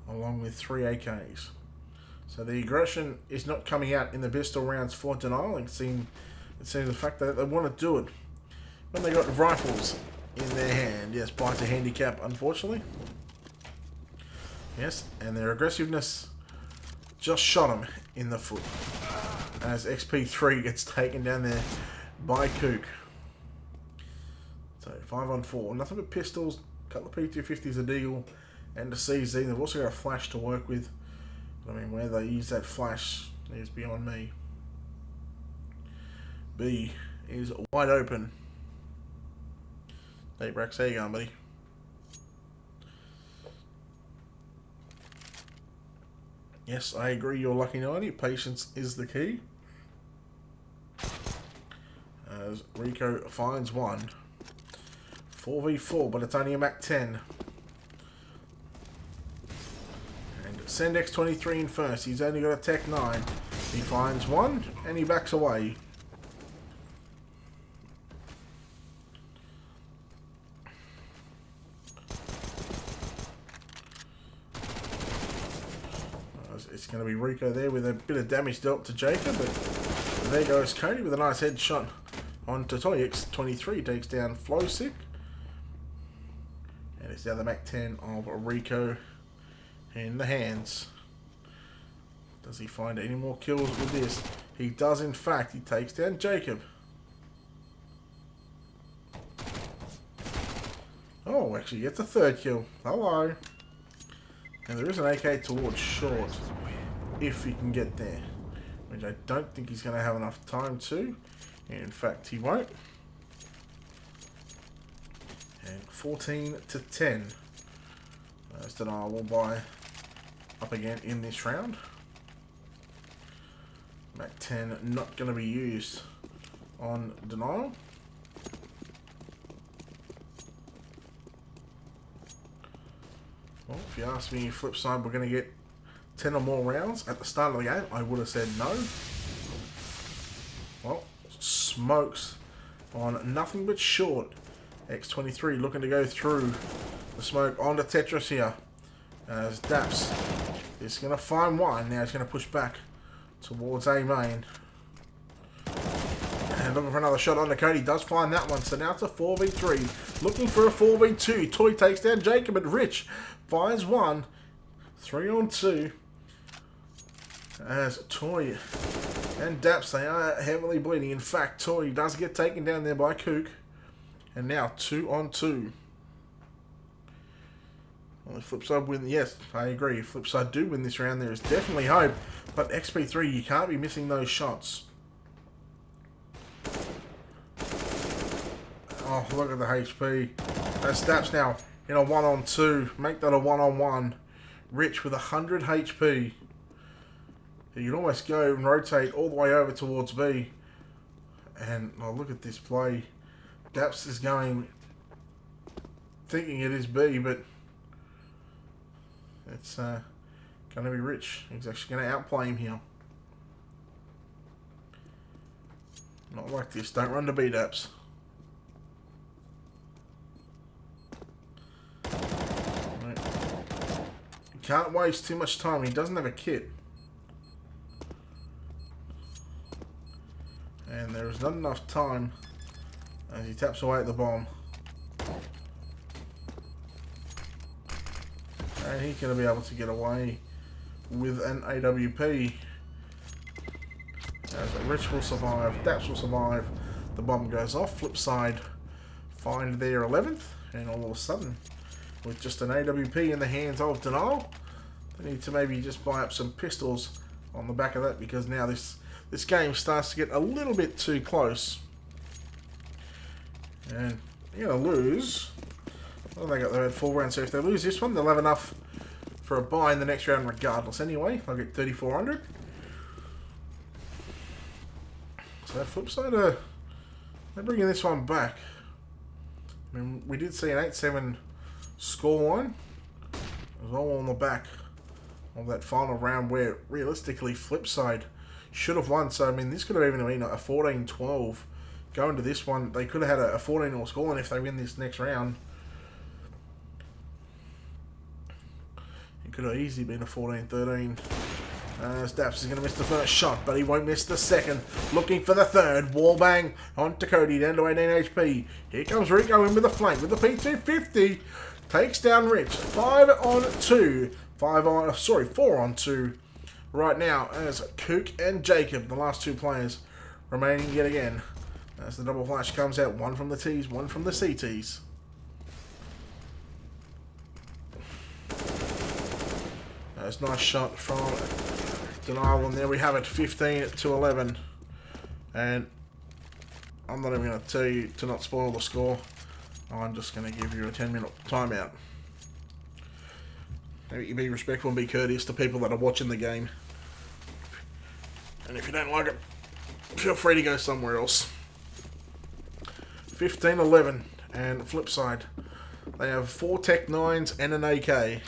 along with 3 AKs. So the aggression is not coming out in the pistol rounds for Denial. It seems the fact that they want to do it when they got rifles in their hand. Yes, bites a handicap, unfortunately. Yes, and their aggressiveness just shot him in the foot as XP3 gets taken down there by Kook. So 5-on-4, nothing but pistols, a couple of P250s, a Deagle, and a CZ. They've also got a flash to work with. But I mean, where they use that flash is beyond me. B is wide open. Hey, Brax, how you going, buddy? Yes, I agree, you're lucky 90. Patience is the key. As Rico finds one. 4v4, but it's only a Mac 10. And send X23 in first. He's only got a Tech 9. He finds one, and he backs away. It's going to be Rico there with a bit of damage dealt to Jacob, but there goes Cody with a nice headshot on Totoy. X23 takes down Flowsick. And it's now the Mac 10 of Rico in the hands. Does he find any more kills with this? He does, in fact. He takes down Jacob. Oh, actually gets a third kill. Hello. And there is an AK towards short, if he can get there, which I don't think he's going to have enough time to. In fact, he won't. And 14-10. As Denial will buy up again in this round. Mac 10 not going to be used on Denial. Well, if you ask me, Flipside, we're going to get 10 or more rounds at the start of the game, I would have said no. Well, smokes on nothing but short. X23 looking to go through the smoke onto Tetris here. As Daps is going to find one. Now he's going to push back towards A main. And looking for another shot on the Cody. Does find that one. So now it's a 4v3. Looking for a 4v2. Toy takes down Jacob, and Rich finds one. 3 on 2. As Toy and Daps, they are heavily bleeding. In fact, Toy does get taken down there by Kook. And now 2 on 2. Well, the Flipside win. Yes, I agree. If Flipside do win this round, there is definitely hope. But XP3, you can't be missing those shots. Oh, look at the HP. That's Daps now in a 1 on 2. Make that a 1 on 1. Rich with 100 HP. You can almost go and rotate all the way over towards B. And oh, look at this play. Daps is going, thinking it is B, but it's going to be Rich. He's actually going to outplay him here. Not like this. Don't run to B, Daps. Right. Can't waste too much time. He doesn't have a kit. And there is not enough time as he taps away at the bomb. And he's going to be able to get away with an AWP. As Rich will survive, Daps will survive. The bomb goes off. Flipside find their 11th. And all of a sudden, with just an AWP in the hands of Denial, they need to maybe just buy up some pistols on the back of that, because now this game starts to get a little bit too close. And you're going to lose. Well, they had 4 rounds, so if they lose this one, they'll have enough for a buy in the next round regardless. Anyway, they'll get 3,400. So Flipside, they're bringing this one back. I mean, we did see an 8-7 scoreline. It was all on the back of that final round where realistically Flipside should have won. So I mean, this could have even been a 14-12 going to this one. They could have had a 14-all scoreline if they win this next round. It could have easily been a 14-13. As Daps is going to miss the first shot, but he won't miss the second. Looking for the third. Wall bang onto Cody, down to 18 HP. Here comes Rico in with the flank with the P250. Takes down Rich. 5 on 2. 4 on 2. Right now, as Kook and Jacob, the last 2 players, remaining yet again. As the double flash comes out, 1 from the T's, 1 from the CTs. That's a nice shot from Denial, and there we have it, 15-11. And I'm not even going to tell you to not spoil the score. I'm just going to give you a 10-minute timeout. Maybe you be respectful and be courteous to people that are watching the game. And if you don't like it, feel free to go somewhere else. 15-11, and Flipside, they have 4 Tech 9s and an AK.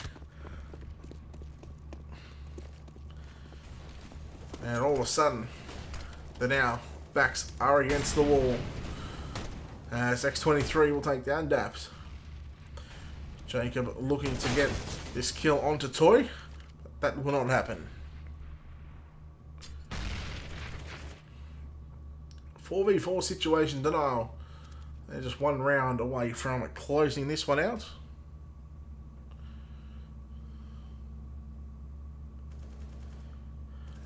And all of a sudden, they're now backs are against the wall. As X23 will take down Daps. Jacob looking to get this kill onto Toy. That will not happen. 4v4 situation, Denial. They're just 1 round away from closing this one out.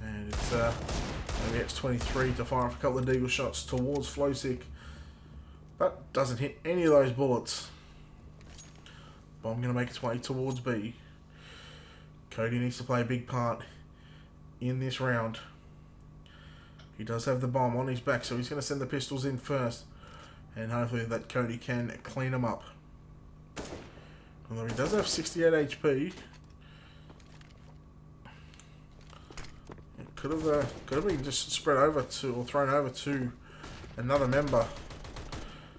And it's maybe X23 to fire off a couple of deagle shots towards Flowsick, but doesn't hit any of those bullets. Bomb going to make its way towards B. Cody needs to play a big part in this round. He does have the bomb on his back, so he's going to send the pistols in first. And hopefully that Cody can clean them up. Although he does have 68 HP. It could have been just spread over to, or thrown over to another member.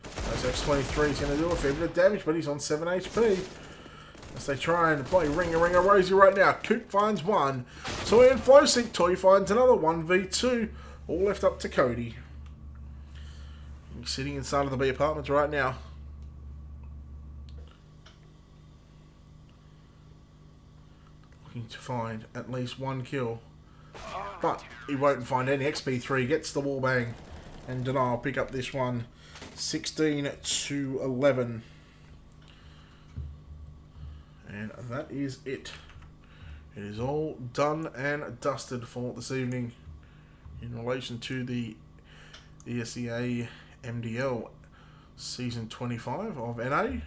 As X23 is going to do a fair bit of damage, but he's on 7 HP. As they try and play Ring-a-Ring-a-Rosie right now. Kook finds 1. Toy and Flowsick. Toy finds another 1v2. All left up to Cody. He's sitting inside of the B apartments right now. Looking to find at least 1 kill. But he won't find any. XP3 gets the wall bang and Denial pick up this one 16-11. And that is it. It is all done and dusted for this evening in relation to the ESEA MDL Season 25 of NA. And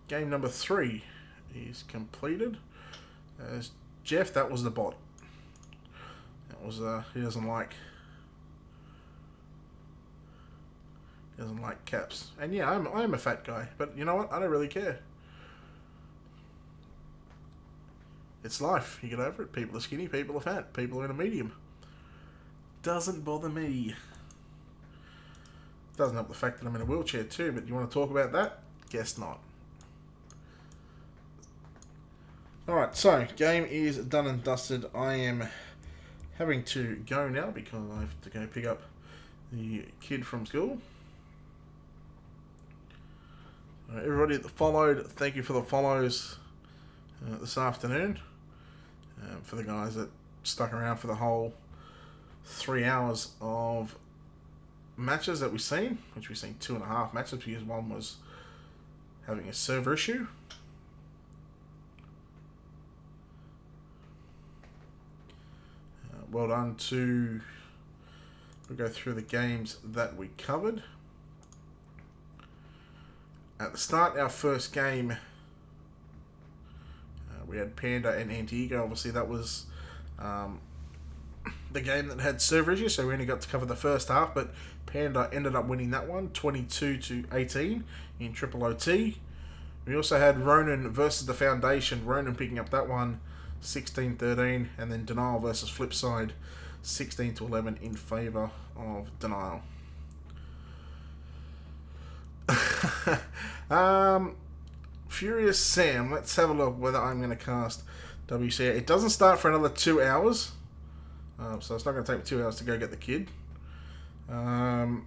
game number 3 is completed. As Jeff, that was the bot. That was he doesn't like caps. And yeah, I'm a fat guy, but you know what? I don't really care. It's life. You get over it. People are skinny, people are fat, people are in a medium. Doesn't bother me. Doesn't help the fact that I'm in a wheelchair too, but you want to talk about that? Guess not. Alright, so game is done and dusted. I am having to go now because I have to go pick up the kid from school. Everybody that followed, thank you for the follows this afternoon. For the guys that stuck around for the whole 3 hours of matches that we've seen, which we've seen 2.5 matches because one was having a server issue. Well done to... We'll go through the games that we covered. At the start, our first game, we had Panda and Antigua. Obviously, that was the game that had server issues, so we only got to cover the first half, but Panda ended up winning that one, 22-18 in Triple OT. We also had Ronin versus the Foundation, Ronin picking up that one, 16-13, and then Denial versus Flipside, 16-11 in favour of Denial. Furious Sam, let's have a look whether I'm going to cast WCA. It doesn't start for another 2 hours, so it's not going to take me 2 hours to go get the kid. In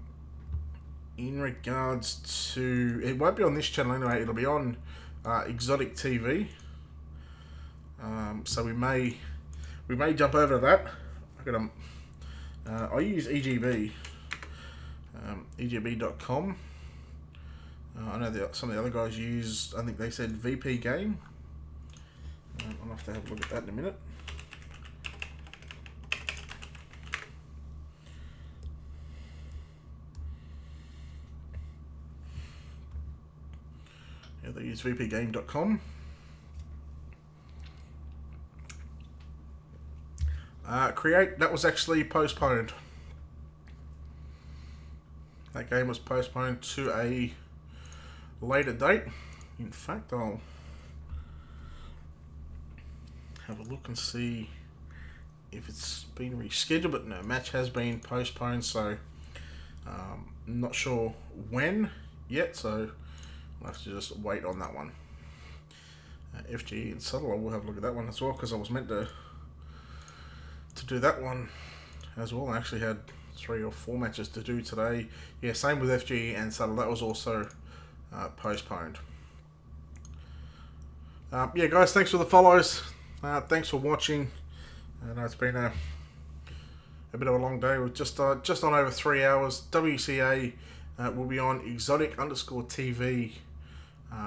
regards to, it won't be on this channel anyway, it'll be on Exotic TV. So we may jump over to that. I use EGB, EGB.com. I know that some of the other guys use, I think they said VP Game. I'll have to have a look at that in a minute. Yeah, they use VPGame.com. Create, that was actually postponed. That game was postponed to a later date. In fact, I'll have a look and see if it's been rescheduled, but no, match has been postponed, so not sure when yet, so I'll have to just wait on that one. FG and Subtle, I will have a look at that one as well, because I was meant to do that one as well. I actually had 3 or 4 matches to do today. Yeah, same with FG and Subtle, that was also postponed. Yeah, guys, thanks for the follows. Thanks for watching. I know it's been a bit of a long day with just on over 3 hours. WCA will be on exotic_TV.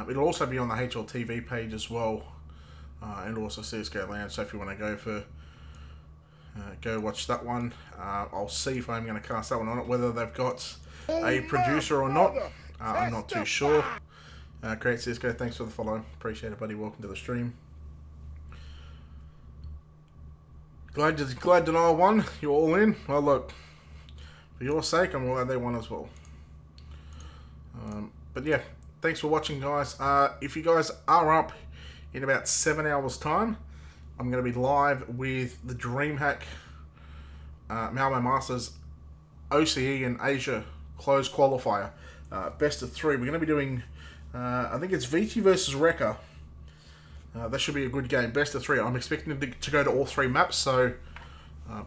It'll also be on the HLTV page as well, and also CSGO Lounge. So if you want to go watch that one, I'll see if I'm going to cast that one on it. Whether they've got a producer or not, I'm not too sure. Great CSGO, thanks for the follow. Appreciate it, buddy. Welcome to the stream. Glad Denial won. You're all in. Well, look, for your sake, I'm glad they won as well. But yeah, thanks for watching, guys. If you guys are up in about 7 hours' time, I'm going to be live with the DreamHack Malmo Masters OCE and Asia closed qualifier. Best of 3. We're going to be doing, I think it's VT versus Rekka. That should be a good game. Best of 3. I'm expecting to go to all 3 maps. So,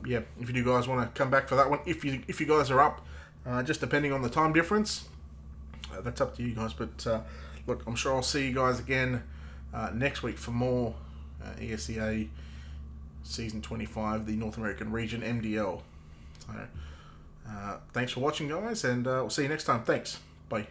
yeah, if you guys want to come back for that one, if you guys are up, just depending on the time difference, that's up to you guys. But look, I'm sure I'll see you guys again next week for more ESEA Season 25, the North American region MDL. So, thanks for watching, guys, and we'll see you next time. Thanks. Bye.